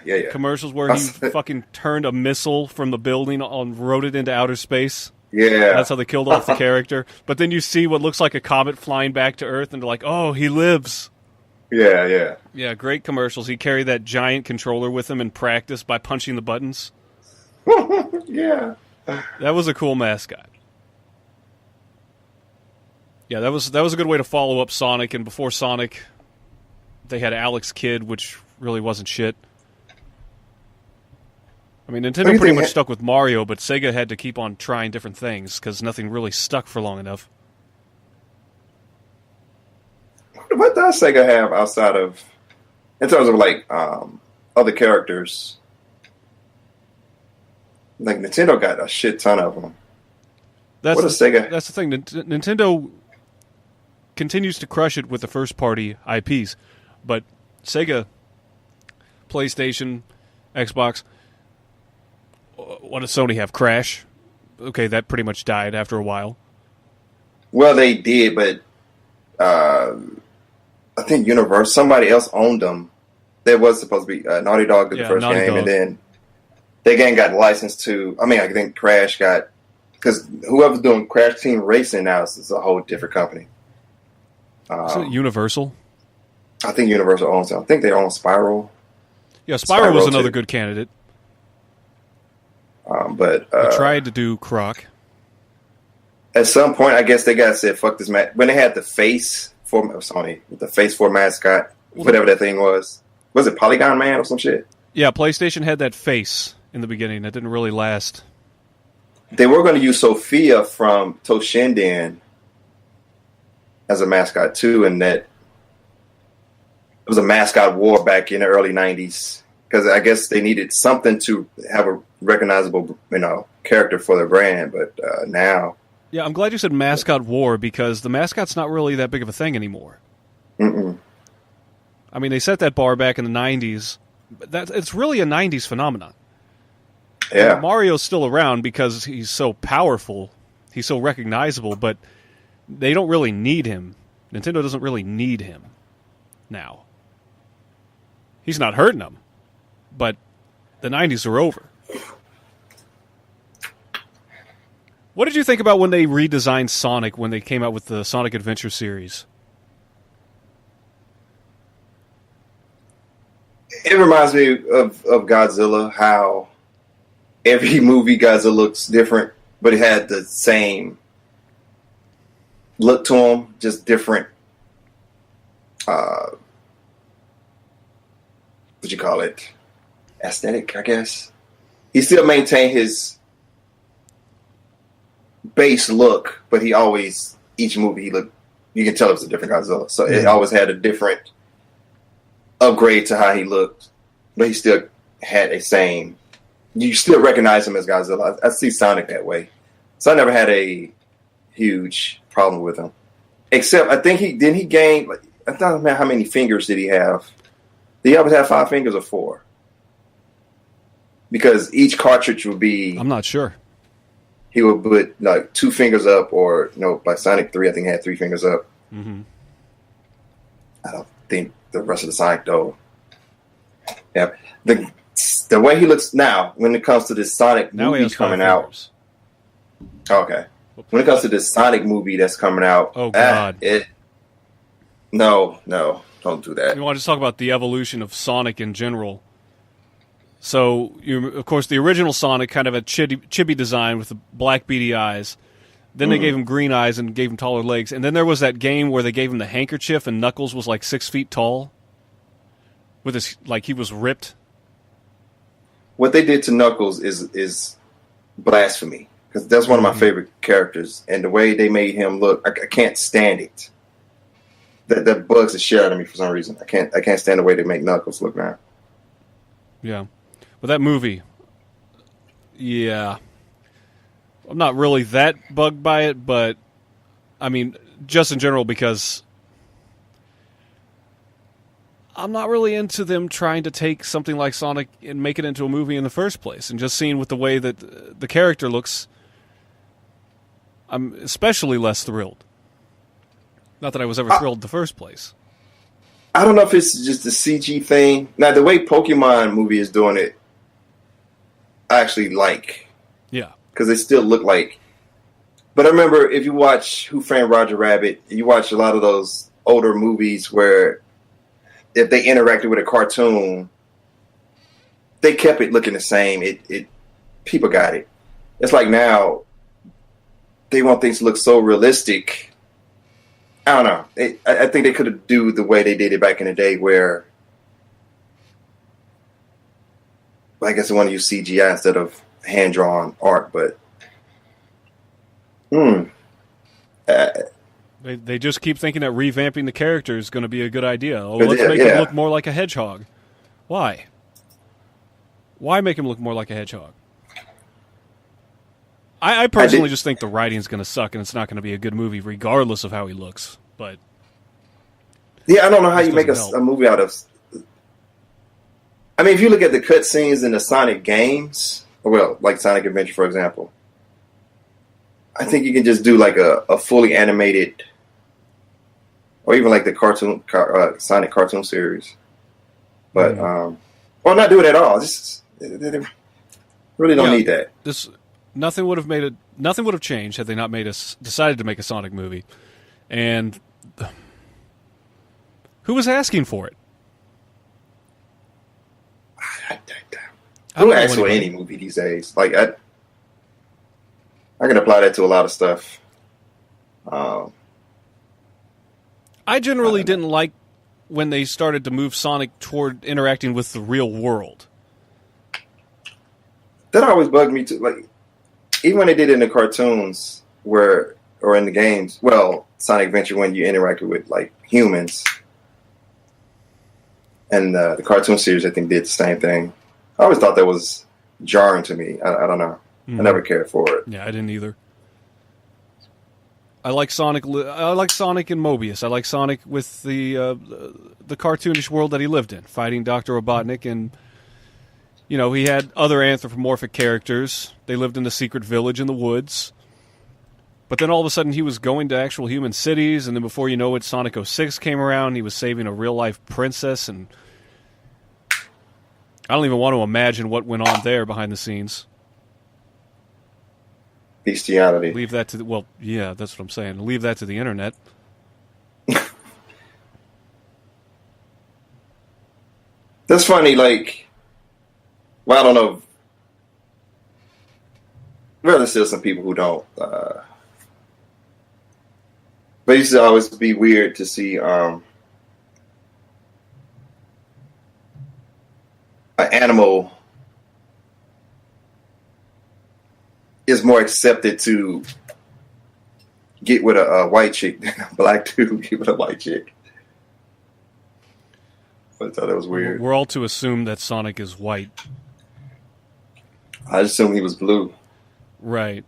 Yeah. Commercials where he fucking turned a missile from the building and rode it into outer space. Yeah. That's how they killed off the character. But then you see what looks like a comet flying back to Earth, and they're like, oh, he lives. Yeah. Yeah, great commercials. He carried that giant controller with him in practice by punching the buttons. Yeah. That was a cool mascot. Yeah, that was a good way to follow up Sonic, and before Sonic, they had Alex Kidd, which really wasn't shit. I mean, Nintendo pretty much stuck with Mario, but Sega had to keep on trying different things because nothing really stuck for long enough. What does Sega have outside of, in terms of like other characters? Like Nintendo got a shit ton of them. What does Sega? That's the thing. Nintendo continues to crush it with the first-party IPs, but Sega, PlayStation, Xbox. What does Sony have? Crash. Okay, that pretty much died after a while. Well, they did, but I think somebody else owned them. There was supposed to be Naughty Dog did the first Naughty game, Dog. And then their game got licensed to. I mean, I think Crash got, because whoever's doing Crash Team Racing now is a whole different company. Is it Universal? I think Universal owns them. I think they own Spiral. Yeah, Spiral was another too. good candidate. But They tried to do Croc. At some point, I guess they got said, "Fuck this match." When they had the face for Sony, the face for mascot, whatever that thing was it Polygon Man or some shit? Yeah, PlayStation had that face in the beginning. That didn't really last. They were going to use Sophia from Toshinden as a mascot too, and that it was a mascot war back in the early '90s because I guess they needed something to have a recognizable, character for their brand. But now, yeah, I'm glad you said mascot war because the mascot's not really that big of a thing anymore. Mm-mm. I mean, they set that bar back in the '90s. But it's really a '90s phenomenon. Yeah, Mario's still around because he's so powerful, he's so recognizable, but they don't really need him. Nintendo doesn't really need him now. He's not hurting them, but the '90s are over. What did you think about when they redesigned Sonic when they came out with the Sonic Adventure series? it reminds me of Godzilla, how every movie Godzilla looks different, but it had the same look to him, just different. What you call it? Aesthetic, I guess. He still maintained his base look, but he always, each movie he looked, you can tell it was a different Godzilla. So it always had a different upgrade to how he looked, but he still had a same. You still recognize him as Godzilla. I see Sonic that way. So I never had a huge problem with him. Except I think he gain. I don't know how many fingers did he have. Did he always have 5 fingers or 4? Because each cartridge would be. I'm not sure. He would put like 2 fingers up, or by Sonic 3, I think he had 3 fingers up. Mm-hmm. I don't think the rest of the Sonic though. Yeah, the way he looks now, when it comes to this Sonic movie coming out. Okay, when it comes to this Sonic movie that's coming out. Oh God! No, don't do that. We want to talk about the evolution of Sonic in general. So, of course, the original Sonic kind of a chibi design with the black beady eyes. Then they gave him green eyes and gave him taller legs. And then there was that game where they gave him the handkerchief and Knuckles was like 6 feet tall. With his, like, he was ripped. What they did to Knuckles is blasphemy. Because that's one of my favorite characters. And the way they made him look, I can't stand it. That bugs the shit out of me for some reason. I can't stand the way they make Knuckles look now. Yeah. But that movie, yeah. I'm not really that bugged by it, but I mean, just in general, because I'm not really into them trying to take something like Sonic and make it into a movie in the first place. And just seeing with the way that the character looks, I'm especially less thrilled. Not that I was ever thrilled in the first place. I don't know if it's just the CG thing. Now, the way Pokemon movie is doing it, I actually like. Yeah. Because they still look like. But I remember if you watch Who Framed Roger Rabbit, you watch a lot of those older movies where if they interacted with a cartoon, they kept it looking the same. It people got it. It's like now they want things to look so realistic. I don't know. I think they could have do the way they did it back in the day, where I guess they want to use CGI instead of hand drawn art. But They just keep thinking that revamping the character is going to be a good idea. Oh, let's make him look more like a hedgehog. Why? Why make him look more like a hedgehog? I personally just think the writing's going to suck and it's not going to be a good movie regardless of how he looks. But yeah, I don't know how you make a movie out of. I mean, if you look at the cutscenes in the Sonic games, well, like Sonic Adventure, for example, I think you can just do like a fully animated, or even like the cartoon Sonic cartoon series. But or not do it at all. They really don't need that. Nothing would have changed had they not decided to make a Sonic movie. And who was asking for it? Who asks for any movie these days? Like I can apply that to a lot of stuff. I generally didn't like when they started to move Sonic toward interacting with the real world. That always bugged me too. Like, even when they did it in the cartoons, or in the games, well, Sonic Adventure, when you interacted with like humans, and the cartoon series, I think, did the same thing. I always thought that was jarring to me. I don't know. I never cared for it. Yeah, I didn't either. I like Sonic. I like Sonic and Mobius. I like Sonic with the cartoonish world that he lived in, fighting Dr. Robotnik, and he had other anthropomorphic characters. They lived in a secret village in the woods. But then all of a sudden he was going to actual human cities, and then before you know it, Sonic 06 came around. He was saving a real-life princess, and I don't even want to imagine what went on there behind the scenes. Bestiality. Leave that to yeah, that's what I'm saying. Leave that to the internet. That's funny, like, well, I don't know. Well, there's still some people who don't. But it used to always be weird to see an animal is more accepted to get with a white chick than a black dude get with a white chick. I thought that was weird. We're all to assume that Sonic is white. I assumed he was blue. Right.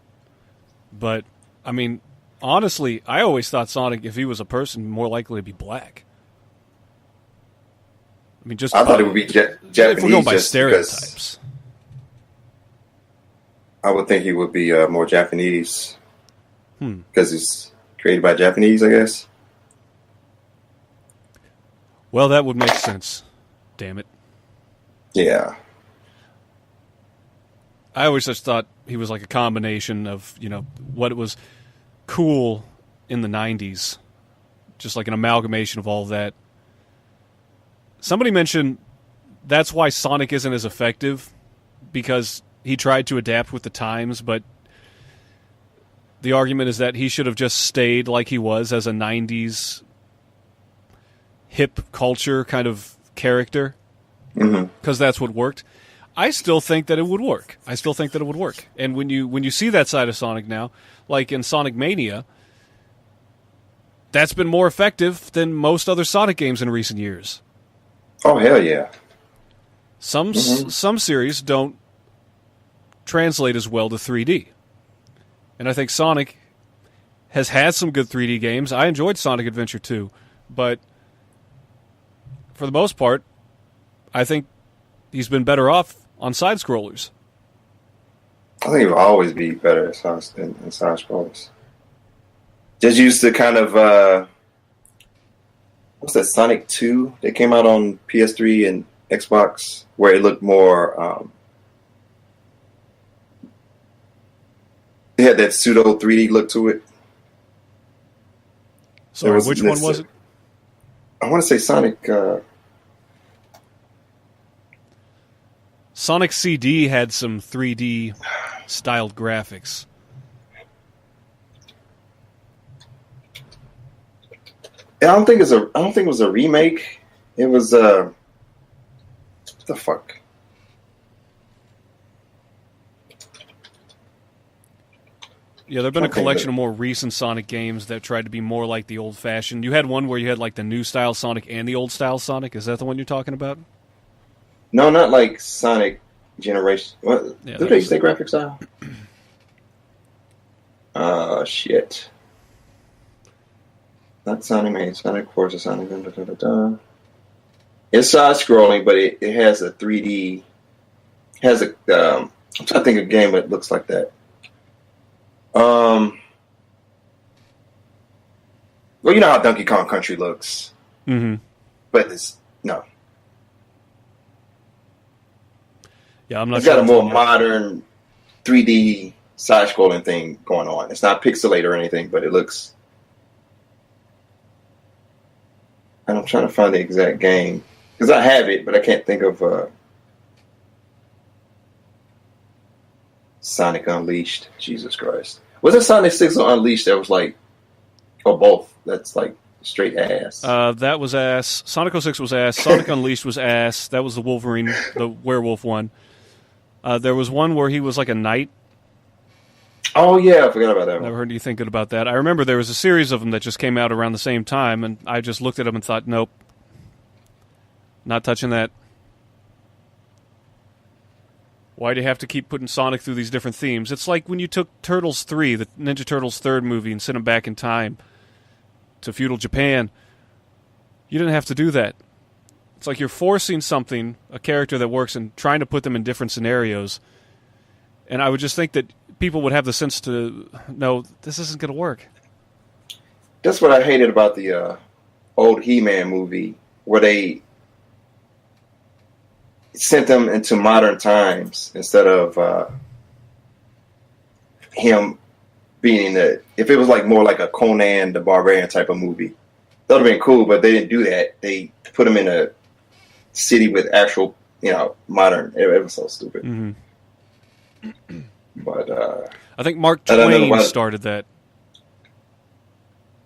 But, I mean, honestly, I always thought Sonic, if he was a person, more likely to be black. I mean, I thought it would be Japanese. If we're going by stereotypes. I would think he would be more Japanese. Because he's created by Japanese, I guess. Well, that would make sense. Damn it. Yeah. I always just thought he was like a combination of, what was cool in the 90s. Just like an amalgamation of all of that. Somebody mentioned that's why Sonic isn't as effective, because he tried to adapt with the times, but the argument is that he should have just stayed like he was as a 90s hip culture kind of character, because that's what worked. I still think that it would work. And when you see that side of Sonic now, like in Sonic Mania, that's been more effective than most other Sonic games in recent years. Oh, hell yeah. Some series don't translate as well to 3D. And I think Sonic has had some good 3D games. I enjoyed Sonic Adventure 2, but for the most part, I think he's been better off on side-scrollers. I think it will always be better in side scrollers. Just used to kind of what's that, Sonic 2 that came out on PS3 and Xbox, where it looked more it had that pseudo 3D look to it. Sorry, which one was it? I want to say Sonic Sonic CD had some 3D styled graphics. I don't think it was a remake. It was what the fuck? Yeah, there've been a collection of more recent Sonic games that tried to be more like the old-fashioned. You had one where you had like the new style Sonic and the old style Sonic. Is that the one you're talking about? No, not like Sonic Generation. What? Yeah, Did they say graphic style? Shit. Not Sonic Mania, Sonic Forza, Sonic. It's side scrolling, but it has a 3D. Has a. I'm trying to think of a game that looks like that. Well, you know how Donkey Kong Country looks. Mm-hmm. But it's no. Yeah, I'm not. It's got a more modern 3D side-scrolling thing going on. It's not pixelated or anything, but it looks. And I'm trying to find the exact game because I have it, but I can't think of Sonic Unleashed. Jesus Christ, was it Sonic 6 or Unleashed that was like, or both? That's like straight ass. That was ass. Sonic 06 was ass. Sonic Unleashed was ass. That was the Wolverine, the werewolf one. There was one where he was like a knight. Oh yeah, I forgot about that one. Never heard you thinking about that. I remember there was a series of them that just came out around the same time, and I just looked at them and thought, nope, not touching that. Why do you have to keep putting Sonic through these different themes? It's like when you took Turtles 3, the Ninja Turtles third movie, and sent them back in time to feudal Japan. You didn't have to do that. It's like you're forcing something, a character that works, and trying to put them in different scenarios. And I would just think that people would have the sense to know this isn't going to work. That's what I hated about the old He-Man movie, where they sent them into modern times instead of him being in the. If it was like more like a Conan the Barbarian type of movie, that would have been cool. But they didn't do that. They put him in a city with actual, modern. It was so stupid. Mm-hmm. But I think Mark Twain started that.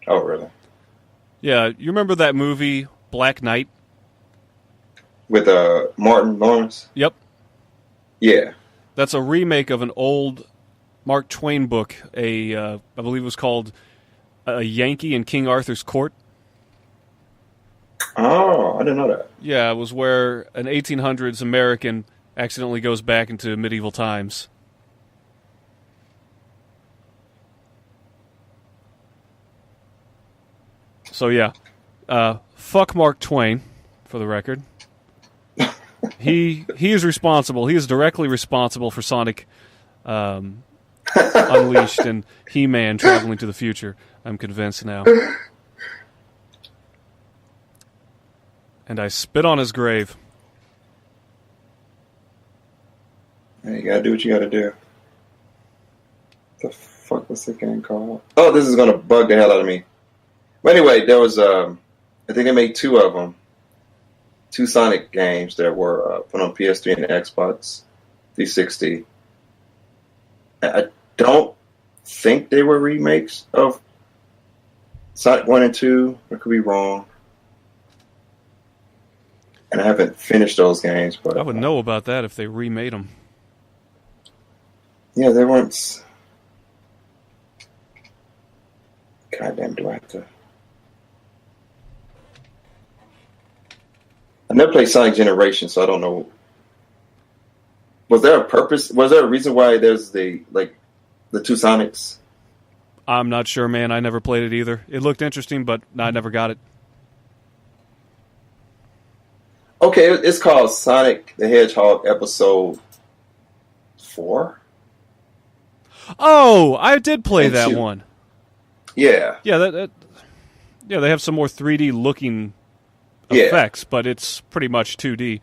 Oh, really? Yeah, you remember that movie Black Knight with Martin Lawrence? Yep. Yeah, that's a remake of an old Mark Twain book. I believe it was called A Yankee in King Arthur's Court. Oh, I didn't know that. Yeah, it was where an 1800s American accidentally goes back into medieval times. So yeah, fuck Mark Twain, for the record. He is responsible. He is directly responsible for Sonic Unleashed and He-Man traveling to the future. I'm convinced now. And I spit on his grave. Hey, you gotta do what you gotta do. The fuck was the game called? Oh, this is gonna bug the hell out of me. But anyway, there was I think they made two of them. Two Sonic games that were put on PS3 and Xbox 360. I don't think they were remakes of Sonic 1 and 2. I could be wrong. And I haven't finished those games, but I would know about that if they remade them. Yeah, they weren't. Goddamn, do I have to? I never played Sonic Generation, so I don't know. Was there a purpose? Was there a reason why there's the two Sonics? I'm not sure, man. I never played it either. It looked interesting, but I never got it. Okay, it's called Sonic the Hedgehog Episode 4. Oh, I did play And that 2. one. Yeah. Yeah, they have some more 3D looking effects, but it's pretty much 2D.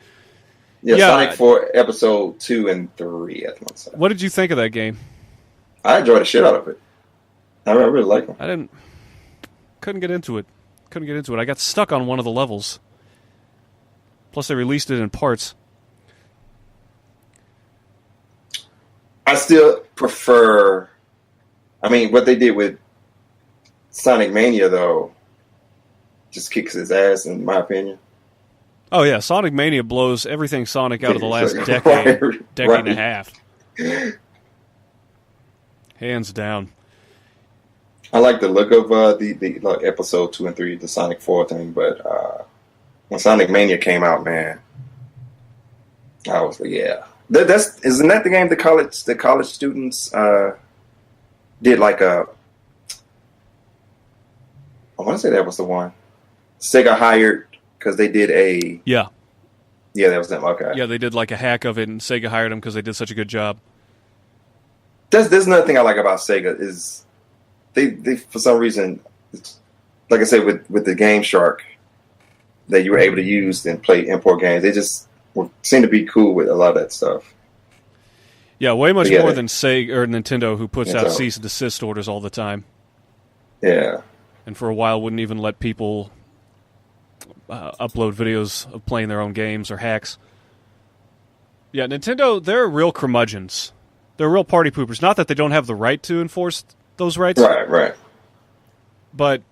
Yeah, Sonic 4 Episode 2 and 3, I think. What did you think of that game? I enjoyed the shit out of it. I really like it. Couldn't get into it. I got stuck on one of the levels. Plus, they released it in parts. I still prefer. I mean, what they did with Sonic Mania, though, just kicks his ass, in my opinion. Oh yeah, Sonic Mania blows everything Sonic out of the last decade and a half. Hands down. I like the look of the like episode 2 and 3, the Sonic 4 thing, but when Sonic Mania came out, man, I was like, yeah. Isn't that the game the college students did like a? I want to say that was the one. Sega hired because they did a. Yeah, that was them. Okay. Yeah, they did like a hack of it, and Sega hired them because they did such a good job. There's another thing I like about Sega is they for some reason, like I said with the Game Shark that you were able to use and play import games, they just seem to be cool with a lot of that stuff. Yeah, way much more than Sega or Nintendo, who puts out cease and desist orders all the time. Yeah, and for a while wouldn't even let people upload videos of playing their own games or hacks. Yeah, Nintendo, they're real curmudgeons. They're real party poopers. Not that they don't have the right to enforce those rights. Right. But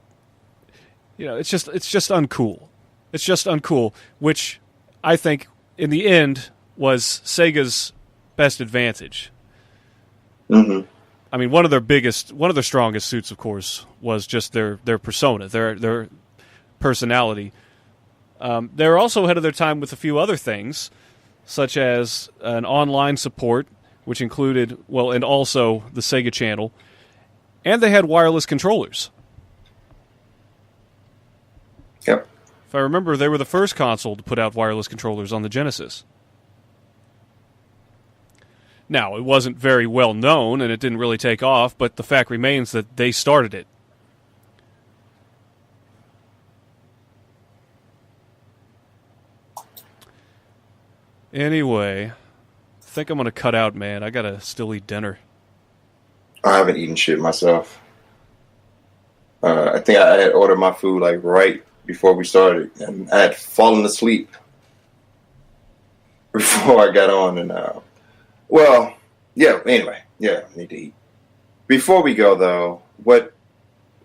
it's just uncool. It's just uncool, which I think in the end was Sega's best advantage. Mm-hmm. I mean, one of their strongest suits, of course, was just their persona, their personality. They're also ahead of their time with a few other things, such as an online support, which included, and also the Sega Channel, and they had wireless controllers. Yep. If I remember, they were the first console to put out wireless controllers on the Genesis. Now, it wasn't very well known, and it didn't really take off, but the fact remains that they started it. Anyway, I think I'm going to cut out, man. I got to still eat dinner. I haven't eaten shit myself. I think I had ordered my food like right before we started, and I had fallen asleep before I got on. And anyway, I need to eat. Before we go though,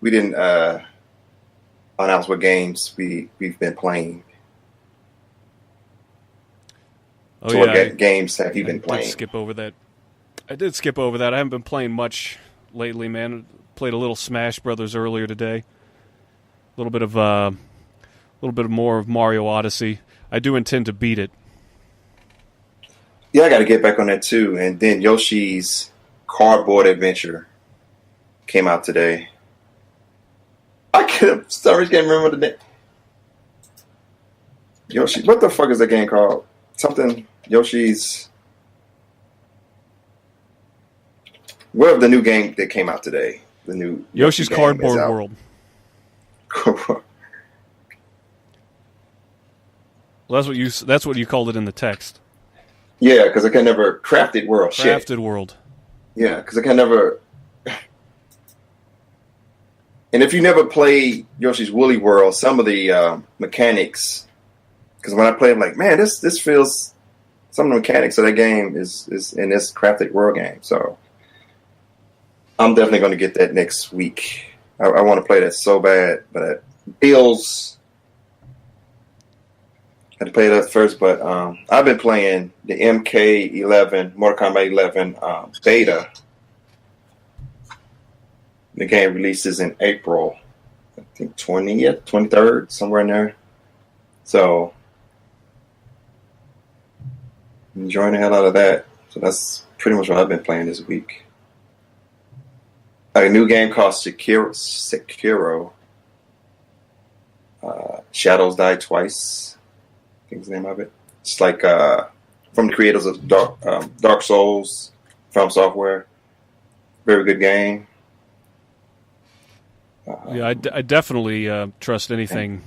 we didn't announce what games we've been playing. Oh, so yeah, what games have you been playing? I did skip over that. I haven't been playing much lately, man. Played a little Smash Brothers earlier today. A little bit more of Mario Odyssey. I do intend to beat it. Yeah, I got to get back on that too. And then Yoshi's Cardboard Adventure came out today. I can't remember the name. Yoshi, what the fuck is that game called? Something Yoshi's. What of the new game that came out today? The new Yoshi's Cardboard World. Well, that's what you called it in the text. Yeah, because I can never Crafted World. World. Yeah, because I can never. And if you never played Yoshi's Woolly World, some of the mechanics, because when I play, I'm like, man, this feels. Some of the mechanics of that game is in this Crafted World game. So I'm definitely going to get that next week. I want to play that so bad, but Bills. I had to play that first, but I've been playing the MK11, Mortal Kombat 11 beta. The game releases in April, I think 20th, 23rd, somewhere in there. So, I'm enjoying the hell out of that. So that's pretty much what I've been playing this week. a new game called Sekiro. Shadows Die Twice. I think is the name of it. It's like from the creators of Dark Souls, From Software. Very good game. Yeah, I definitely trust anything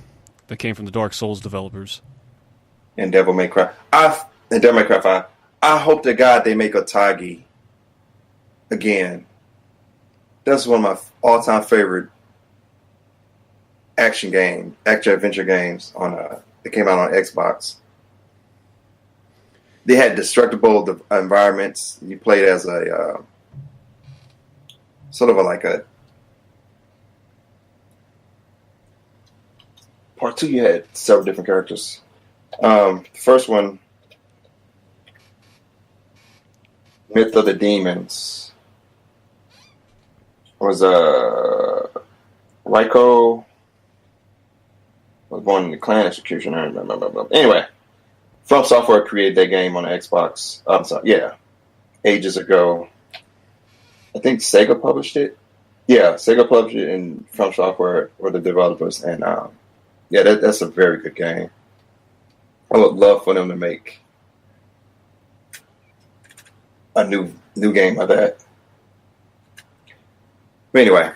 that came from the Dark Souls developers. And Devil May Cry. And Devil May Cry 5. I hope to God they make a Tagi again. That's one of my all-time favorite action adventure games that came out on Xbox. They had destructible environments. You played as a sort of like a part 2. You had several different characters. The first one, Myth of the Demons, was Raiko was born in the clan executioner. Anyway, From Software created that game on the Xbox. I'm sorry, ages ago. I think Sega published it. Yeah, Sega published it, and From Software were the developers. And that's a very good game. I would love for them to make a new game of that. But anyway,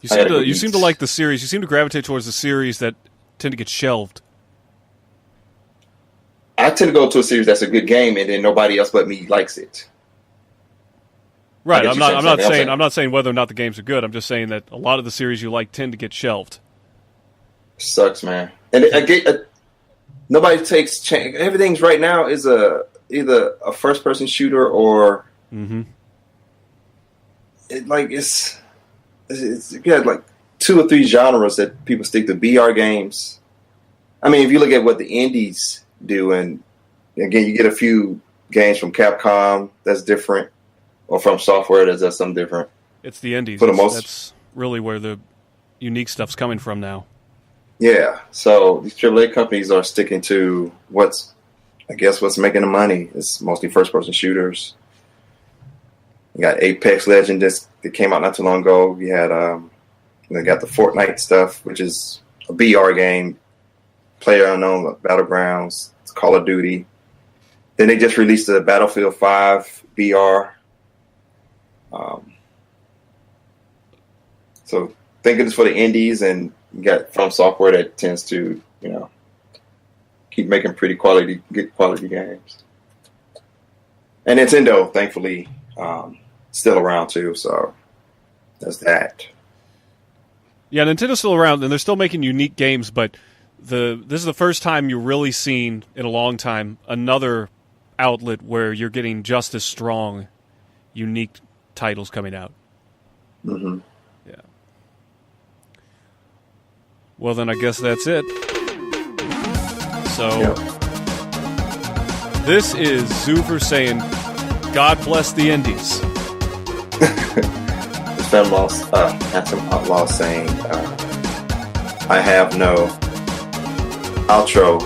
you seem to like the series. You seem to gravitate towards the series that tend to get shelved. I tend to go to a series that's a good game, and then nobody else but me likes it. Right. I'm not saying whether or not the games are good. I'm just saying that a lot of the series you like tend to get shelved. Sucks, man. And I get nobody takes change. Everything's right now is either a first person shooter or it's got like 2 or 3 genres that people stick to. BR games. I mean, if you look at what the indies do, and again, you get a few games from Capcom that's different, or from Software that's something different. It's the indies. For the most, that's really where the unique stuff's coming from now. Yeah, so these AAA companies are sticking to what's making the money. It's mostly first-person shooters. You got Apex Legends that came out not too long ago. You had they got the Fortnite stuff, which is a BR game, PlayerUnknown Battlegrounds, it's Call of Duty. Then they just released the Battlefield 5 BR. So thank goodness for the indies, and you got From Software that tends to, keep making good quality games. And Nintendo, thankfully, still around too. So there's that. Yeah, Nintendo's still around, and they're still making unique games. But this is the first time you're really seen in a long time another outlet where you're getting just as strong, unique titles coming out. Mm-hmm. Yeah. Well, then I guess that's it. So, This is Zuve saying, God bless the Indies. Phantom Outlaw saying, I have no outro.